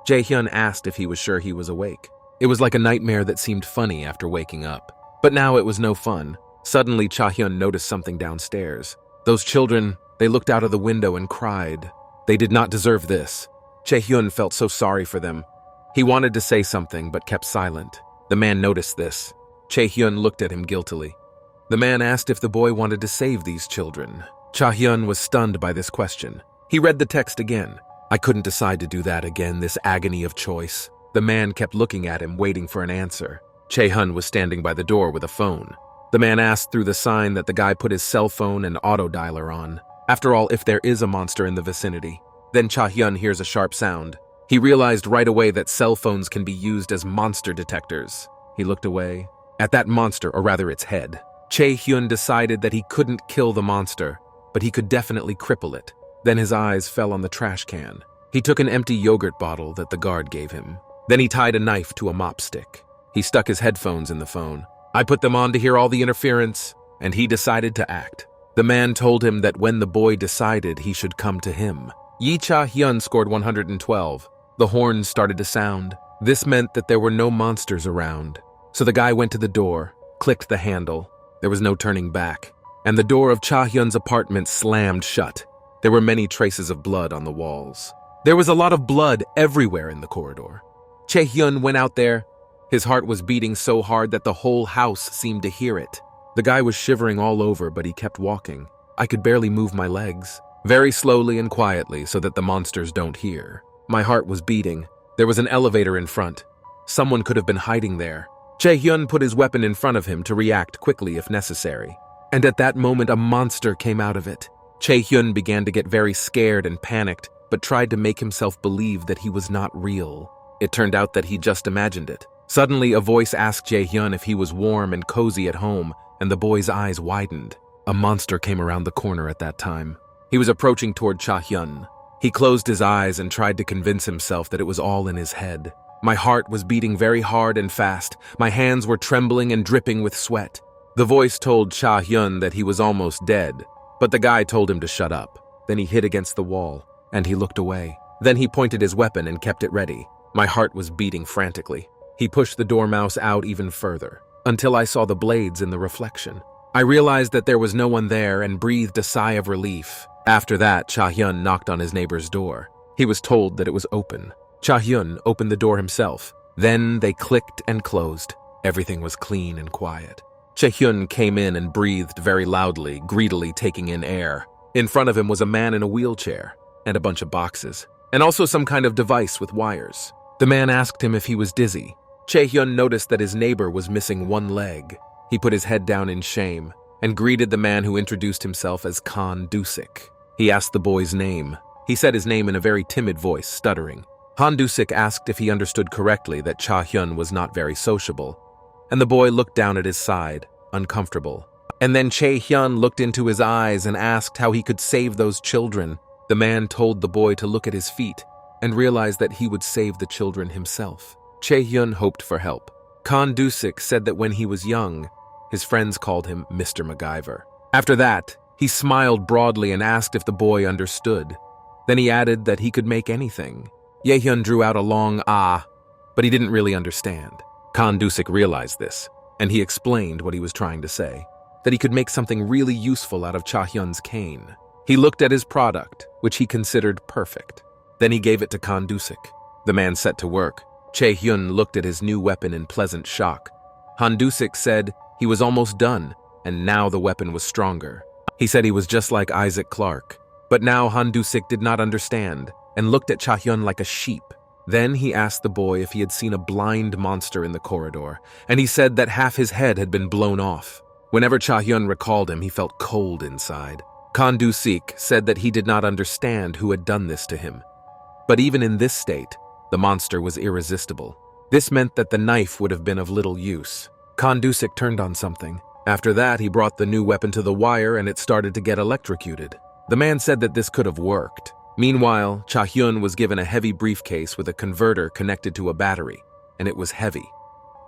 Speaker 1: Cha Hyun asked if he was sure he was awake. It was like a nightmare that seemed funny after waking up. But now it was no fun. Suddenly, Cha Hyun noticed something downstairs. Those children, they looked out of the window and cried. They did not deserve this. Cha Hyun felt so sorry for them. He wanted to say something but kept silent. The man noticed this. Cha Hyun looked at him guiltily. The man asked if the boy wanted to save these children. Cha Hyun was stunned by this question. He read the text again. I couldn't decide to do that again, this agony of choice. The man kept looking at him, waiting for an answer. Cha Hyun was standing by the door with a phone. The man asked through the sign that the guy put his cell phone and auto dialer on. After all, if there is a monster in the vicinity. Then Cha Hyun hears a sharp sound. He realized right away that cell phones can be used as monster detectors. He looked away. At that monster, or rather its head. Cha Hyun decided that he couldn't kill the monster, but he could definitely cripple it. Then his eyes fell on the trash can. He took an empty yogurt bottle that the guard gave him. Then he tied a knife to a mop stick. He stuck his headphones in the phone. I put them on to hear all the interference, and he decided to act. The man told him that when the boy decided, he should come to him. Cha Hyun scored 112. The horns started to sound. This meant that there were no monsters around. So the guy went to the door, clicked the handle. There was no turning back, and the door of Cha Hyun's apartment slammed shut. There were many traces of blood on the walls. There was a lot of blood everywhere in the corridor. Cha Hyun went out there. His heart was beating so hard that the whole house seemed to hear it. The guy was shivering all over, but he kept walking. I could barely move my legs. Very slowly and quietly so that the monsters don't hear. My heart was beating. There was an elevator in front. Someone could have been hiding there. Cha Hyun put his weapon in front of him to react quickly if necessary. And at that moment, a monster came out of it. Cha Hyun began to get very scared and panicked, but tried to make himself believe that he was not real. It turned out that he just imagined it. Suddenly, a voice asked Cha Hyun if he was warm and cozy at home, and the boy's eyes widened. A monster came around the corner at that time. He was approaching toward Cha Hyun. He closed his eyes and tried to convince himself that it was all in his head. My heart was beating very hard and fast. My hands were trembling and dripping with sweat. The voice told Cha Hyun that he was almost dead, but the guy told him to shut up. Then he hit against the wall, and he looked away. Then he pointed his weapon and kept it ready. My heart was beating frantically. He pushed the dormouse out even further, until I saw the blades in the reflection. I realized that there was no one there and breathed a sigh of relief. After that, Cha Hyun knocked on his neighbor's door. He was told that it was open. Cha Hyun opened the door himself. Then they clicked and closed. Everything was clean and quiet. Cha Hyun came in and breathed very loudly, greedily taking in air. In front of him was a man in a wheelchair, and a bunch of boxes, and also some kind of device with wires. The man asked him if he was dizzy. Cha Hyun noticed that his neighbor was missing one leg. He put his head down in shame and greeted the man who introduced himself as Han Dusik. He asked the boy's name. He said his name in a very timid voice, stuttering. Han Dusik asked if he understood correctly that Cha Hyun was not very sociable, and the boy looked down at his side, uncomfortable. And then Cha Hyun looked into his eyes and asked how he could save those children. The man told the boy to look at his feet and realized that he would save the children himself. Cha Hyun hoped for help. Han Dusik said that when he was young, his friends called him Mr. MacGyver. After that, he smiled broadly and asked if the boy understood. Then he added that he could make anything. Cha Hyun drew out a long ah, but he didn't really understand. Han Dusik realized this, and he explained what he was trying to say, that he could make something really useful out of Cha Hyun's cane. He looked at his product, which he considered perfect. Then he gave it to Han Dusik. The man set to work. Cha Hyun looked at his new weapon in pleasant shock. Han Dusik said he was almost done, and now the weapon was stronger. He said he was just like Isaac Clarke. But now Han Dusik did not understand, and looked at Cha Hyun like a sheep. Then he asked the boy if he had seen a blind monster in the corridor, and he said that half his head had been blown off. Whenever Cha Hyun recalled him, he felt cold inside. Han Dusik said that he did not understand who had done this to him. But even in this state, the monster was irresistible. This meant that the knife would have been of little use. Han Dusik turned on something. After that, he brought the new weapon to the wire and it started to get electrocuted. The man said that this could have worked. Meanwhile, Cha Hyun was given a heavy briefcase with a converter connected to a battery, and it was heavy.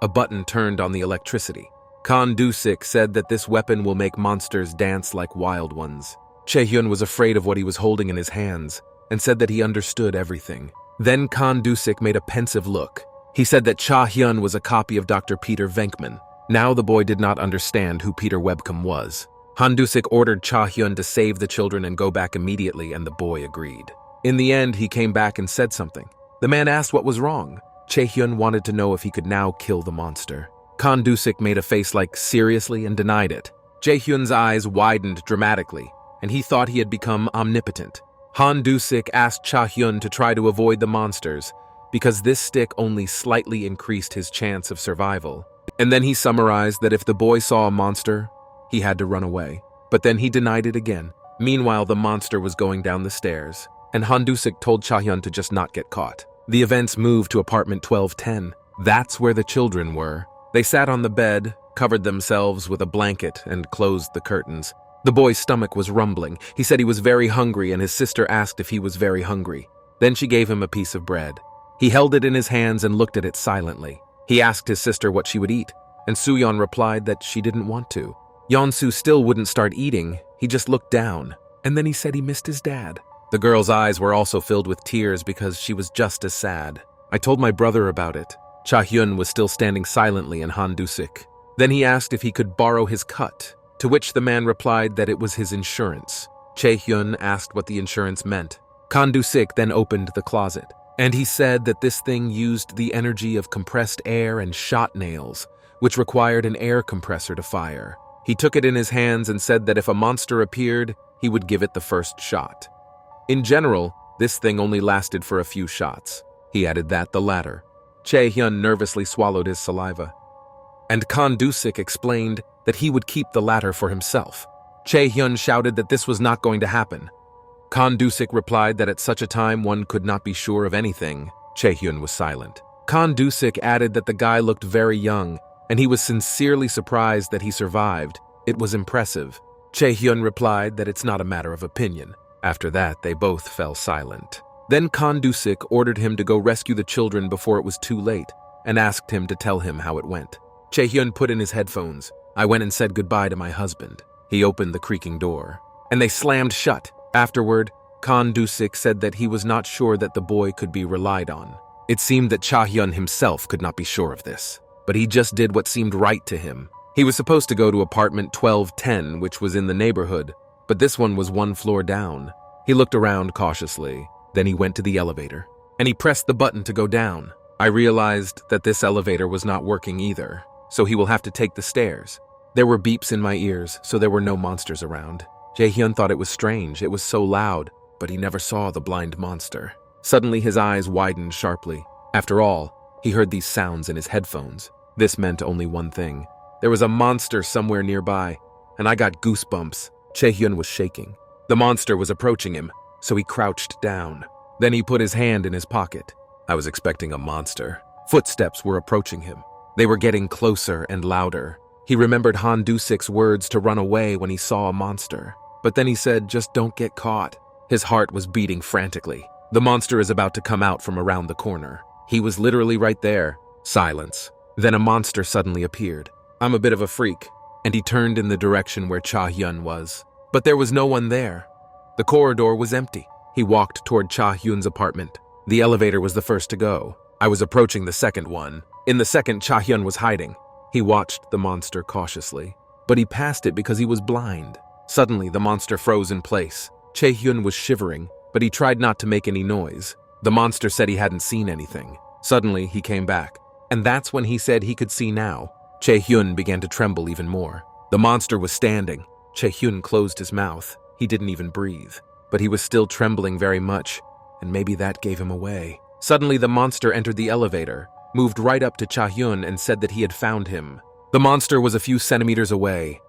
Speaker 1: A button turned on the electricity. Han Dusik said that this weapon will make monsters dance like wild ones. Cha Hyun was afraid of what he was holding in his hands, and said that he understood everything. Then Han Dusik made a pensive look. He said that Cha Hyun was a copy of Dr. Peter Venkman. Now the boy did not understand who Peter Webcom was. Han Dusik ordered Cha Hyun to save the children and go back immediately, and the boy agreed. In the end, he came back and said something. The man asked what was wrong. Cha Hyun wanted to know if he could now kill the monster. Kan Du-sik made a face like seriously and denied it. Cha Hyun's eyes widened dramatically, and he thought he had become omnipotent. Han Du-sik asked Cha Hyun to try to avoid the monsters, because this stick only slightly increased his chance of survival. And then he summarized that if the boy saw a monster, he had to run away. But then he denied it again. Meanwhile, the monster was going down the stairs, and Han Du-sik told Cha Hyun to just not get caught. The events moved to apartment 1210. That's where the children were. They sat on the bed, covered themselves with a blanket, and closed the curtains. The boy's stomach was rumbling. He said he was very hungry, and his sister asked if he was very hungry. Then she gave him a piece of bread. He held it in his hands and looked at it silently. He asked his sister what she would eat, and Soo-yeon replied that she didn't want to. Yeon-soo still wouldn't start eating. He just looked down, and then he said he missed his dad. The girl's eyes were also filled with tears because she was just as sad. I told my brother about it. Cha Hyun was still standing silently in Han Du-sik. Then he asked if he could borrow his cut, to which the man replied that it was his insurance. Cha Hyun asked what the insurance meant. Kan Du-sik then opened the closet, and he said that this thing used the energy of compressed air and shot nails, which required an air compressor to fire. He took it in his hands and said that if a monster appeared, he would give it the first shot. In general, this thing only lasted for a few shots. He added that the latter. Cha Hyun nervously swallowed his saliva. And Kan Du-sik explained that he would keep the latter for himself. Cha Hyun shouted that this was not going to happen. Kan Du-sik replied that at such a time one could not be sure of anything. Cha Hyun was silent. Kan Du-sik added that the guy looked very young, and he was sincerely surprised that he survived. It was impressive. Cha Hyun replied that it's not a matter of opinion. After that, they both fell silent. Then Kan Du-sik ordered him to go rescue the children before it was too late, and asked him to tell him how it went. Cha Hyun put in his headphones. I went and said goodbye to my husband. He opened the creaking door, and they slammed shut. Afterward, Kan Du-sik said that he was not sure that the boy could be relied on. It seemed that Cha Hyun himself could not be sure of this, but he just did what seemed right to him. He was supposed to go to apartment 1210, which was in the neighborhood, but this one was one floor down. He looked around cautiously. Then he went to the elevator, and he pressed the button to go down. I realized that this elevator was not working either, so he will have to take the stairs. There were beeps in my ears, so there were no monsters around. Cha Hyun thought it was strange. It was so loud, but he never saw the blind monster. Suddenly his eyes widened sharply. After all, he heard these sounds in his headphones. This meant only one thing. There was a monster somewhere nearby, and I got goosebumps. Cha Hyun was shaking. The monster was approaching him, so he crouched down. Then he put his hand in his pocket. I was expecting a monster. Footsteps were approaching him. They were getting closer and louder. He remembered Han Du-sik's words to run away when he saw a monster. But then he said, just don't get caught. His heart was beating frantically. The monster is about to come out from around the corner. He was literally right there. Silence. Then a monster suddenly appeared. I'm a bit of a freak. And he turned in the direction where Cha Hyun was. But there was no one there. The corridor was empty. He walked toward Cha Hyun's apartment. The elevator was the first to go. I was approaching the second one. In the second, Cha Hyun was hiding. He watched the monster cautiously, but he passed it because he was blind. Suddenly, the monster froze in place. Cha Hyun was shivering, but he tried not to make any noise. The monster said he hadn't seen anything. Suddenly, he came back, and that's when he said he could see now. Cha Hyun began to tremble even more. The monster was standing. Cha Hyun closed his mouth. He didn't even breathe, but he was still trembling very much, and maybe that gave him away. Suddenly, the monster entered the elevator, moved right up to Cha Hyun and said that he had found him. The monster was a few centimeters away.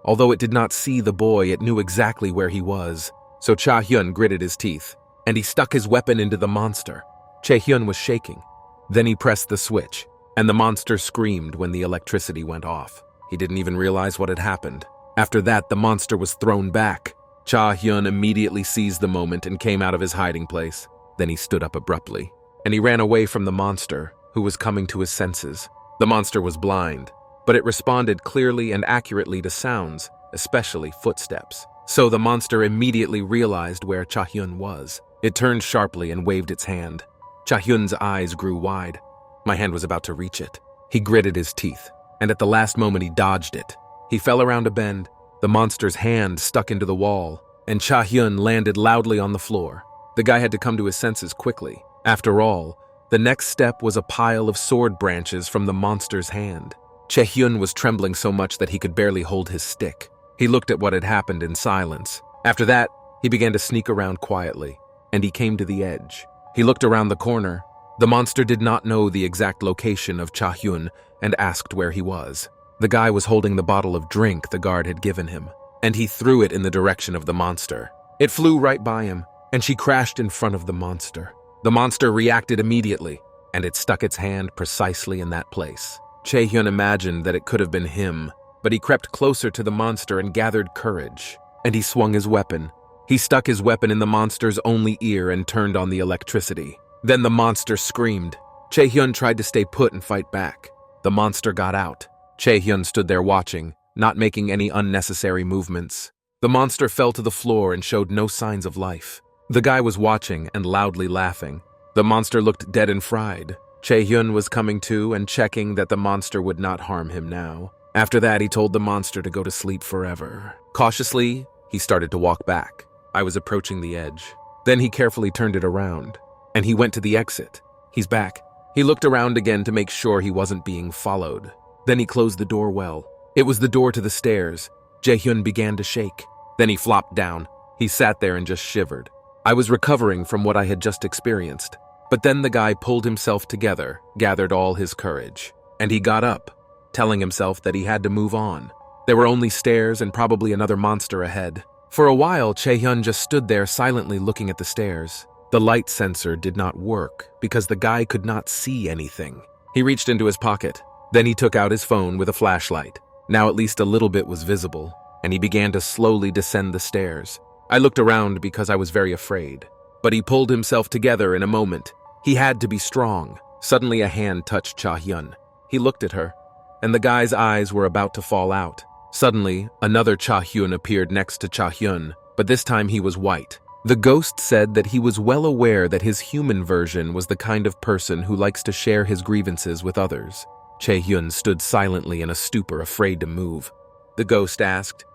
Speaker 1: Although it did not see the boy, it knew exactly where he was. So Cha Hyun gritted his teeth, and he stuck his weapon into the monster. Cha Hyun was shaking. Then he pressed the switch, and the monster screamed when the electricity went off. He didn't even realize what had happened. After that, the monster was thrown back. Cha Hyun immediately seized the moment and came out of his hiding place. Then he stood up abruptly, and he ran away from the monster, who was coming to his senses. The monster was blind, but it responded clearly and accurately to sounds, especially footsteps. So the monster immediately realized where Cha Hyun was. It turned sharply and waved its hand. Cha Hyun's eyes grew wide. My hand was about to reach it. He gritted his teeth, and at the last moment he dodged it. He fell around a bend. The monster's hand stuck into the wall, and Cha Hyun landed loudly on the floor. The guy had to come to his senses quickly. After all, The next step was a pile of sword branches from the monster's hand. Cha Hyun was trembling so much that he could barely hold his stick. He looked at what had happened in silence. After that, he began to sneak around quietly, and he came to the edge. He looked around the corner. The monster did not know the exact location of Cha Hyun and asked where he was. The guy was holding the bottle of drink the guard had given him, and he threw it in the direction of the monster. It flew right by him, and she crashed in front of the monster. The monster reacted immediately, and it stuck its hand precisely in that place. Cha Hyun imagined that it could have been him, but he crept closer to the monster and gathered courage, and he swung his weapon. He stuck his weapon in the monster's only ear and turned on the electricity. Then the monster screamed. Cha Hyun tried to stay put and fight back. The monster got out. Cha Hyun stood there watching, not making any unnecessary movements. The monster fell to the floor and showed no signs of life. The guy was watching and loudly laughing. The monster looked dead and fried. Cha Hyun was coming to and checking that the monster would not harm him now. After that, he told the monster to go to sleep forever. Cautiously, he started to walk back. I was approaching the edge. Then he carefully turned it around, and he went to the exit. He's back. He looked around again to make sure he wasn't being followed. Then he closed the door well. It was the door to the stairs. Cha Hyun began to shake. Then he flopped down. He sat there and just shivered. I was recovering from what I had just experienced. But then the guy pulled himself together, gathered all his courage, and he got up, telling himself that he had to move on. There were only stairs and probably another monster ahead. For a while, Cha Hyun just stood there silently looking at the stairs. The light sensor did not work because the guy could not see anything. He reached into his pocket. Then he took out his phone with a flashlight. Now at least a little bit was visible, and he began to slowly descend the stairs. I looked around because I was very afraid. But he pulled himself together in a moment. He had to be strong. Suddenly a hand touched Cha Hyun. He looked at her, and the guy's eyes were about to fall out. Suddenly, another Cha Hyun appeared next to Cha Hyun, but this time he was white. The ghost said that he was well aware that his human version was the kind of person who likes to share his grievances with others. Cha Hyun stood silently in a stupor, afraid to move. The ghost asked.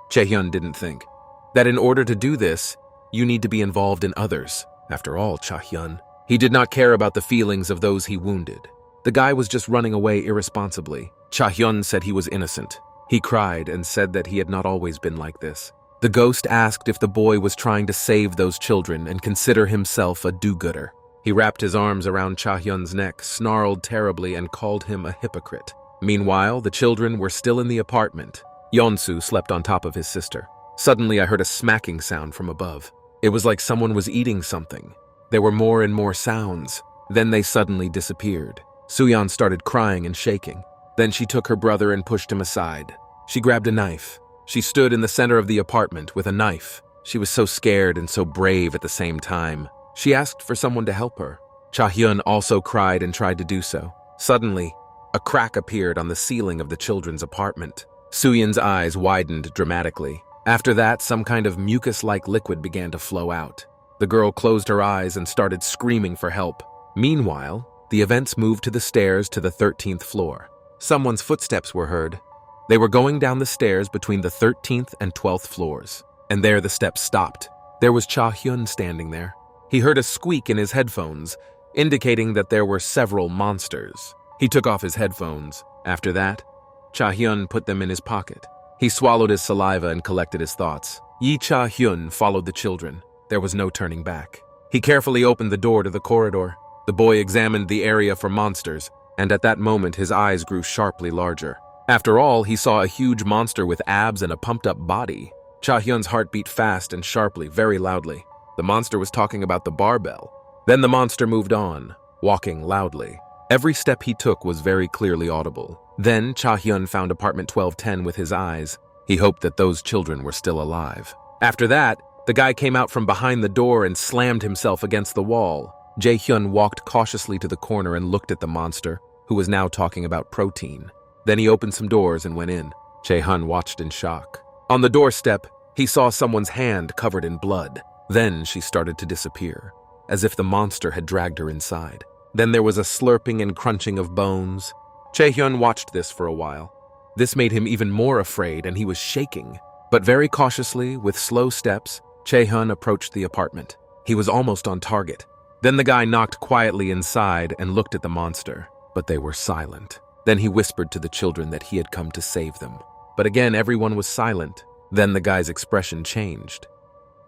Speaker 1: Cha Hyun didn't think that in order to do this, you need to be involved in others. After all, Cha Hyun, he did not care about the feelings of those he wounded. The guy was just running away irresponsibly. Cha Hyun said he was innocent. He cried and said that he had not always been like this. The ghost asked if the boy was trying to save those children and consider himself a do-gooder. He wrapped his arms around Cha Hyun's neck, snarled terribly, and called him a hypocrite. Meanwhile, the children were still in the apartment. Hyun-soo slept on top of his sister. Suddenly, I heard a smacking sound from above. It was like someone was eating something. There were more and more sounds. Then they suddenly disappeared. Soo-yeon started crying and shaking. Then she took her brother and pushed him aside. She grabbed a knife. She stood in the center of the apartment with a knife. She was so scared and so brave at the same time. She asked for someone to help her. Cha Hyun also cried and tried to do so. Suddenly, a crack appeared on the ceiling of the children's apartment. Soo-yeon's eyes widened dramatically. After that, some kind of mucus-like liquid began to flow out. The girl closed her eyes and started screaming for help. Meanwhile, the events moved to the stairs to the 13th floor. Someone's footsteps were heard. They were going down the stairs between the 13th and 12th floors. And there the steps stopped. There was Cha Hyun standing there. He heard a squeak in his headphones, indicating that there were several monsters. He took off his headphones. After that, Cha Hyun put them in his pocket. He swallowed his saliva and collected his thoughts. Cha Hyun followed the children. There was no turning back. He carefully opened the door to the corridor. The boy examined the area for monsters, and at that moment his eyes grew sharply larger. After all, he saw a huge monster with abs and a pumped-up body. Cha Hyun's heart beat fast and sharply, very loudly. The monster was talking about the barbell. Then the monster moved on, walking loudly. Every step he took was very clearly audible. Then Cha Hyun found apartment 1210 with his eyes. He hoped that those children were still alive. After that, the guy came out from behind the door and slammed himself against the wall. Cha Hyun walked cautiously to the corner and looked at the monster, who was now talking about protein. Then he opened some doors and went in. Cha Hyun watched in shock. On the doorstep, he saw someone's hand covered in blood. Then she started to disappear, as if the monster had dragged her inside. Then there was a slurping and crunching of bones. Cha Hyun watched this for a while. This made him even more afraid, and he was shaking. But very cautiously, with slow steps, Cha Hyun approached the apartment. He was almost on target. Then the guy knocked quietly inside and looked at the monster, but they were silent. Then he whispered to the children that he had come to save them. But again, everyone was silent. Then the guy's expression changed.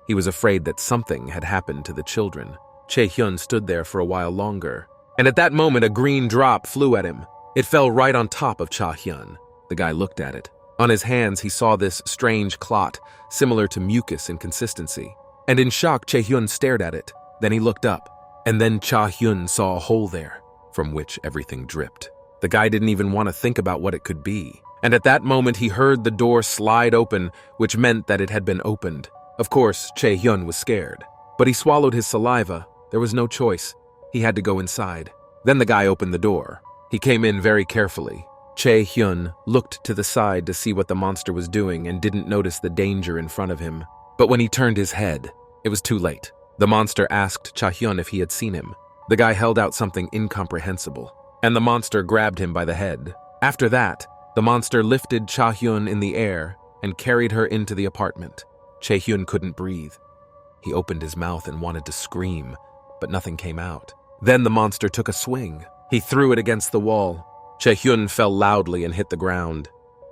Speaker 1: He was afraid that something had happened to the children. Cha Hyun stood there for a while longer, and at that moment a green drop flew at him. It fell right on top of Cha Hyun. The guy looked at it. On his hands he saw this strange clot, similar to mucus in consistency. And in shock, Cha Hyun stared at it. Then he looked up, and then Cha Hyun saw a hole there, from which everything dripped. The guy didn't even want to think about what it could be. And at that moment he heard the door slide open, which meant that it had been opened. Of course, Cha Hyun was scared, but he swallowed his saliva. There was no choice. He had to go inside. Then the guy opened the door. He came in very carefully. Cha Hyun looked to the side to see what the monster was doing and didn't notice the danger in front of him. But when he turned his head, it was too late. The monster asked Cha Hyun if he had seen him. The guy held out something incomprehensible, and the monster grabbed him by the head. After that, the monster lifted Cha Hyun in the air and carried her into the apartment. Cha Hyun couldn't breathe. He opened his mouth and wanted to scream, but nothing came out. Then the monster took a swing. He threw it against the wall. Cha Hyun fell loudly and hit the ground.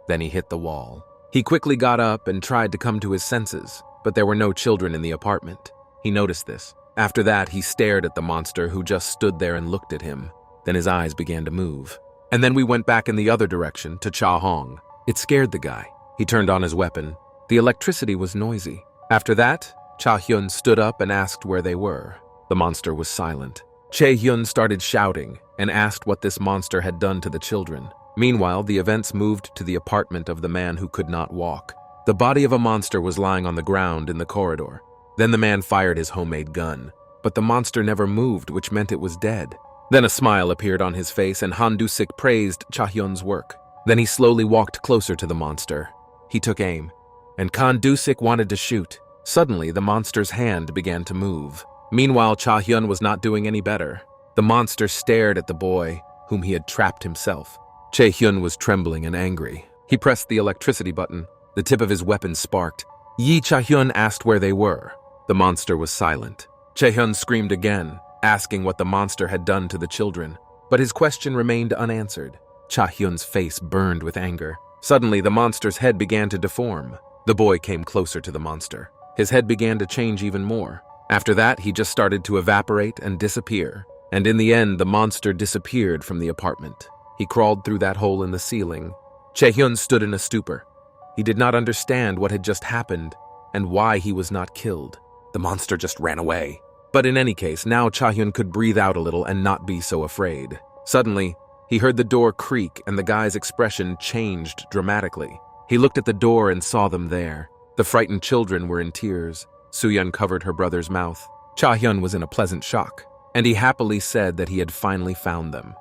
Speaker 1: Then he hit the wall. He quickly got up and tried to come to his senses, but there were no children in the apartment. He noticed this. After that, he stared at the monster who just stood there and looked at him. Then his eyes began to move. And then we went back in the other direction to Cha Hong. It scared the guy. He turned on his weapon. The electricity was noisy. After that, Cha Hyun stood up and asked where they were. The monster was silent. Cha Hyun started shouting and asked what this monster had done to the children. Meanwhile, the events moved to the apartment of the man who could not walk. The body of a monster was lying on the ground in the corridor. Then the man fired his homemade gun, but the monster never moved, which meant it was dead. Then a smile appeared on his face and Han Du-sik praised Cha Hyun's work. Then he slowly walked closer to the monster. He took aim, and Han Du-sik wanted to shoot. Suddenly, the monster's hand began to move. Meanwhile, Cha Hyun was not doing any better. The monster stared at the boy, whom he had trapped himself. Cha Hyun was trembling and angry. He pressed the electricity button. The tip of his weapon sparked. Cha Hyun asked where they were. The monster was silent. Cha Hyun screamed again, asking what the monster had done to the children. But his question remained unanswered. Cha Hyun's face burned with anger. Suddenly, the monster's head began to deform. The boy came closer to the monster. His head began to change even more. After that, he just started to evaporate and disappear. And in the end, the monster disappeared from the apartment. He crawled through that hole in the ceiling. Cha Hyun stood in a stupor. He did not understand what had just happened and why he was not killed. The monster just ran away. But in any case, now Cha Hyun could breathe out a little and not be so afraid. Suddenly, he heard the door creak and the guy's expression changed dramatically. He looked at the door and saw them there. The frightened children were in tears. Soo-yeon covered her brother's mouth. Cha Hyun was in a pleasant shock, and he happily said that he had finally found them.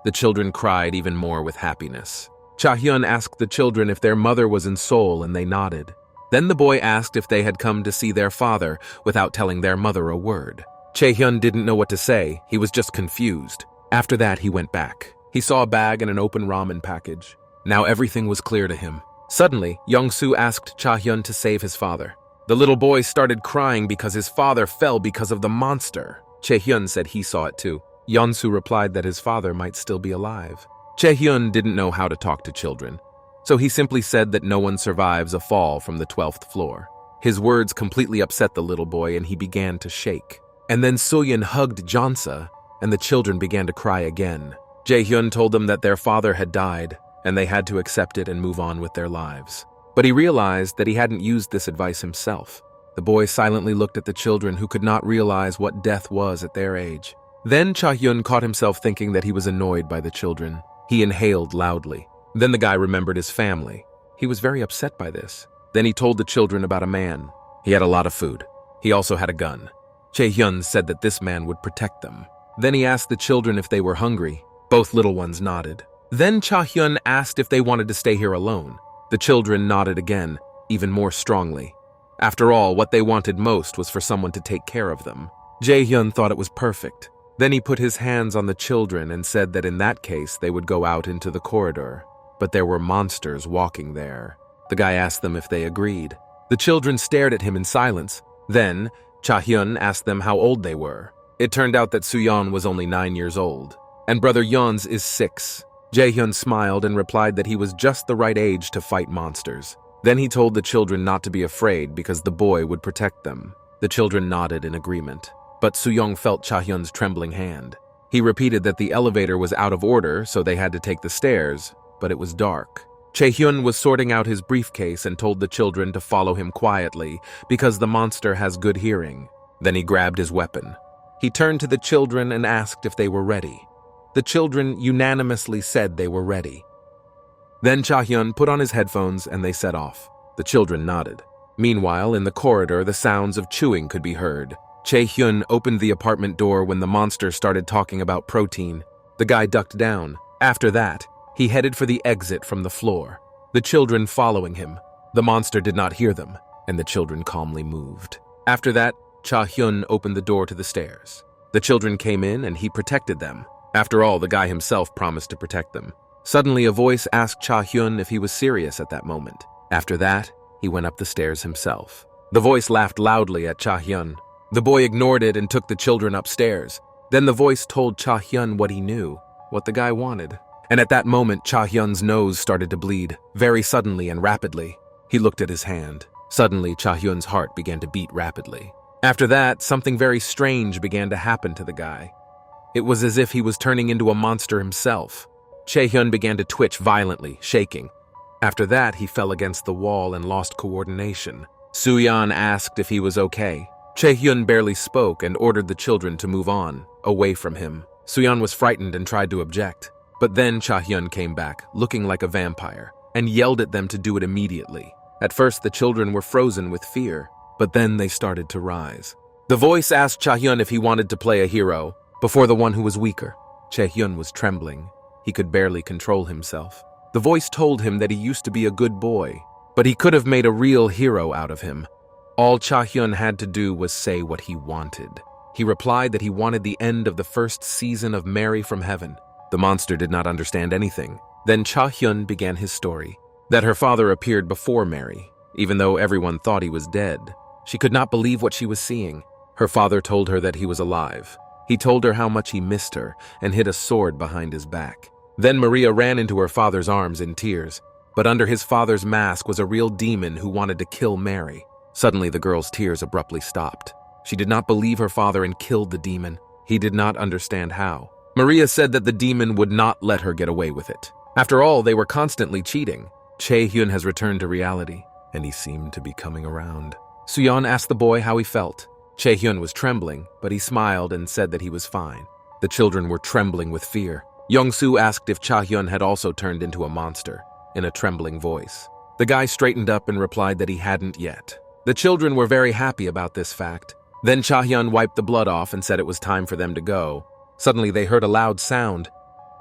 Speaker 1: The children cried even more with happiness. Cha Hyun asked the children if their mother was in Seoul, and they nodded. Then the boy asked if they had come to see their father without telling their mother a word. Cha Hyun didn't know what to say. He was just confused. After that, he went back. He saw a bag and an open ramen package. Now everything was clear to him. Suddenly, Young-soo asked Cha Hyun to save his father. The little boy started crying because his father fell because of the monster. Cha Hyun said he saw it too. Young-soo replied that his father might still be alive. Cha Hyun didn't know how to talk to children, so he simply said that no one survives a fall from the 12th floor. His words completely upset the little boy and he began to shake. And then Soo-yeon hugged Jonsa and the children began to cry again. Cha Hyun told them that their father had died and they had to accept it and move on with their lives. But he realized that he hadn't used this advice himself. The boy silently looked at the children who could not realize what death was at their age. Then Cha Hyun caught himself thinking that he was annoyed by the children. He inhaled loudly. Then the guy remembered his family. He was very upset by this. Then he told the children about a man. He had a lot of food. He also had a gun. Cha Hyun said that this man would protect them. Then he asked the children if they were hungry. Both little ones nodded. Then Cha Hyun asked if they wanted to stay here alone. The children nodded again, even more strongly. After all, what they wanted most was for someone to take care of them. Cha Hyun thought it was perfect. Then he put his hands on the children and said that in that case they would go out into the corridor. But there were monsters walking there. The guy asked them if they agreed. The children stared at him in silence. Then, Cha Hyun asked them how old they were. It turned out that Soo-yeon was only 9 years old, and brother Yeon's is 6. Jae-hyun smiled and replied that he was just the right age to fight monsters. Then he told the children not to be afraid because the boy would protect them. The children nodded in agreement, but Soo-young felt Cha Hyun's trembling hand. He repeated that the elevator was out of order, so they had to take the stairs, but it was dark. Chae-hyun was sorting out his briefcase and told the children to follow him quietly because the monster has good hearing. Then he grabbed his weapon. He turned to the children and asked if they were ready. The children unanimously said they were ready. Then Cha Hyun put on his headphones and they set off. The children nodded. Meanwhile, in the corridor, the sounds of chewing could be heard. Chae-hyun opened the apartment door when the monster started talking about protein. The guy ducked down. After that, he headed for the exit from the floor, the children following him. The monster did not hear them, and the children calmly moved. After that, Cha Hyun opened the door to the stairs. The children came in and he protected them. After all, the guy himself promised to protect them. Suddenly, a voice asked Cha Hyun if he was serious at that moment. After that, he went up the stairs himself. The voice laughed loudly at Cha Hyun. The boy ignored it and took the children upstairs. Then the voice told Cha Hyun what he knew, what the guy wanted. And at that moment, Cha Hyun's nose started to bleed, very suddenly and rapidly. He looked at his hand. Suddenly, Cha Hyun's heart began to beat rapidly. After that, something very strange began to happen to the guy. It was as if he was turning into a monster himself. Chae Hyun began to twitch violently, shaking. After that, he fell against the wall and lost coordination. Soo-yeon asked if he was okay. Chae Hyun barely spoke and ordered the children to move on, away from him. Soo-yeon was frightened and tried to object. But then Cha Hyun came back, looking like a vampire, and yelled at them to do it immediately. At first, the children were frozen with fear, but then they started to rise. The voice asked Cha Hyun if he wanted to play a hero, before the one who was weaker. Chae Hyun was trembling. He could barely control himself. The voice told him that he used to be a good boy, but he could have made a real hero out of him. All Cha Hyun had to do was say what he wanted. He replied that he wanted the end of the first season of Mary from Heaven. The monster did not understand anything. Then Cha Hyun began his story, that her father appeared before Mary, even though everyone thought he was dead. She could not believe what she was seeing. Her father told her that he was alive. He told her how much he missed her and hid a sword behind his back. Then Maria ran into her father's arms in tears, but under his father's mask was a real demon who wanted to kill Mary. Suddenly, the girl's tears abruptly stopped. She did not believe her father and killed the demon. He did not understand how. Maria said that the demon would not let her get away with it. After all, they were constantly cheating. Chae Hyun has returned to reality, and he seemed to be coming around. Soo-yeon asked the boy how he felt. Chae Hyun was trembling, but he smiled and said that he was fine. The children were trembling with fear. Young-soo asked if Cha Hyun had also turned into a monster, in a trembling voice. The guy straightened up and replied that he hadn't yet. The children were very happy about this fact. Then Cha Hyun wiped the blood off and said it was time for them to go. Suddenly, they heard a loud sound.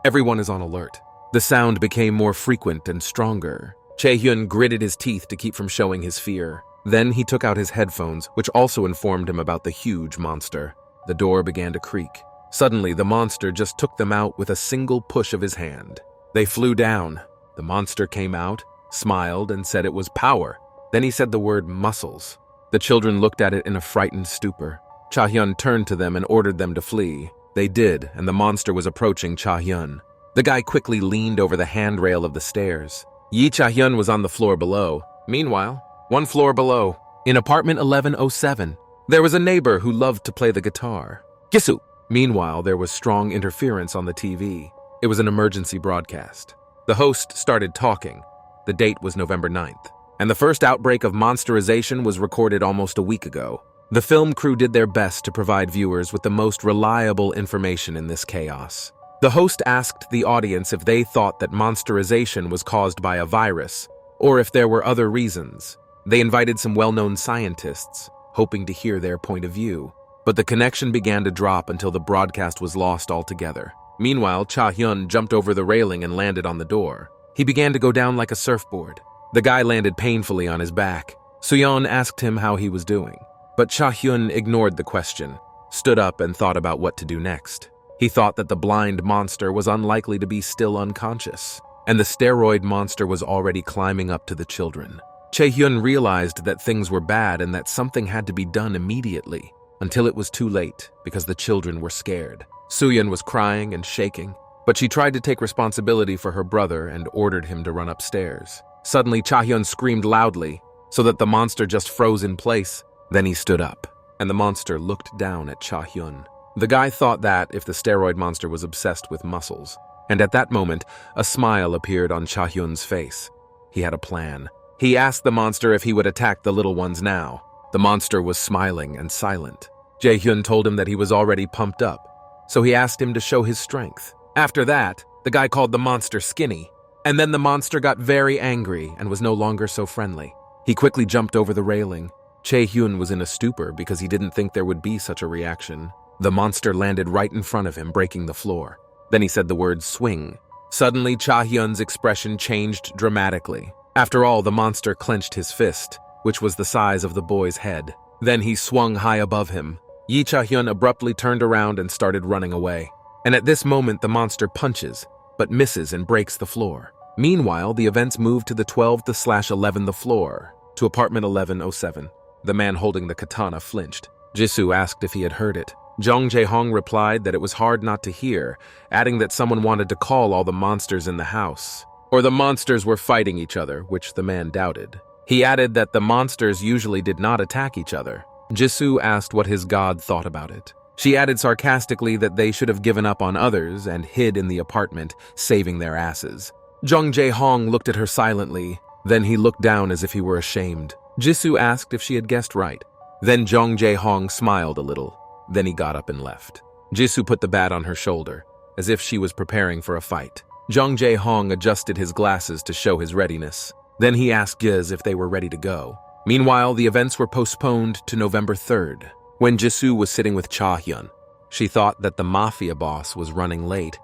Speaker 1: Everyone is on alert. The sound became more frequent and stronger. Chae Hyun gritted his teeth to keep from showing his fear. Then he took out his headphones, which also informed him about the huge monster. The door began to creak. Suddenly, the monster just took them out with a single push of his hand. They flew down. The monster came out, smiled, and said it was power. Then he said the word muscles. The children looked at it in a frightened stupor. Cha Hyun turned to them and ordered them to flee. They did, and the monster was approaching Cha Hyun. The guy quickly leaned over the handrail of the stairs. Cha Hyun was on the floor below. Meanwhile, one floor below, in apartment 1107, there was a neighbor who loved to play the guitar. Gisu! Meanwhile, there was strong interference on the TV. It was an emergency broadcast. The host started talking. The date was November 9th, and the first outbreak of monsterization was recorded almost a week ago. The film crew did their best to provide viewers with the most reliable information in this chaos. The host asked the audience if they thought that monsterization was caused by a virus, or if there were other reasons. They invited some well-known scientists, hoping to hear their point of view. But the connection began to drop until the broadcast was lost altogether. Meanwhile, Cha Hyun jumped over the railing and landed on the door. He began to go down like a surfboard. The guy landed painfully on his back. Soo-yeon asked him how he was doing. But Cha Hyun ignored the question, stood up and thought about what to do next. He thought that the blind monster was unlikely to be still unconscious, and the steroid monster was already climbing up to the children. Chae Hyun realized that things were bad and that something had to be done immediately. until it was too late because the children were scared. Soo-yeon was crying and shaking, but she tried to take responsibility for her brother and ordered him to run upstairs. Suddenly, Cha Hyun screamed loudly so that the monster just froze in place. Then he stood up, and the monster looked down at Cha Hyun. The guy thought that if the steroid monster was obsessed with muscles, and at that moment, a smile appeared on Cha Hyun's face. He had a plan. He asked the monster if he would attack the little ones now. The monster was smiling and silent. Jae-hyun told him that he was already pumped up, so he asked him to show his strength. After that, the guy called the monster skinny, and then the monster got very angry and was no longer so friendly. He quickly jumped over the railing. Jae-hyun was in a stupor because he didn't think there would be such a reaction. The monster landed right in front of him, breaking the floor. Then he said the word swing. Suddenly, Cha Hyun's expression changed dramatically. After all, the monster clenched his fist, which was the size of the boy's head. Then he swung high above him. Cha Hyun abruptly turned around and started running away. And at this moment, the monster punches, but misses and breaks the floor. Meanwhile, the events moved to the 12th/11th floor, to apartment 1107. The man holding the katana flinched. Jisoo asked if he had heard it. Jung Jae-hong replied that it was hard not to hear, adding that someone wanted to call all the monsters in the house. Or the monsters were fighting each other, which the man doubted. He added that the monsters usually did not attack each other. Jisoo asked what his god thought about it. She added sarcastically that they should have given up on others and hid in the apartment, saving their asses. Jung Jae-hong looked at her silently, then he looked down as if he were ashamed. Jisoo asked if she had guessed right. Then Jung Jae-hong smiled a little. Then he got up and left. Jisoo put the bat on her shoulder, as if she was preparing for a fight. Jung Jae-hong adjusted his glasses to show his readiness. Then he asked Giz if they were ready to go. Meanwhile, the events were postponed to November 3rd. When Jisoo was sitting with Cha Hyun, she thought that the mafia boss was running late,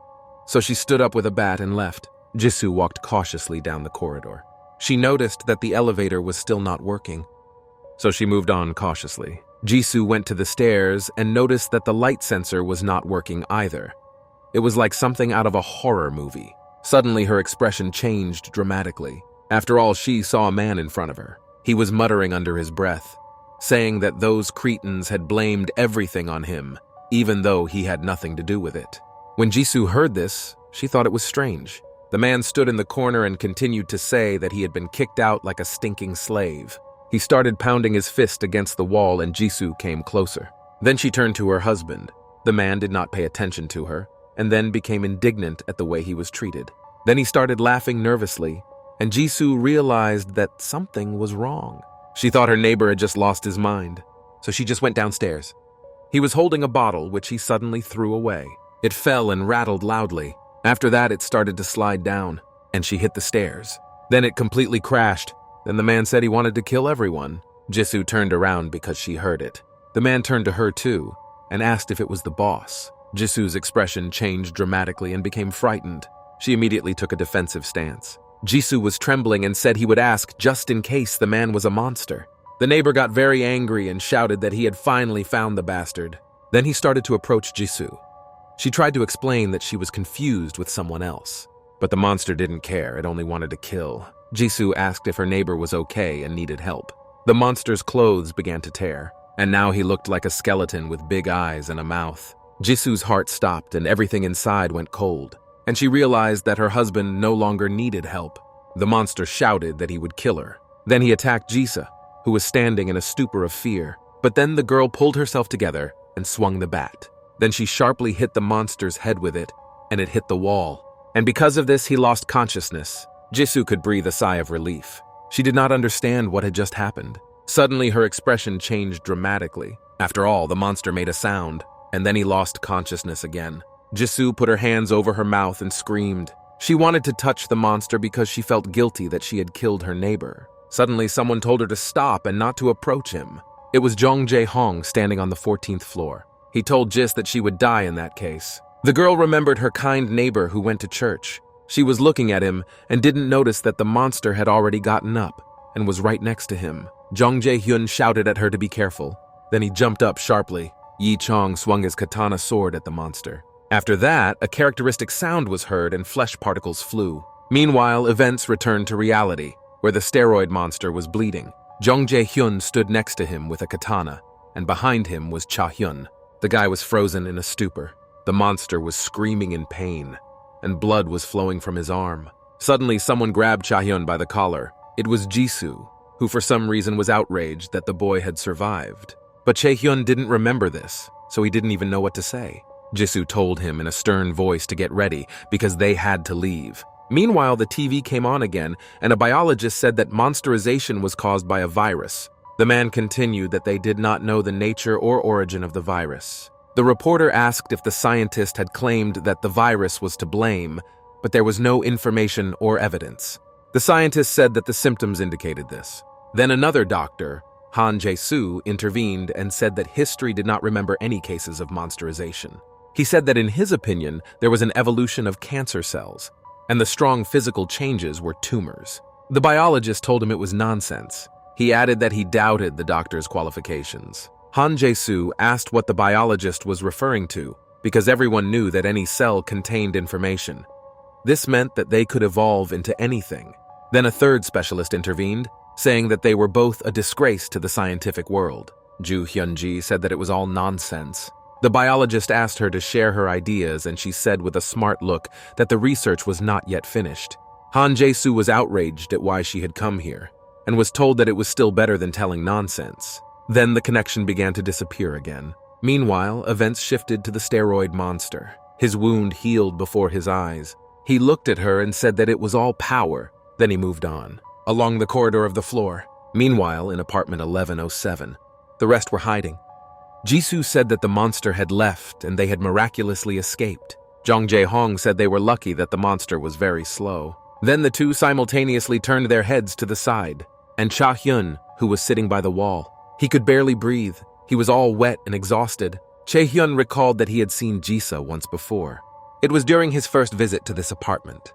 Speaker 1: so she stood up with a bat and left. Jisoo walked cautiously down the corridor. She noticed that the elevator was still not working, so she moved on cautiously. Jisoo went to the stairs and noticed that the light sensor was not working either. It was like something out of a horror movie. Suddenly, her expression changed dramatically. After all, she saw a man in front of her. He was muttering under his breath, saying that those cretins had blamed everything on him, even though he had nothing to do with it. When Jisoo heard this, she thought it was strange. The man stood in the corner and continued to say that he had been kicked out like a stinking slave. He started pounding his fist against the wall and Jisoo came closer. Then she turned to her husband. The man did not pay attention to her, and then became indignant at the way he was treated. Then he started laughing nervously, and Jisoo realized that something was wrong. She thought her neighbor had just lost his mind, so she just went downstairs. He was holding a bottle, which he suddenly threw away. It fell and rattled loudly. After that, it started to slide down, and she hit the stairs. Then it completely crashed. Then the man said he wanted to kill everyone. Jisoo turned around because she heard it. The man turned to her too, and asked if it was the boss. Jisoo's expression changed dramatically and became frightened. She immediately took a defensive stance. Jisoo was trembling and said he would ask just in case the man was a monster. The neighbor got very angry and shouted that he had finally found the bastard. Then he started to approach Jisoo. She tried to explain that she was confused with someone else, but the monster didn't care, it only wanted to kill. Jisoo asked if her neighbor was okay and needed help. The monster's clothes began to tear, and now he looked like a skeleton with big eyes and a mouth. Jisoo's heart stopped and everything inside went cold, and she realized that her husband no longer needed help. The monster shouted that he would kill her. Then he attacked Jisa, who was standing in a stupor of fear. But then the girl pulled herself together and swung the bat. Then she sharply hit the monster's head with it, and it hit the wall. And because of this, he lost consciousness. Jisoo could breathe a sigh of relief. She did not understand what had just happened. Suddenly, her expression changed dramatically. After all, the monster made a sound, and then he lost consciousness again. Jisoo put her hands over her mouth and screamed. She wanted to touch the monster because she felt guilty that she had killed her neighbor. Suddenly, someone told her to stop and not to approach him. It was Jung Jae-hong standing on the 14th floor. He told Jis that she would die in that case. The girl remembered her kind neighbor who went to church. She was looking at him and didn't notice that the monster had already gotten up and was right next to him. Jung Jae-hyun shouted at her to be careful. Then he jumped up sharply. Yi Chong swung his katana sword at the monster. After that, a characteristic sound was heard and flesh particles flew. Meanwhile, events returned to reality, where the steroid monster was bleeding. Jung Jae-hyun stood next to him with a katana. and behind him was Cha Hyun. The guy was frozen in a stupor. The monster was screaming in pain, and blood was flowing from his arm. Suddenly, someone grabbed Cha Hyun by the collar. It was Jisoo, who for some reason was outraged that the boy had survived. But Cha Hyun didn't remember this, so he didn't even know what to say. Jisoo told him in a stern voice to get ready because they had to leave. Meanwhile, the TV came on again, and a biologist said that monsterization was caused by a virus. The man continued that they did not know the nature or origin of the virus. The reporter asked if the scientist had claimed that the virus was to blame, but there was no information or evidence. The scientist said that the symptoms indicated this. Then another doctor, Han Jae-soo, intervened and said that history did not remember any cases of monsterization. He said that in his opinion, there was an evolution of cancer cells, and the strong physical changes were tumors. The biologist told him it was nonsense. He added that he doubted the doctor's qualifications. Han Jae-soo asked what the biologist was referring to, because everyone knew that any cell contained information. This meant that they could evolve into anything. Then a third specialist intervened, saying that they were both a disgrace to the scientific world. Ju Hyun-ji said that it was all nonsense. The biologist asked her to share her ideas, and she said with a smart look that the research was not yet finished. Han Jae-soo was outraged at why she had come here, and was told that it was still better than telling nonsense. Then the connection began to disappear again. Meanwhile, events shifted to the steroid monster. His wound healed before his eyes. He looked at her and said that it was all power. Then he moved on, along the corridor of the floor. Meanwhile, in apartment 1107, the rest were hiding. Jisoo said that the monster had left and they had miraculously escaped. Jong Jae-hong said they were lucky that the monster was very slow. Then the two simultaneously turned their heads to the side, and Cha Hyun, who was sitting by the wall. He could barely breathe. He was all wet and exhausted. Cha Hyun recalled that he had seen Jisa once before. It was during his first visit to this apartment.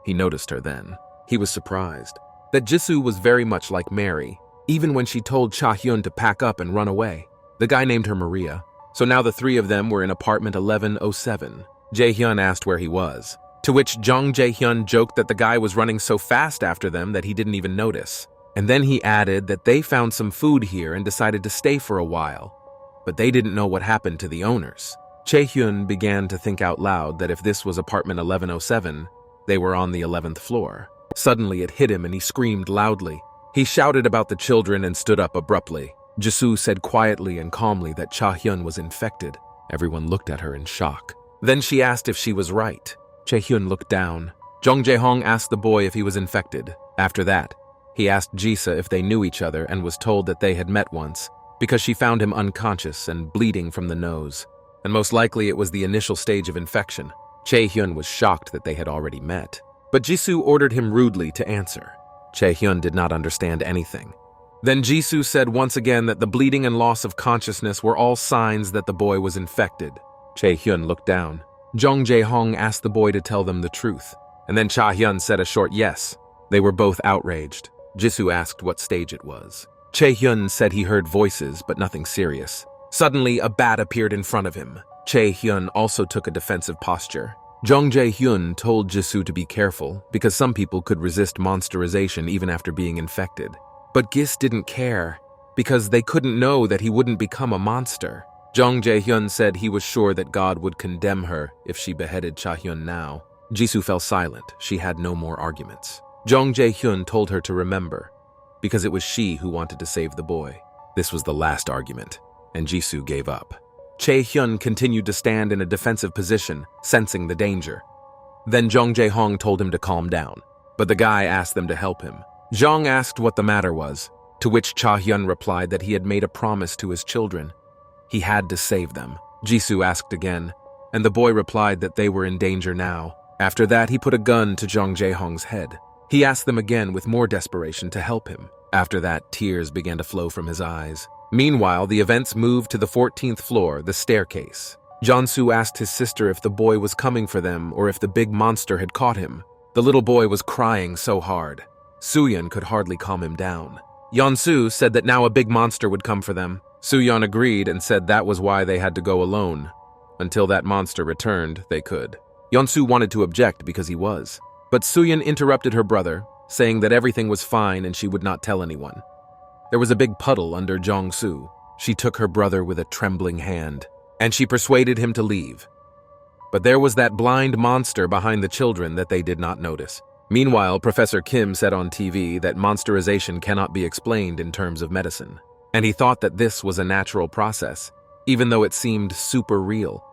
Speaker 1: He noticed her then. He was surprised that Jisoo was very much like Mary, even when she told Cha Hyun to pack up and run away. The guy named her Maria. So now the three of them were in apartment 1107. Jae-hyun asked where he was, to which Jong Jae-hyun joked that the guy was running so fast after them that he didn't even notice. And then he added that they found some food here and decided to stay for a while, but they didn't know what happened to the owners. Chae-hyun began to think out loud that if this was apartment 1107, they were on the 11th floor. Suddenly it hit him and he screamed loudly. He shouted about the children and stood up abruptly. Jisoo said quietly and calmly that Cha Hyun was infected. Everyone looked at her in shock. Then she asked if she was right. Chae-hyun looked down. Jong Jae-hong asked the boy if he was infected. After that, he asked Jisa if they knew each other and was told that they had met once, because she found him unconscious and bleeding from the nose. And most likely it was the initial stage of infection. Chae-hyun was shocked that they had already met. But Jisoo ordered him rudely to answer. Chae-hyun did not understand anything. Then Jisoo said once again that the bleeding and loss of consciousness were all signs that the boy was infected. Chae-hyun looked down. Jong Jae-hong asked the boy to tell them the truth, and then Cha Hyun said a short yes. They were both outraged. Jisoo asked what stage it was. Chae-hyun said he heard voices, but nothing serious. Suddenly, a bat appeared in front of him. Chae-hyun also took a defensive posture. Jong Jae-hyun told Jisoo to be careful, because some people could resist monsterization even after being infected. But Gis didn't care, because they couldn't know that he wouldn't become a monster. Jong Jae-hyun said he was sure that God would condemn her if she beheaded Cha Hyun now. Jisoo fell silent. She had no more arguments. Jong Jae-hyun told her to remember, because it was she who wanted to save the boy. This was the last argument, and Jisoo gave up. Chae-hyun continued to stand in a defensive position, sensing the danger. Then Jong Jae-hong told him to calm down, but the guy asked them to help him. Jong asked what the matter was, to which Cha Hyun replied that he had made a promise to his children. He had to save them. Jisoo asked again, and the boy replied that they were in danger now. After that, he put a gun to Jong Jae-hong's head. He asked them again with more desperation to help him. After that, tears began to flow from his eyes. Meanwhile, the events moved to the 14th floor, the staircase. Jeon-soo asked his sister if the boy was coming for them or if the big monster had caught him. The little boy was crying so hard. Soo-yeon could hardly calm him down. Yeon-soo said that now a big monster would come for them. Soo-yeon agreed and said that was why they had to go alone. Until that monster returned, they could. Yeon-soo wanted to object because he was. But Soo-yeon interrupted her brother, saying that everything was fine and she would not tell anyone. There was a big puddle under Jong-soo. She took her brother with a trembling hand, and she persuaded him to leave. But there was that blind monster behind the children that they did not notice. Meanwhile, Professor Kim said on TV that monsterization cannot be explained in terms of medicine, and he thought that this was a natural process, even though it seemed super real.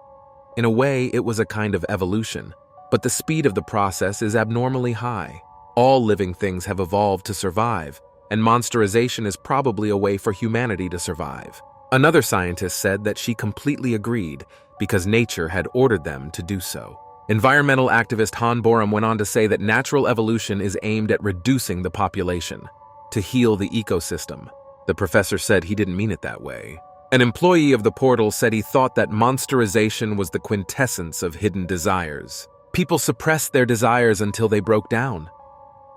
Speaker 1: In a way, it was a kind of evolution, but the speed of the process is abnormally high. All living things have evolved to survive, and monsterization is probably a way for humanity to survive. Another scientist said that she completely agreed because nature had ordered them to do so. Environmental activist Han Borum went on to say that natural evolution is aimed at reducing the population, to heal the ecosystem. The professor said he didn't mean it that way. An employee of the portal said he thought that monsterization was the quintessence of hidden desires. People suppressed their desires until they broke down.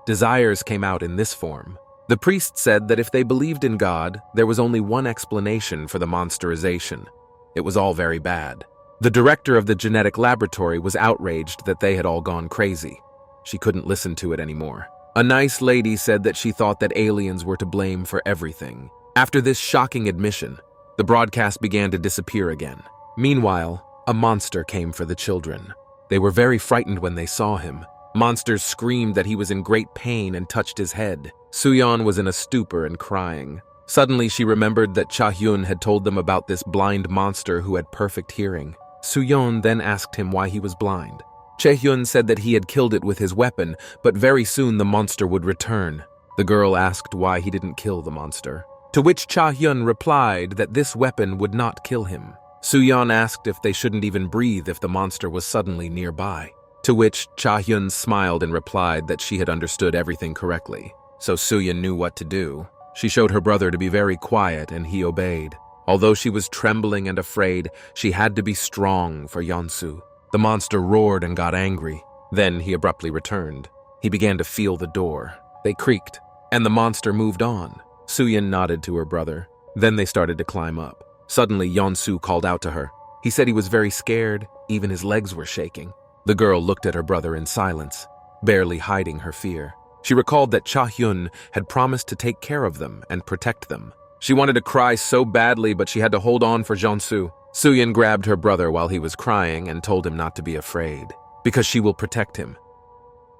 Speaker 1: Desires came out in this form. The priest said that if they believed in God, there was only one explanation for the monsterization. It was all very bad. The director of the genetic laboratory was outraged that they had all gone crazy. She couldn't listen to it anymore. A nice lady said that she thought that aliens were to blame for everything. After this shocking admission, the broadcast began to disappear again. Meanwhile, a monster came for the children. They were very frightened when they saw him. Monsters screamed that he was in great pain and touched his head. Suyeon was in a stupor and crying. Suddenly, she remembered that Cha Hyun had told them about this blind monster who had perfect hearing. Suyeon then asked him why he was blind. Cha Hyun said that he had killed it with his weapon, but very soon the monster would return. The girl asked why he didn't kill the monster, to which Cha Hyun replied that this weapon would not kill him. Suyeon asked if they shouldn't even breathe if the monster was suddenly nearby, to which Cha Hyun smiled and replied that she had understood everything correctly. So Suyeon knew what to do. She showed her brother to be very quiet, and he obeyed. Although she was trembling and afraid, she had to be strong for Hyun-soo. The monster roared and got angry. Then he abruptly returned. He began to feel the door. They creaked, and the monster moved on. Suyeon nodded to her brother. Then they started to climb up. Suddenly, Hyun-soo called out to her. He said he was very scared, even his legs were shaking. The girl looked at her brother in silence, barely hiding her fear. She recalled that Cha Hyun had promised to take care of them and protect them. She wanted to cry so badly, but she had to hold on for Hyun-soo. Suyeon grabbed her brother while he was crying and told him not to be afraid, because she will protect him.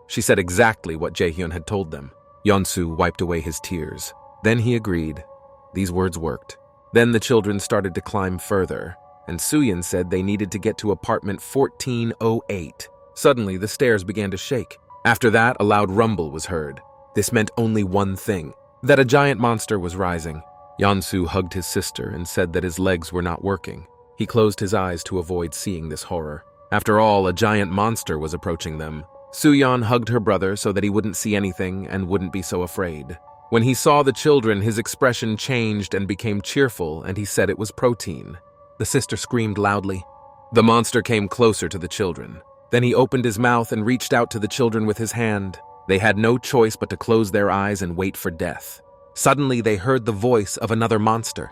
Speaker 1: She said exactly what Jae-hyun had told them. Hyun-soo wiped away his tears. Then he agreed. These words worked. Then the children started to climb further, and Suyeon said they needed to get to apartment 1408. Suddenly, the stairs began to shake. After that, a loud rumble was heard. This meant only one thing, that a giant monster was rising. Hyun-soo hugged his sister and said that his legs were not working. He closed his eyes to avoid seeing this horror. After all, a giant monster was approaching them. Suyeon hugged her brother so that he wouldn't see anything and wouldn't be so afraid. When he saw the children, his expression changed and became cheerful, and he said it was protein. The sister screamed loudly. The monster came closer to the children. Then he opened his mouth and reached out to the children with his hand. They had no choice but to close their eyes and wait for death. Suddenly, they heard the voice of another monster.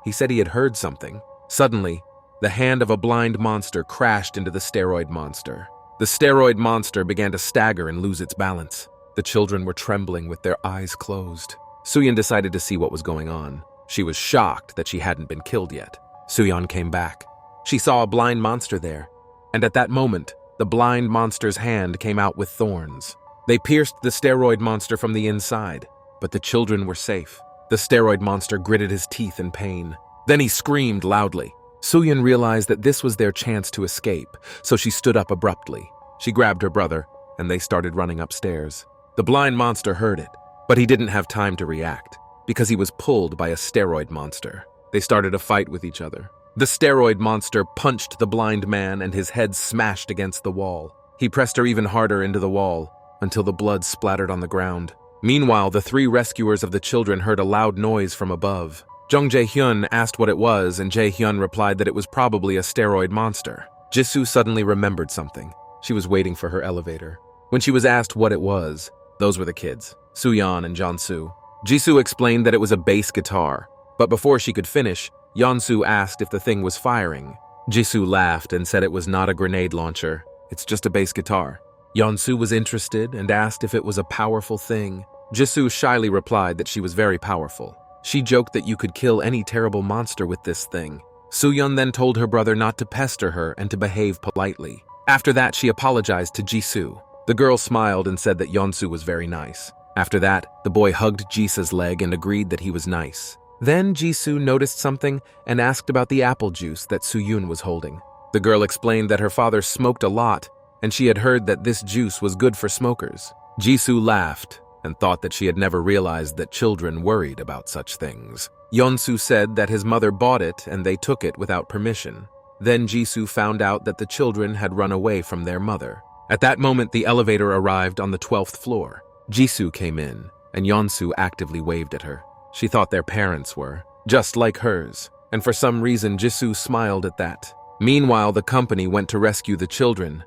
Speaker 1: He said he had heard something. Suddenly, the hand of a blind monster crashed into the steroid monster. The steroid monster began to stagger and lose its balance. The children were trembling with their eyes closed. Suyeon decided to see what was going on. She was shocked that she hadn't been killed yet. Suyeon came back. She saw a blind monster there, and at that moment, the blind monster's hand came out with thorns. They pierced the steroid monster from the inside, but the children were safe. The steroid monster gritted his teeth in pain. Then he screamed loudly. Suyeon realized that this was their chance to escape, so she stood up abruptly. She grabbed her brother, and they started running upstairs. The blind monster heard it, but he didn't have time to react, because he was pulled by a steroid monster. They started a fight with each other. The steroid monster punched the blind man and his head smashed against the wall. He pressed her even harder into the wall, until the blood splattered on the ground. Meanwhile, the three rescuers of the children heard a loud noise from above. Jung Jae-hyun asked what it was, and Jae-hyun replied that it was probably a steroid monster. Jisoo suddenly remembered something. She was waiting for her elevator. When she was asked what it was, those were the kids, Suyeon and Hyun-soo. Jisoo explained that it was a bass guitar, but before she could finish, Hyun-soo asked if the thing was firing. Jisoo laughed and said it was not a grenade launcher. It's just a bass guitar. Hyun-soo was interested and asked if it was a powerful thing. Jisoo shyly replied that she was very powerful. She joked that you could kill any terrible monster with this thing. Soo-yeon then told her brother not to pester her and to behave politely. After that, she apologized to Jisoo. The girl smiled and said that Yeon-soo was very nice. After that, the boy hugged Jisoo's leg and agreed that he was nice. Then Jisoo noticed something and asked about the apple juice that Soo-yoon was holding. The girl explained that her father smoked a lot and she had heard that this juice was good for smokers. Jisoo laughed and thought that she had never realized that children worried about such things. Yeon-soo said that his mother bought it and they took it without permission. Then Jisoo found out that the children had run away from their mother. At that moment, the elevator arrived on the 12th floor. Jisoo came in and Yeon-soo actively waved at her. She thought their parents were just like hers, and for some reason Jisoo smiled at that. Meanwhile, the company went to rescue the children.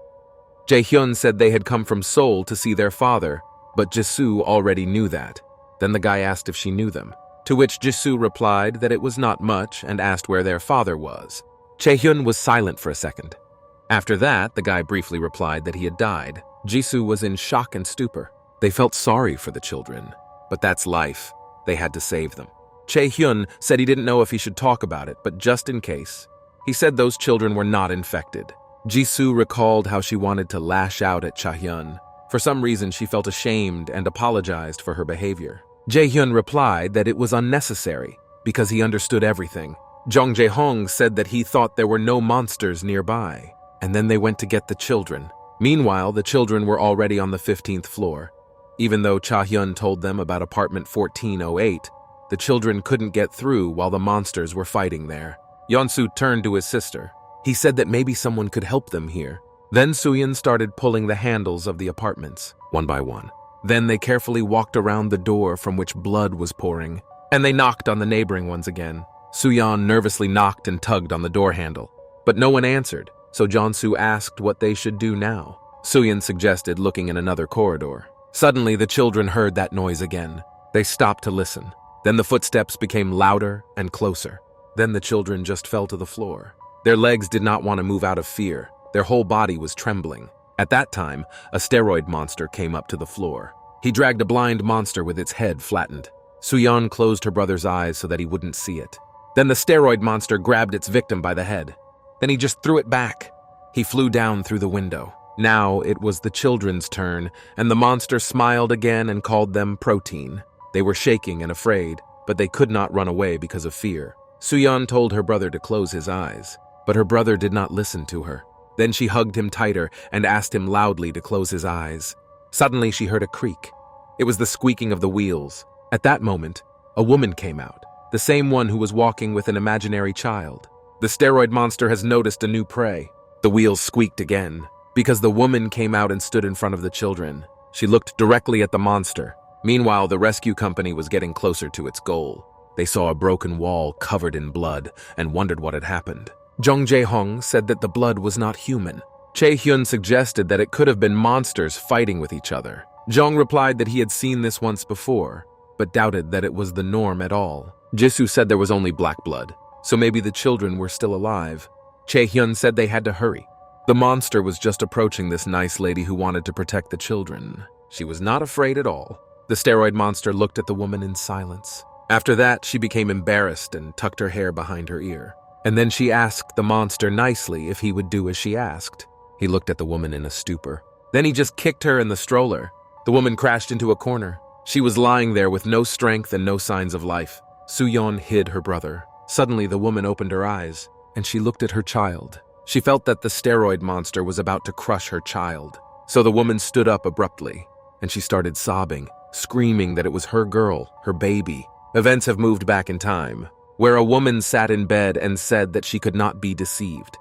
Speaker 1: Jae-hyun said they had come from Seoul to see their father, but Jisoo already knew that. Then the guy asked if she knew them, to which Jisoo replied that it was not much and asked where their father was. Chae-hyun was silent for a second. After that, the guy briefly replied that he had died. Jisoo was in shock and stupor. They felt sorry for the children, but that's life. They had to save them. Chae-hyun said he didn't know if he should talk about it, but just in case, he said those children were not infected. Jisoo recalled how she wanted to lash out at Cha Hyun. For some reason, she felt ashamed and apologized for her behavior. Jae-hyun replied that it was unnecessary because he understood everything. Jong Jae-hong said that he thought there were no monsters nearby, and then they went to get the children. Meanwhile, the children were already on the 15th floor. Even though Cha Hyun told them about apartment 1408, the children couldn't get through while the monsters were fighting there. Yeon-soo turned to his sister. He said that maybe someone could help them here. Then Soo-yeon started pulling the handles of the apartments, one by one. Then they carefully walked around the door from which blood was pouring, and they knocked on the neighboring ones again. Soo-yeon nervously knocked and tugged on the door handle, but no one answered, so Jeon-soo asked what they should do now. Soo-yeon suggested looking in another corridor. Suddenly, the children heard that noise again. They stopped to listen. Then the footsteps became louder and closer. Then the children just fell to the floor. Their legs did not want to move out of fear. Their whole body was trembling. At that time, a steroid monster came up to the floor. He dragged a blind monster with its head flattened. Soo-yeon closed her brother's eyes so that he wouldn't see it. Then the steroid monster grabbed its victim by the head. Then he just threw it back. He flew down through the window. Now it was the children's turn, and the monster smiled again and called them protein. They were shaking and afraid, but they could not run away because of fear. Soo-yeon told her brother to close his eyes, but her brother did not listen to her. Then she hugged him tighter and asked him loudly to close his eyes. Suddenly she heard a creak. It was the squeaking of the wheels. At that moment, a woman came out, the same one who was walking with an imaginary child. The steroid monster has noticed a new prey. The wheels squeaked again, because the woman came out and stood in front of the children. She looked directly at the monster. Meanwhile, the rescue company was getting closer to its goal. They saw a broken wall covered in blood and wondered what had happened. Jong Jae-hong said that the blood was not human. Chae-hyun suggested that it could have been monsters fighting with each other. Jong replied that he had seen this once before, but doubted that it was the norm at all. Jisoo said there was only black blood, so maybe the children were still alive. Chae-hyun said they had to hurry. The monster was just approaching this nice lady who wanted to protect the children. She was not afraid at all. The steroid monster looked at the woman in silence. After that, she became embarrassed and tucked her hair behind her ear. And then she asked the monster nicely if he would do as she asked. He looked at the woman in a stupor. Then he just kicked her in the stroller. The woman crashed into a corner. She was lying there with no strength and no signs of life. Soo-yeon hid her brother. Suddenly, the woman opened her eyes, and she looked at her child. She felt that the steroid monster was about to crush her child. So the woman stood up abruptly, and she started sobbing, screaming that it was her girl, her baby. Events have moved back in time, where a woman sat in bed and said that she could not be deceived.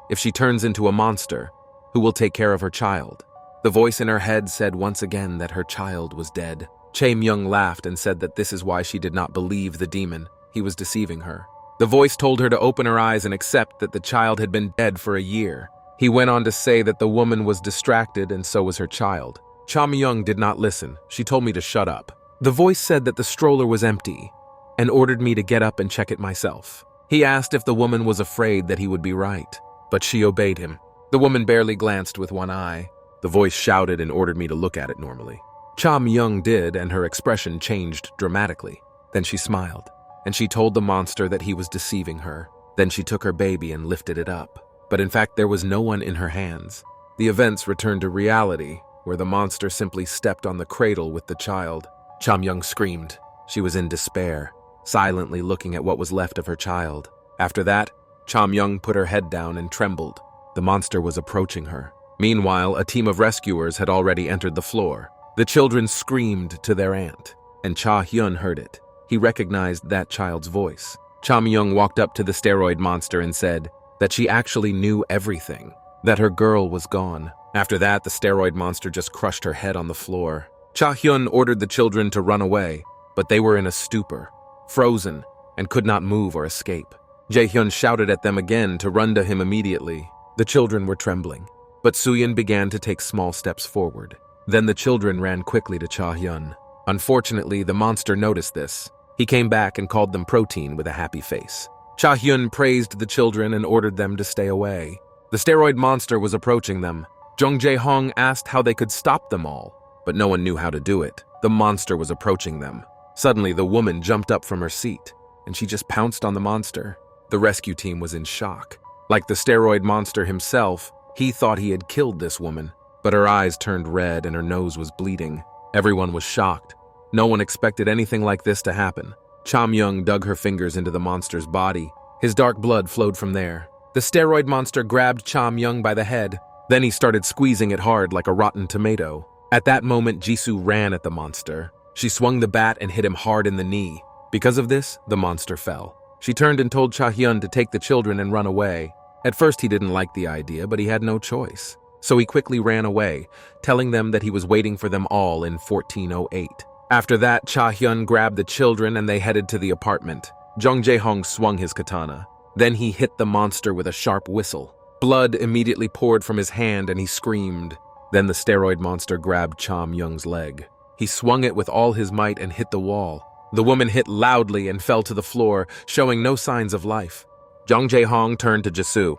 Speaker 1: If she turns into a monster, who will take care of her child? The voice in her head said once again that her child was dead. Chae Myung laughed and said that this is why she did not believe the demon. He was deceiving her. The voice told her to open her eyes and accept that the child had been dead for a year. He went on to say that the woman was distracted and so was her child. Cha Myung did not listen. She told me to shut up. The voice said that the stroller was empty and ordered me to get up and check it myself. He asked if the woman was afraid that he would be right, but she obeyed him. The woman barely glanced with one eye. The voice shouted and ordered me to look at it normally. Cha Myung did, and her expression changed dramatically. Then she smiled, and she told the monster that he was deceiving her. Then she took her baby and lifted it up. But in fact, there was no one in her hands. The events returned to reality, where the monster simply stepped on the cradle with the child. Cha Hyun screamed. She was in despair, silently looking at what was left of her child. After that, Cha Hyun put her head down and trembled. The monster was approaching her. Meanwhile, a team of rescuers had already entered the floor. The children screamed to their aunt, and Cha Hyun heard it. He recognized that child's voice. Cha Hyun walked up to the steroid monster and said that she actually knew everything, that her girl was gone. After that, the steroid monster just crushed her head on the floor. Cha Hyun ordered the children to run away, but they were in a stupor, frozen, and could not move or escape. Jae Hyun shouted at them again to run to him immediately. The children were trembling, but Soo-yeon began to take small steps forward. Then the children ran quickly to Cha Hyun. Unfortunately, the monster noticed this. He came back and called them protein with a happy face. Cha Hyun praised the children and ordered them to stay away. The steroid monster was approaching them. Jung Jae-hong asked how they could stop them all, but no one knew how to do it. The monster was approaching them. Suddenly, the woman jumped up from her seat, and she just pounced on the monster. The rescue team was in shock. Like the steroid monster himself, he thought he had killed this woman, but her eyes turned red and her nose was bleeding. Everyone was shocked. No one expected anything like this to happen. Cha Hyun dug her fingers into the monster's body. His dark blood flowed from there. The steroid monster grabbed Cha Hyun by the head. Then he started squeezing it hard like a rotten tomato. At that moment, Jisoo ran at the monster. She swung the bat and hit him hard in the knee. Because of this, the monster fell. She turned and told Cha Hyun to take the children and run away. At first, he didn't like the idea, but he had no choice. So he quickly ran away, telling them that he was waiting for them all in 1408. After that, Cha Hyun grabbed the children and they headed to the apartment. Jung Jae-hong swung his katana. Then he hit the monster with a sharp whistle. Blood immediately poured from his hand and he screamed. Then the steroid monster grabbed Cha Hyun's leg. He swung it with all his might and hit the wall. The woman hit loudly and fell to the floor, showing no signs of life. Jung Jae-hong turned to Jisoo.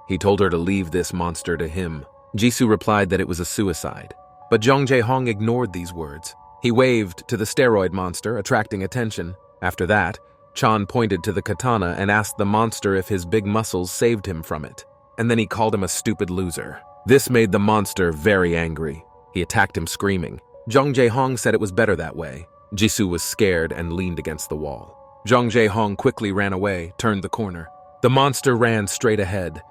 Speaker 1: He told her to leave this monster to him. Jisoo replied that it was a suicide. But Jung Jae-hong ignored these words. He waved to the steroid monster, attracting attention. After that, Chan pointed to the katana and asked the monster if his big muscles saved him from it. And then he called him a stupid loser. This made the monster very angry. He attacked him screaming. Jung Jae-hong said it was better that way. Jisoo was scared and leaned against the wall. Jung Jae-hong quickly ran away, turned the corner. The monster ran straight ahead.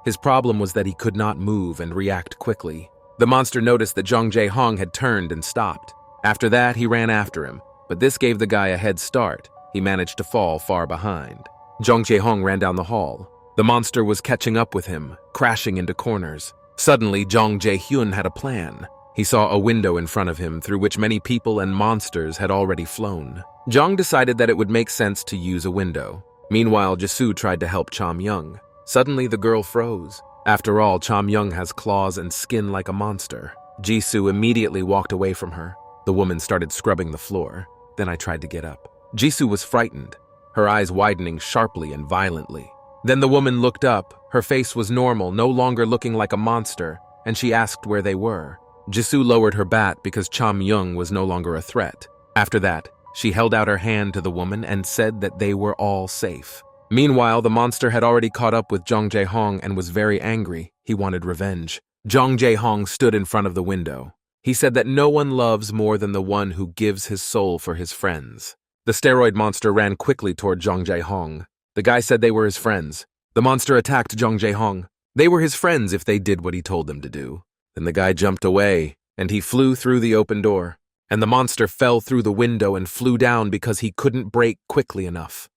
Speaker 1: His problem was that he could not move and react quickly. The monster noticed that Jung Jae-hong had turned and stopped. After that, he ran after him, but this gave the guy a head start. He managed to fall far behind. Jung Jae-hong ran down the hall. The monster was catching up with him, crashing into corners. Suddenly, Jung Jae-hyun had a plan. He saw a window in front of him through which many people and monsters had already flown. Jung decided that it would make sense to use a window. Meanwhile, Jisoo tried to help Cha Hyun. Suddenly, the girl froze. After all, Cha Hyun has claws and skin like a monster. Jisoo immediately walked away from her. The woman started scrubbing the floor. Then I tried to get up. Jisoo was frightened, her eyes widening sharply and violently. Then the woman looked up. Her face was normal, no longer looking like a monster, and she asked where they were. Jisoo lowered her bat because Cha Hyun was no longer a threat. After that, she held out her hand to the woman and said that they were all safe. Meanwhile, the monster had already caught up with Jung Jae-hong and was very angry. He wanted revenge. Jung Jae-hong stood in front of the window. He said that no one loves more than the one who gives his soul for his friends. The steroid monster ran quickly toward Jung Jae-hong. The guy said they were his friends. The monster attacked Jung Jae-hong. They were his friends if they did what he told them to do. Then the guy jumped away, and he flew through the open door. And the monster fell through the window and flew down because he couldn't brake quickly enough.